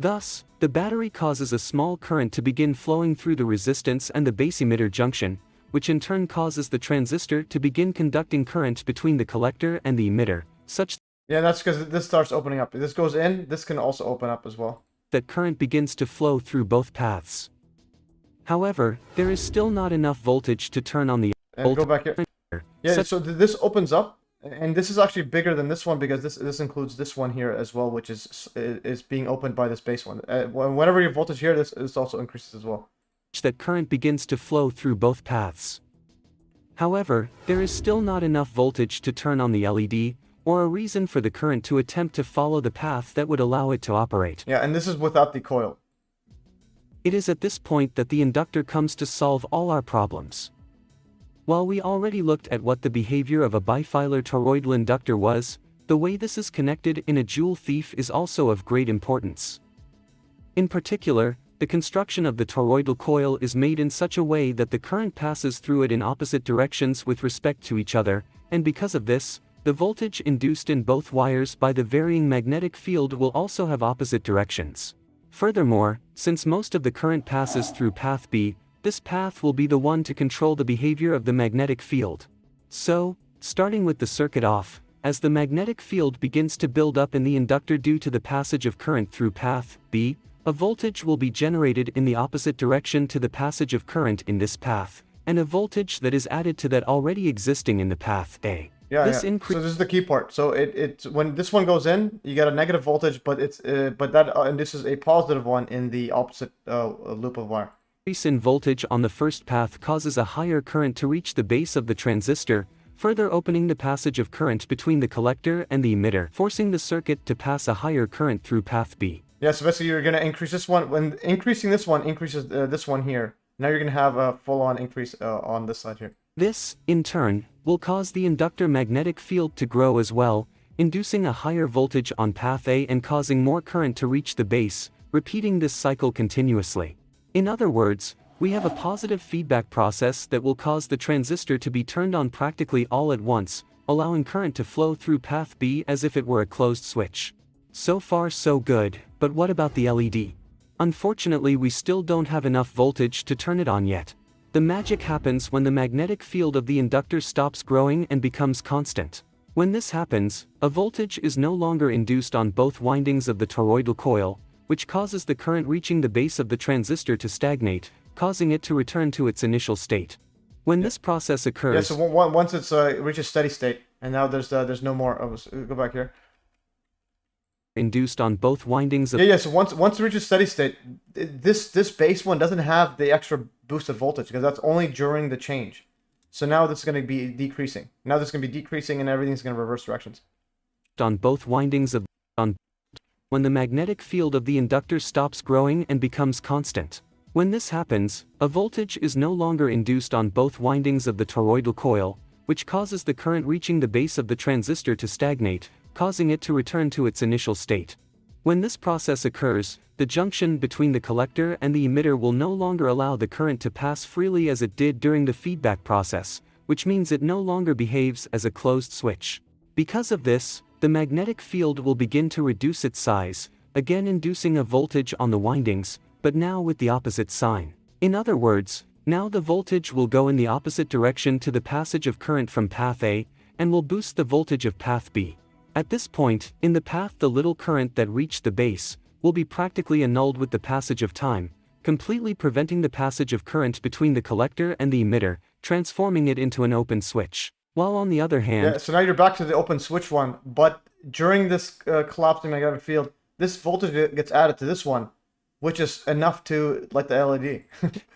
Thus, the battery causes a small current to begin flowing through the resistance and the base emitter junction, which in turn causes the transistor to begin conducting current between the collector and the emitter, such Yeah, that's because this starts opening up. This goes in, this can also open up as well. that current begins to flow through both paths. However, there is still not enough voltage to turn on the And go back here. Yeah, Such- so this opens up, and this is actually bigger than this one because this includes this one here as well, which is being opened by this base one. Whenever your voltage here, this also increases as well. that current begins to flow through both paths. However, there is still not enough voltage to turn on the LED, or a reason for the current to attempt to follow the path that would allow it to operate. Yeah, and this is without the coil. It is at this point that the inductor comes to solve all our problems. While we already looked at what the behavior of a bifilar toroidal inductor was, the way this is connected in a Joule thief is also of great importance. In particular, the construction of the toroidal coil is made in such a way that the current passes through it in opposite directions with respect to each other, and because of this, the voltage induced in both wires by the varying magnetic field will also have opposite directions. Furthermore, since most of the current passes through path B, this path will be the one to control the behavior of the magnetic field. So, starting with the circuit off, as the magnetic field begins to build up in the inductor due to the passage of current through path B, a voltage will be generated in the opposite direction to the passage of current in this path, and a voltage that is added to that already existing in the path A. Yeah, This yeah. increase So this is the key part. So it's when this one goes in, you get a negative voltage, but it's and this is a positive one in the opposite loop of wire. in voltage on the first path causes a higher current to reach the base of the transistor, further opening the passage of current between the collector and the emitter, forcing the circuit to pass a higher current through path B. Yeah, so basically you're gonna increase this one. When increasing this one increases this one here. Now you're gonna have a full-on increase on this side here. This, in turn, will cause the inductor magnetic field to grow as well, inducing a higher voltage on path A and causing more current to reach the base, repeating this cycle continuously. In other words, we have a positive feedback process that will cause the transistor to be turned on practically all at once, allowing current to flow through path B as if it were a closed switch. So far so good, but what about the LED? Unfortunately, we still don't have enough voltage to turn it on yet. The magic happens when the magnetic field of the inductor stops growing and becomes constant. When this happens, a voltage is no longer induced on both windings of the toroidal coil, which causes the current reaching the base of the transistor to stagnate, causing it to return to its initial state. When this process occurs... Yeah, so once it's reaches steady state, and now there's no more... go back here. Induced on both windings of... Yeah, so once it reaches steady state, this base one doesn't have the extra boosted voltage, because that's only during the change. So now this is going to be decreasing. Now this is going to be decreasing, and everything's going to reverse directions. On both windings of... when the magnetic field of the inductor stops growing and becomes constant. When this happens, a voltage is no longer induced on both windings of the toroidal coil, which causes the current reaching the base of the transistor to stagnate, causing it to return to its initial state. When this process occurs, the junction between the collector and the emitter will no longer allow the current to pass freely as it did during the feedback process, which means it no longer behaves as a closed switch. Because of this, the magnetic field will begin to reduce its size, again inducing a voltage on the windings, but now with the opposite sign. In other words, now the voltage will go in the opposite direction to the passage of current from path A, and will boost the voltage of path B. At this point, in the path the little current that reached the base, will be practically annulled with the passage of time, completely preventing the passage of current between the collector and the emitter, transforming it into an open switch. While on the other hand... Yeah, so now you're back to the open switch one, but during this collapsing magnetic field, this voltage gets added to this one, which is enough to light the LED.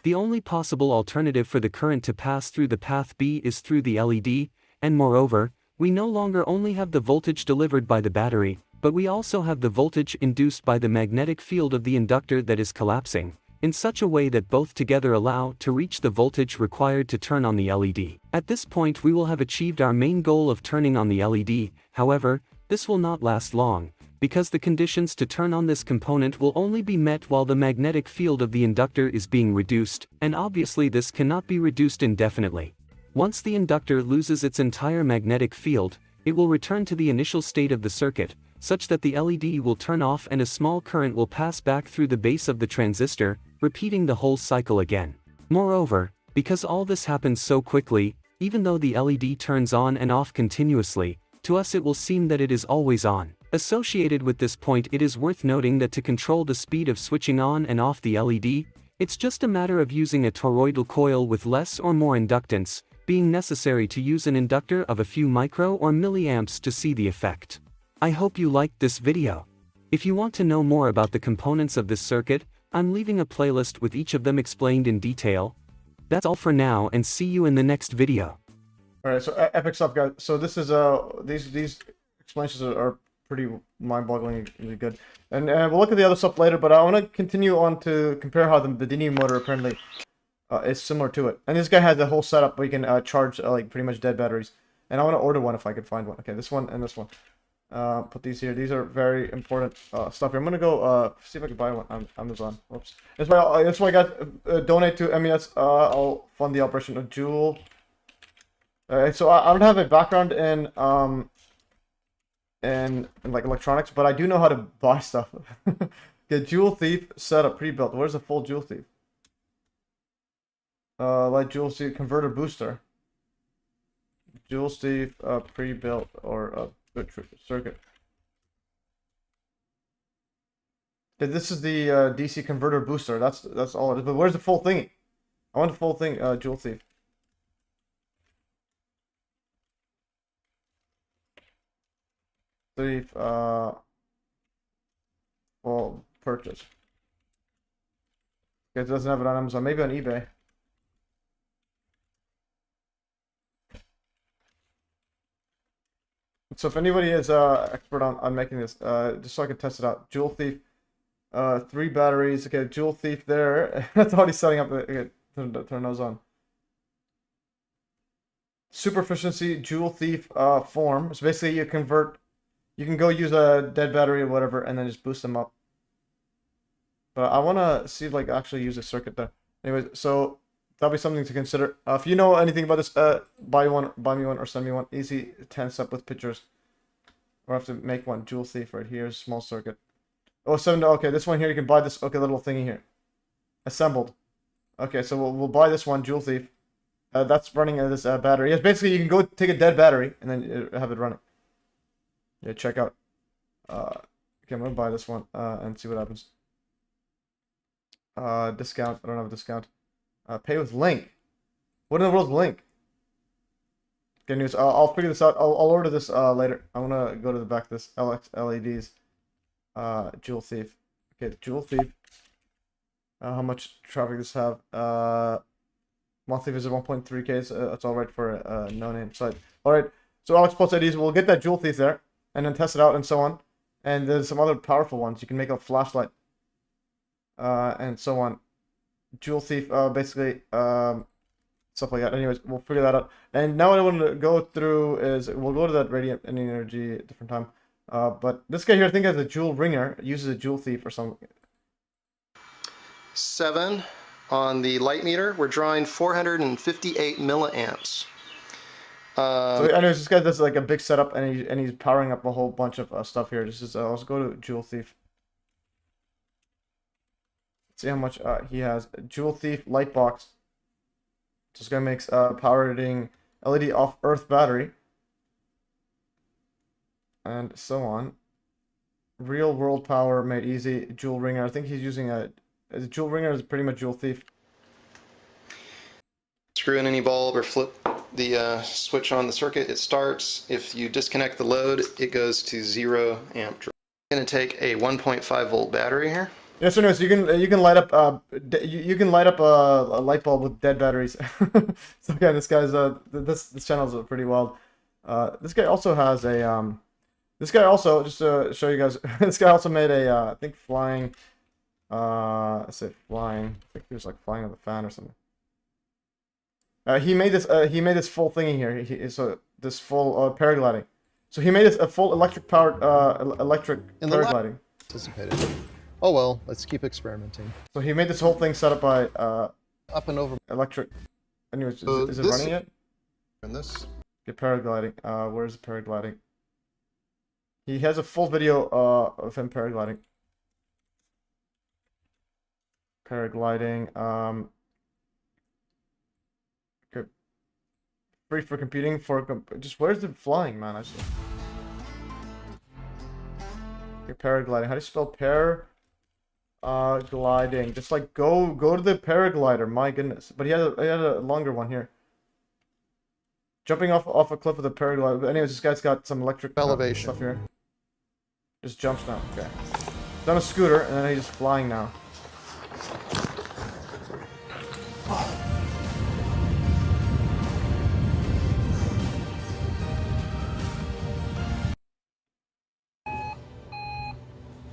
The only possible alternative for the current to pass through the path B is through the LED, and moreover, we no longer only have the voltage delivered by the battery, but we also have the voltage induced by the magnetic field of the inductor that is collapsing, in such a way that both together allow to reach the voltage required to turn on the LED. At this point we will have achieved our main goal of turning on the LED, however, this will not last long, because the conditions to turn on this component will only be met while the magnetic field of the inductor is being reduced, and obviously this cannot be reduced indefinitely. Once the inductor loses its entire magnetic field, it will return to the initial state of the circuit, such that the LED will turn off and a small current will pass back through the base of the transistor, repeating the whole cycle again. Moreover, because all this happens so quickly, even though the LED turns on and off continuously, to us it will seem that it is always on. Associated with this point, it is worth noting that to control the speed of switching on and off the LED, It's just a matter of using a toroidal coil with less or more inductance, being necessary to use an inductor of a few micro or milliamps to see the effect. I hope you liked this video. If you want to know more about the components of this circuit, I'm leaving a playlist with each of them explained in detail. That's all for now, and see you in the next video. Alright, so epic stuff, guys. So this is these explanations are pretty mind-bogglingly good, and we'll look at the other stuff later. But I want to continue on to compare how the Bedini motor apparently is similar to it. And this guy has the whole setup where you can charge like pretty much dead batteries. And I want to order one if I could find one. Okay, this one and this one. Put these here. These are very important stuff here. I'm gonna go see if I can buy one on Amazon. Whoops. That's why I got donate to MES. I'll fund the operation of Joule. So I don't have a background in like electronics, but I do know how to buy stuff. Get Joule Thief setup pre-built. Where's the full Joule Thief? Like Joule Thief converter booster. Joule Thief pre-built or circuit. This is the DC converter booster. That's all it is. But where's the full thingy? I want the full thing. Joule Thief. Thief. Full purchase. Okay, it doesn't have it on Amazon. Maybe on eBay. So if anybody is expert on making this, just so I can test it out. Joule Thief, 3 batteries. Okay, Joule Thief there. That's already setting up. Okay, turn those on. Super efficiency Joule Thief form. So basically, you can go use a dead battery or whatever, and then just boost them up. But I want to see like actually use a circuit there. Anyways, so that'll be something to consider. If you know anything about this, buy me one, or send me one. Easy 10-step with pictures. Or I have to make one. Joule Thief right here, small circuit. Oh, 7. Okay, this one here you can buy this. Okay, little thingy here. Assembled. Okay, so we'll buy this one, Joule Thief. That's running this battery. Yes, basically you can go take a dead battery and then have it running. Yeah, check out. Okay, I'm gonna buy this one and see what happens. Discount. I don't have a discount. Pay with link. What in the world's link? Good news. I'll figure this out. I'll order this later. I want to go to the back of this LX LEDs. Joule Thief. Okay, Joule Thief. How much traffic does this have? Monthly visit 1.3K. So that's all right for a no-name site. All right. So Alex Plus IDs. We'll get that Joule Thief there and then test it out and so on. And there's some other powerful ones. You can make a flashlight. And so on. Joule Thief, basically, stuff like that. Anyways, we'll figure that out. And now what I want to go through is, we'll go to that radiant energy at a different time. But this guy here, I think, has a Joule ringer, uses a Joule Thief or something. 7 on the light meter. We're drawing 458 milliamps. So anyways, this guy does like a big setup, and he's powering up a whole bunch of stuff here. This is, let's go to Joule Thief. See how much he has. Joule Thief light box. This guy makes powering LED off earth battery. And so on. Real world power made easy. Joule ringer. I think he's using a Joule ringer is pretty much Joule Thief. Screw in any bulb or flip the switch on the circuit. It starts. If you disconnect the load, it goes to 0 amp. I'm going to take a 1.5 volt battery here. Yes, so you can light up a light bulb with dead batteries. So again, this guy's this channel's pretty wild. This guy also has a this guy also, just to show you guys, this guy also made a I think flying let's say flying. I think he was like flying on the fan or something. He made this full thing in here. So this full paragliding. So he made this a full electric powered paragliding. Anticipated. Oh well, let's keep experimenting. So he made this whole thing set up by Up and over. electric. Anyways, is it running yet? And this. Get paragliding. Where's the paragliding? He has a full video of him paragliding. Paragliding. Okay. Free for computing just where's the flying, man? Okay, paragliding. How do you spell gliding. Just like go to the paraglider. My goodness. But he had a longer one here. Jumping off a cliff with a paraglider. But anyways, this guy's got some electric Elevation. stuff here. Just jumps now. Okay. He's on a scooter, and then he's just flying now.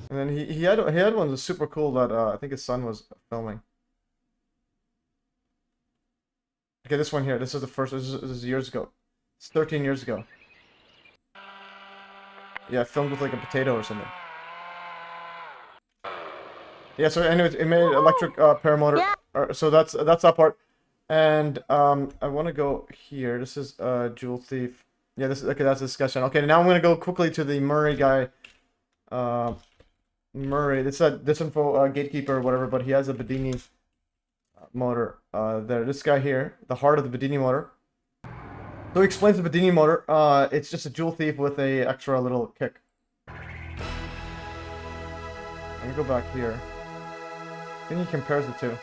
And then he had one that was super cool that I think his son was filming. Okay, this one here. This is the first. This is years ago. It's 13 years ago. Yeah, filmed with like a potato or something. Yeah. So anyways, it made electric paramotor. So that's that part. And I want to go here. This is Joule Thief. Yeah. This okay. That's a discussion. Okay. Now I'm gonna go quickly to the Murray guy. Murray, this is a disinfo gatekeeper or whatever, but he has a Bedini motor there. This guy here, the heart of the Bedini motor. So he explains the Bedini motor. It's just a Joule Thief with a extra little kick. Let me go back here. I think he compares the two.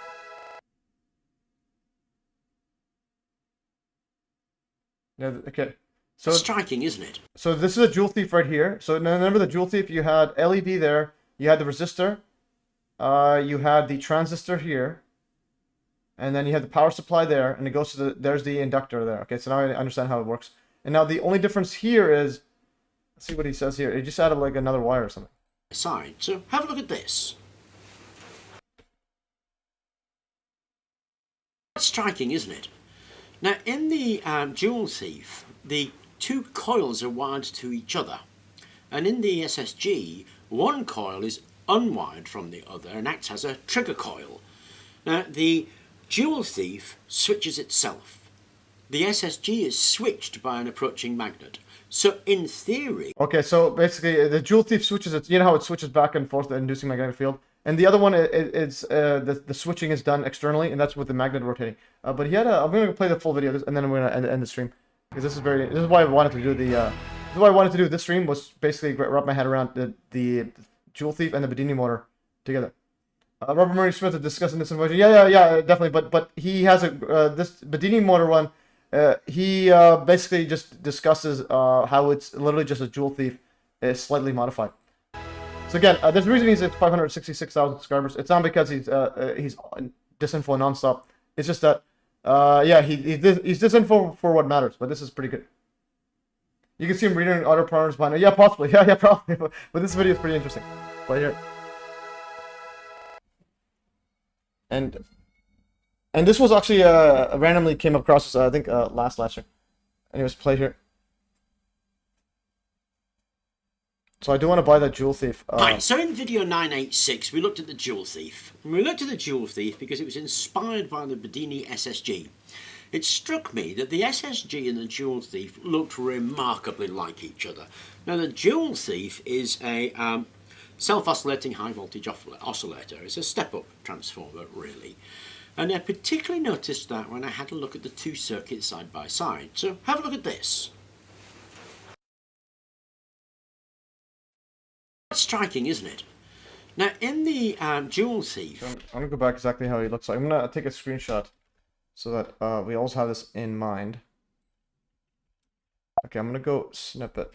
Yeah. Okay. So striking, isn't it? So this is a Joule Thief right here. So remember the Joule Thief, you had LED there. You had the resistor, you had the transistor here, and then you had the power supply there, and it goes to there's the inductor there. Okay, so now I understand how it works. And now the only difference here is, let's see what he says here. He just added like another wire or something. Side. So have a look at this. Striking, isn't it? Now in the Joule Thief, the two coils are wired to each other, and in the SSG, one coil is unwired from the other and acts as a trigger coil. Now, the Joule Thief switches itself. The SSG is switched by an approaching magnet. So, in theory... Okay, so basically, the Joule Thief switches it. You know how it switches back and forth, the inducing magnetic field? And the other one, the switching is done externally, and that's with the magnet rotating. But he had a... I'm going to play the full video, and then I'm going to end the stream. Because this is why I wanted to do the... This is why I wanted to do this stream, was basically wrap my head around the Joule Thief and the Bedini motor together. Robert Murray Smith is discussing this inversion. Yeah, definitely. But he has a this Bedini motor one. He basically just discusses how it's literally just a Joule Thief, slightly modified. So again, there's a reason he's at 566,000 subscribers. It's not because he's disinfo nonstop. It's just that yeah, he's disinfo for what matters. But this is pretty good. You can see him reading other partners behind it. Yeah, possibly. Yeah, probably. But this video is pretty interesting. Right here. And this was actually randomly came across I think last lecture. And it was played here. So I do want to buy that Joule Thief. Right, so in video 986 we looked at the Joule Thief. And we looked at the Joule Thief because it was inspired by the Bedini SSG. It struck me that the SSG and the Joule Thief looked remarkably like each other. Now the Joule Thief is a self-oscillating high-voltage oscillator. It's a step-up transformer, really. And I particularly noticed that when I had a look at the two circuits side by side. So have a look at this. That's striking, isn't it? Now in the Joule Thief... So I'm going to go back exactly how he looks like. I'm going to take a screenshot so that we also have this in mind. Okay, I'm going to go snippet.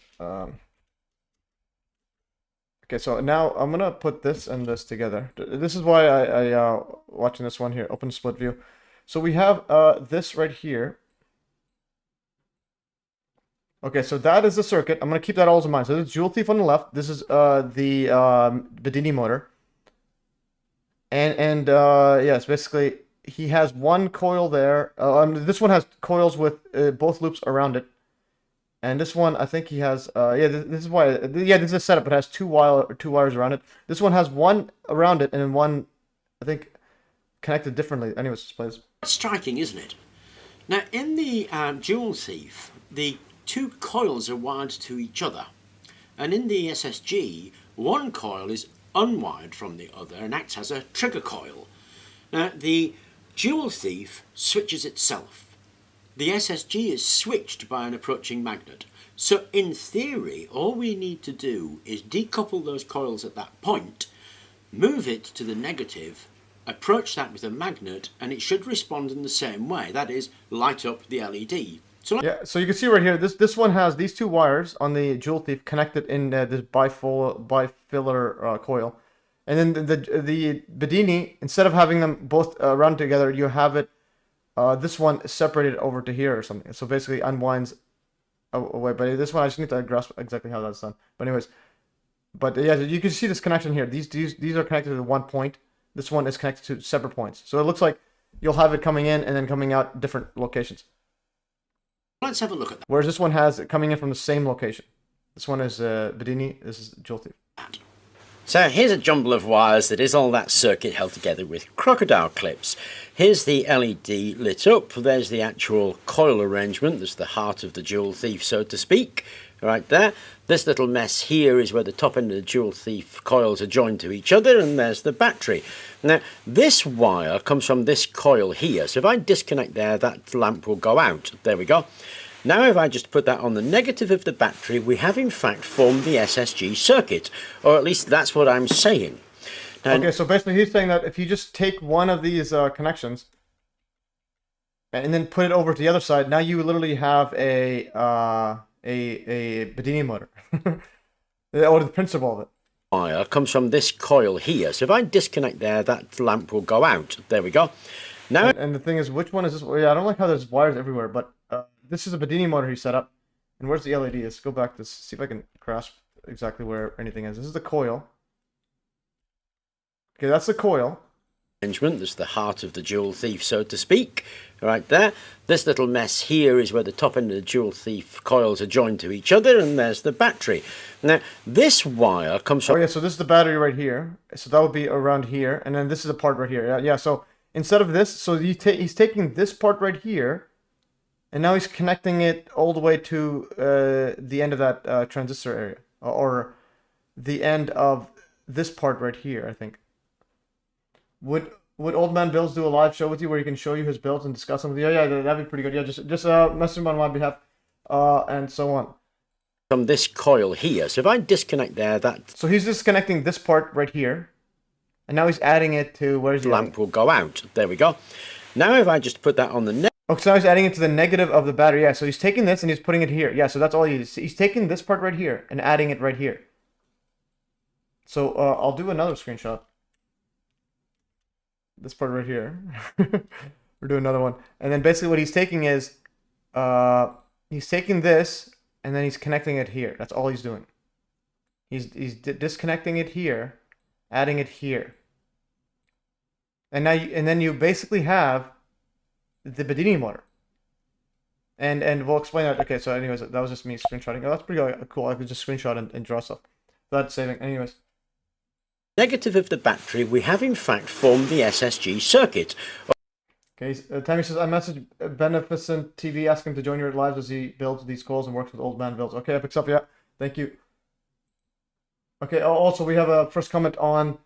Okay, so now I'm going to put this and this together. This is why I watching this one here, open split view. So we have this right here. Okay, so that is the circuit. I'm going to keep that all in mind. So this is Joule Thief on the left. This is the Bedini motor. And yes, basically, he has one coil there. This one has coils with both loops around it. And this one, I think he has, yeah, this is why, yeah, this is a setup. It has two wires around it. This one has one around it and then one, I think, connected differently. Anyways, please. Striking, isn't it? Now, in the Joule Thief, the two coils are wired to each other. And in the SSG, one coil is unwired from the other and acts as a trigger coil. Now, the Joule Thief switches itself. The SSG is switched by an approaching magnet. So in theory, all we need to do is decouple those coils at that point, move it to the negative, approach that with a magnet, and it should respond in the same way. That is, light up the LED. So yeah, so you can see right here, this one has these two wires on the Joule Thief connected in this bifiller coil. And then the Bedini, instead of having them both run together, you have it, this one separated over to here or something. So basically unwinds away. But this one, I just need to grasp exactly how that's done. But anyways, but yeah, you can see this connection here. These are connected to one point. This one is connected to separate points. So it looks like you'll have it coming in and then coming out different locations. let's have a look at that. Whereas this one has it coming in from the same location. This one is Bedini, this is Joule Thief. So here's a jumble of wires that is all that circuit held together with crocodile clips. Here's the LED lit up. There's the actual coil arrangement. There's the heart of the Joule Thief, so to speak, right there. This little mess here is where the top end of the Joule Thief coils are joined to each other, and there's the battery. Now, this wire comes from this coil here. So if I disconnect there, that lamp will go out. There we go. Now if I just put that on the negative of the battery, we have in fact formed the SSG circuit, or at least that's what I'm saying. Now, okay, so basically he's saying that if you just take one of these connections and then put it over to the other side, now you literally have a Bedini motor, or the principle of it. Wire comes from this coil here. So if I disconnect there, that lamp will go out. There we go. Now, and the thing is, which one is this? Yeah, I don't like how there's wires everywhere, but this is a Bedini motor he set up. And where's the LED? Let's go back to see if I can grasp exactly where anything is. This is the coil. Okay, that's the coil. Arrangement. There's the heart of the Joule Thief, so to speak, right there. This little mess here is where the top end of the Joule Thief coils are joined to each other, and there's the battery. Now, this wire comes from... Oh yeah, so this is the battery right here. So that would be around here, and then this is a part right here. Yeah, so instead of this, so he's taking this part right here, and now he's connecting it all the way to the end of that transistor area, or the end of this part right here, I think. Would Old Man Bills do a live show with you where he can show you his builds and discuss them with you? Yeah, that'd be pretty good. Yeah, just message him on my behalf, and so on. From this coil here. So if I disconnect there, that... So he's disconnecting this part right here, and now he's adding it to where's the lamp will go out. There we go. Now if I just put that on the oh, so now he's adding it to the negative of the battery. Yeah, so he's taking this and he's putting it here. Yeah, so that's all he's taking this part right here and adding it right here. So I'll do another screenshot. This part right here. We're doing another one. And then basically what he's taking is, he's taking this and then he's connecting it here. That's all he's doing. He's disconnecting it here, adding it here. And now then you basically have the Bedini motor. And we'll explain that. Okay, so anyways, that was just me screenshotting. Oh, that's pretty cool. I could just screenshot and draw stuff. That's saving. Anyways. Negative of the battery, we have in fact formed the SSG circuit. Okay, Tammy says, I messaged Beneficent TV asking him to join your lives as he builds these calls and works with Old Man Builds. Okay, Epic's up, yeah. Thank you. Okay, also we have a first comment on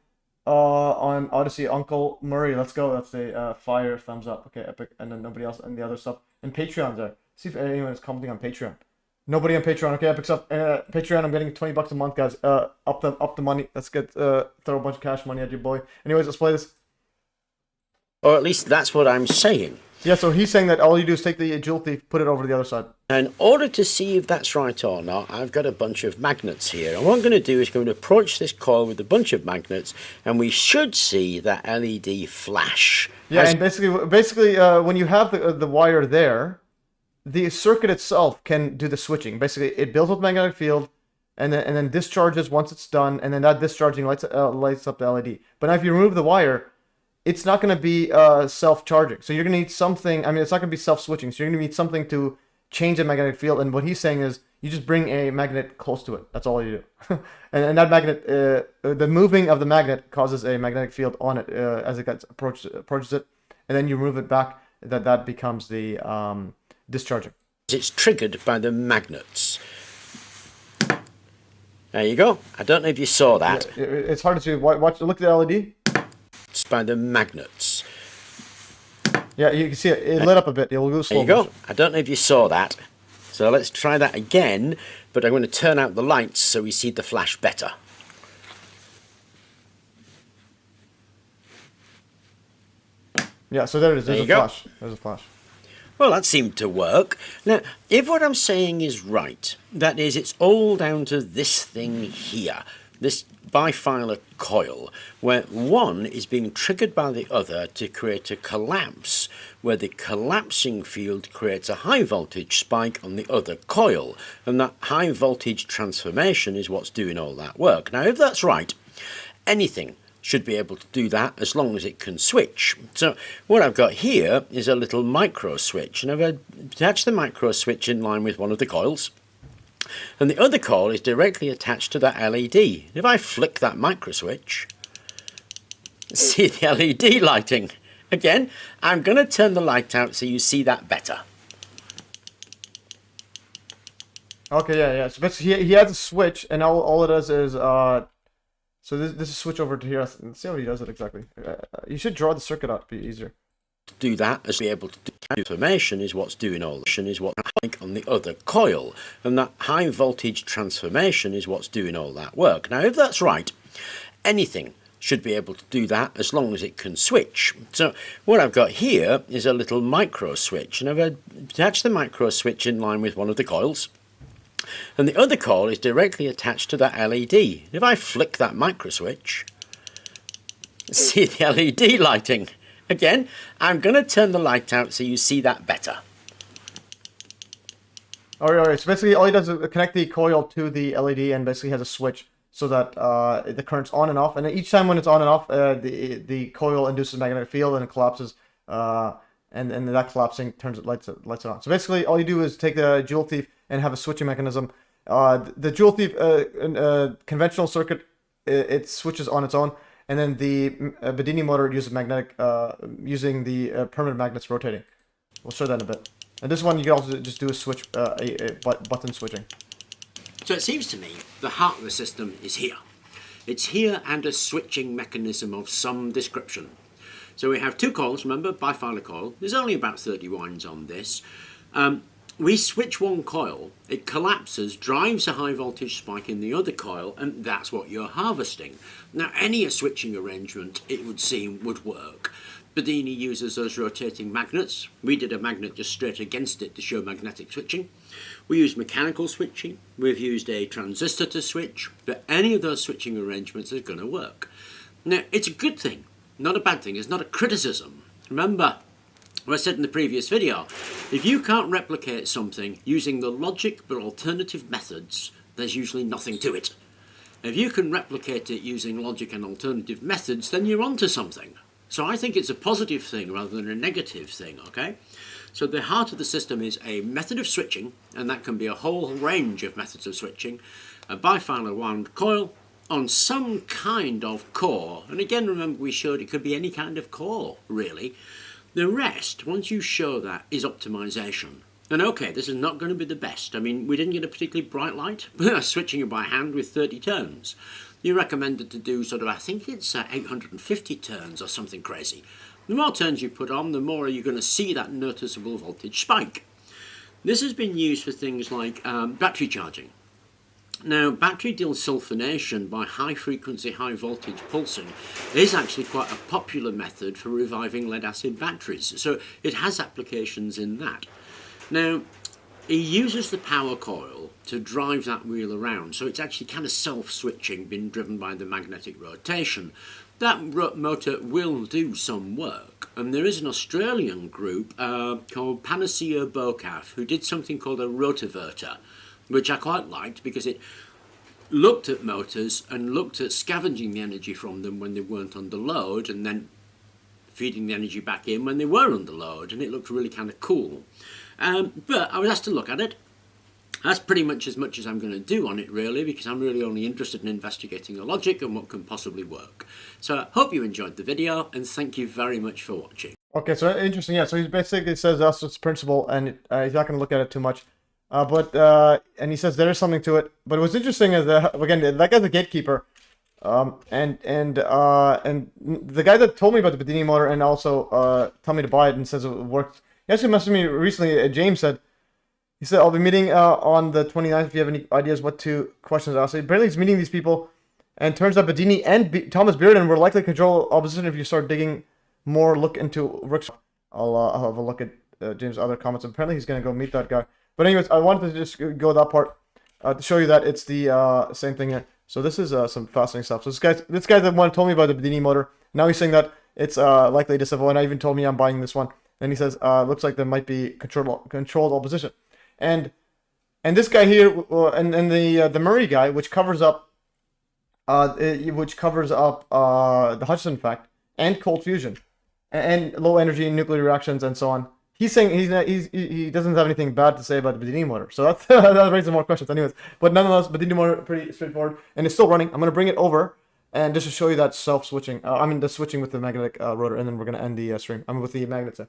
Odyssey, Uncle Murray. Let's go. That's a fire thumbs up. Okay, Epic, and then nobody else and the other stuff. And Patreon's there. See if anyone is commenting on Patreon. Nobody on Patreon. Okay, Epic's up. Patreon, I'm getting $20 a month, guys. Up the money. Let's get throw a bunch of cash money at your boy. Anyways, let's play this. Or at least that's what I'm saying. Yeah, so he's saying that all you do is take the Joule Thief, put it over to the other side. In order to see if that's right or not, I've got a bunch of magnets here. And what I'm going to do is going to approach this coil with a bunch of magnets, and we should see that LED flash. Yeah, and basically, when you have the wire there, the circuit itself can do the switching. Basically, it builds up magnetic field, and then discharges once it's done, and then that discharging lights up the LED. But now if you remove the wire, it's not going to be self-charging. So you're going to need something. I mean, it's not going to be self-switching. So you're going to need something to change the magnetic field. And what he's saying is, you just bring a magnet close to it. That's all you do. and that magnet, the moving of the magnet causes a magnetic field on it as it gets approaches it, and then you move it back. That becomes the discharging. It's triggered by the magnets. There you go. I don't know if you saw that. Yeah, it's hard to see. Watch. Look at the LED. It's by the magnets. Yeah, you can see it. It lit up a bit. It'll go slow. There you go. I don't know if you saw that. So let's try that again. But I'm going to turn out the lights so we see the flash better. Yeah, so there it is. There There's you a go. flash. There's a flash. Well, that seemed to work. Now, if what I'm saying is right, that is, it's all down to this thing here, this bifilar coil, where one is being triggered by the other to create a collapse, where the collapsing field creates a high voltage spike on the other coil, and that high voltage transformation is what's doing all that work. Now, if that's right, anything should be able to do that as long as it can switch. So what I've got here is a little micro switch, and I've attached the micro switch in line with one of the coils, and the other coil is directly attached to that LED. If I flick that micro switch, see the LED lighting. Again, I'm going to turn the light out so you see that better. Okay, yeah. So basically, he has a switch, and all it does is so this is switch over to here. Let's see how he does it exactly. You should draw the circuit out to be easier. Do that as be able to do information is what's doing all this, is what like on the other coil, and that high voltage transformation is what's doing all that work. Now, if that's right, anything should be able to do that as long as it can switch. So what I've got here is a little micro switch, and I've attached the micro switch in line with one of the coils, and the other coil is directly attached to that LED. If I flick that micro switch, see the LED lighting. Again, I'm going to turn the light out so you see that better. Alright, so basically all he does is connect the coil to the LED and basically has a switch so that the current's on and off. And each time when it's on and off, the coil induces a magnetic field and it collapses. And that collapsing lights it on. So basically all you do is take the Joule thief and have a switching mechanism. The Joule thief conventional circuit, it switches on its own. And then the Bedini motor uses using the permanent magnets rotating. We'll show that in a bit. And this one you can also just do a switch, button switching. So it seems to me the heart of the system is here. It's here and a switching mechanism of some description. So we have two coils, remember, bifilar coil. There's only about 30 winds on this. We switch one coil, it collapses, drives a high voltage spike in the other coil, and that's what you're harvesting. Now, any switching arrangement, it would seem, would work. Bedini uses those rotating magnets. We did a magnet just straight against it to show magnetic switching. We use mechanical switching. We've used a transistor to switch, but any of those switching arrangements are going to work. Now, it's a good thing, not a bad thing. It's not a criticism. Remember, what I said in the previous video, if you can't replicate something using the logic but alternative methods, there's usually nothing to it. If you can replicate it using logic and alternative methods, then you're onto something. So I think it's a positive thing rather than a negative thing, okay? So the heart of the system is a method of switching, and that can be a whole range of methods of switching, a bifilar wound coil on some kind of core. And again, remember we showed it could be any kind of core, really. The rest, once you show that, is optimization. And okay, this is not going to be the best. I mean, we didn't get a particularly bright light. Switching it by hand with 30 turns. You recommended to do sort of, I think it's 850 turns or something crazy. The more turns you put on, the more you're going to see that noticeable voltage spike. This has been used for things like battery charging. Now, battery desulfonation by high frequency, high voltage pulsing is actually quite a popular method for reviving lead acid batteries. So it has applications in that. Now, he uses the power coil to drive that wheel around. So it's actually kind of self-switching, being driven by the magnetic rotation. That motor will do some work. And there is an Australian group called Panacea Bocaf who did something called a rotiverter, which I quite liked because it looked at motors and looked at scavenging the energy from them when they weren't under load and then feeding the energy back in when they were under load, and it looked really kind of cool. But I was asked to look at it. That's pretty much as I'm going to do on it, really, because I'm really only interested in investigating the logic and what can possibly work. So I hope you enjoyed the video, and thank you very much for watching. Okay, so interesting, yeah. So he basically says that's its principle, and he's not going to look at it too much. And he says there is something to it. But what's interesting is that, again, that guy's a gatekeeper. And the guy that told me about the Bedini motor and also told me to buy it and says it works. He actually messaged me recently. James said, he said, I'll be meeting on the 29th if you have any ideas what two questions to ask. So apparently he's meeting these people, and turns out Bedini and Thomas Bearden will likely control opposition if you start digging more look into Rick's, I'll have a look at James' other comments. Apparently he's gonna go meet that guy. But anyways, I wanted to just go that part to show you that it's the same thing here. So this is some fascinating stuff. So this guy's the one who told me about the Bedini motor. Now he's saying that it's likely disable, and I even told me I'm buying this one. And he says looks like there might be controlled opposition. And this guy here, and the Murray guy, which covers up the Hutchison effect and cold fusion and low energy nuclear reactions and so on. He's saying he doesn't have anything bad to say about the Bedini motor, so that's, that raises more questions, anyways. But nonetheless, Bedini motor pretty straightforward, and it's still running. I'm gonna bring it over, and just to show you that self-switching. The switching with the magnetic rotor, and then we're gonna end the stream. With the magnets.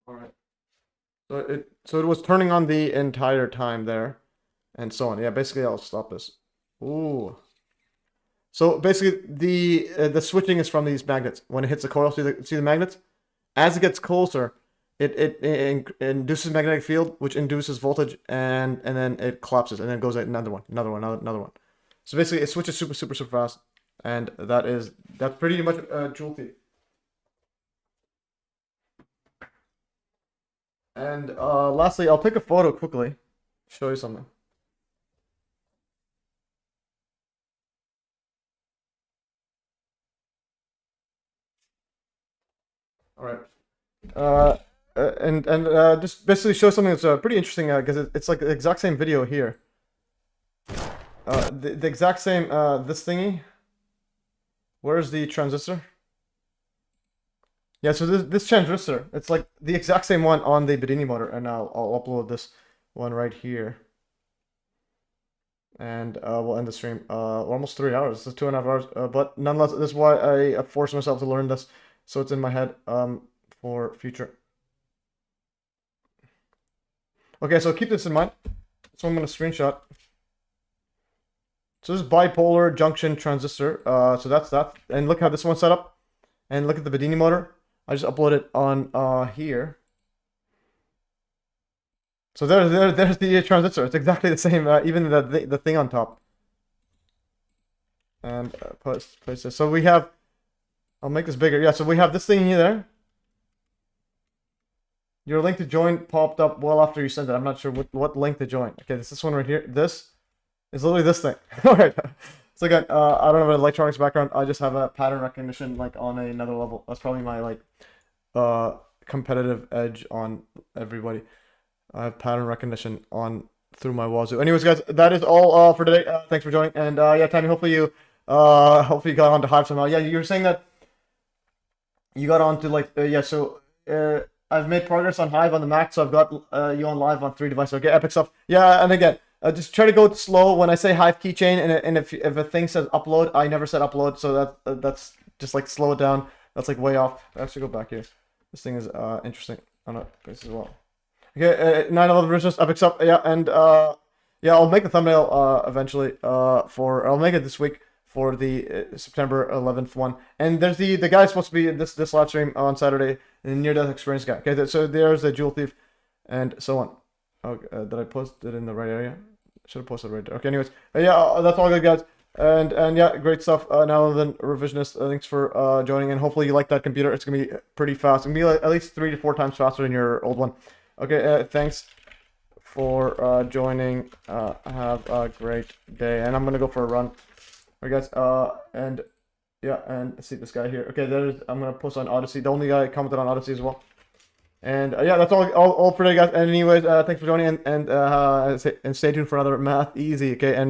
All right. So it was turning on the entire time there, and so on. Yeah, basically I'll stop this. Ooh. So basically the switching is from these magnets. When it hits the coil, see the magnets? As it gets closer, it induces magnetic field, which induces voltage, and then it collapses, and then it goes like another one. So basically it switches super fast, and that's pretty much Joule theory. And lastly, I'll take a photo quickly, show you something. All right. And just basically show something that's pretty interesting because it's like the exact same video here. The exact same this thingy. Where's the transistor? Yeah, so this transistor, it's like the exact same one on the Bedini motor, and I'll upload this one right here. And we'll end the stream. Almost 3 hours. This is 2.5 hours. But nonetheless, this is why I forced myself to learn this, so it's in my head for future. Okay, so keep this in mind. So I'm going to screenshot. So this is bipolar junction transistor. So that's that. And look how this one's set up. And look at the Bedini motor. I just upload it on here. So there's the transistor. It's exactly the same, even the thing on top. And place this. So we have, I'll make this bigger. Yeah, so we have this thing here. Your link to join popped up well after you sent it. I'm not sure what link to join. Okay, this one right here. This is literally this thing. All right. So again, I don't have an electronics background. I just have a pattern recognition like on another level. That's probably my like competitive edge on everybody. I have pattern recognition on through my wazoo. Anyways, guys, that is all for today. Thanks for joining. And yeah, Tammy, hopefully you got onto Hive somehow. Yeah, you were saying that you got onto like yeah. So I've made progress on Hive on the Mac, so I've got you on live on 3 devices. Okay, epic stuff. Yeah, and again. Just try to go slow when I say Hive keychain, and if a thing says upload, I never said upload, so that's just like slow it down. That's like way off. I have to go back here. This thing is interesting on a place as well. Okay, 9/11 Richness, epic stuff. Yeah, and yeah, I'll make a thumbnail eventually. I'll make it this week for the September 11th one. And there's the guy supposed to be in this live stream on Saturday, the near death experience guy. Okay, so there's the Joule thief, and so on. Okay, did I post it in the right area? Should have posted right there. Okay, anyways, yeah, that's all good, guys. And yeah, great stuff. Now then, revisionist, thanks for joining, and hopefully you like that computer. It's gonna be pretty fast. It's gonna be like at least 3 to 4 times faster than your old one. Okay, thanks for joining. Have a great day, and I'm gonna go for a run. All right, guys. And yeah, and see this guy here. Okay, I'm gonna post on Odyssey. The only guy commented on Odyssey as well. And yeah, that's all for today, guys. And anyways, thanks for joining, and stay tuned for another Math Easy. Okay, and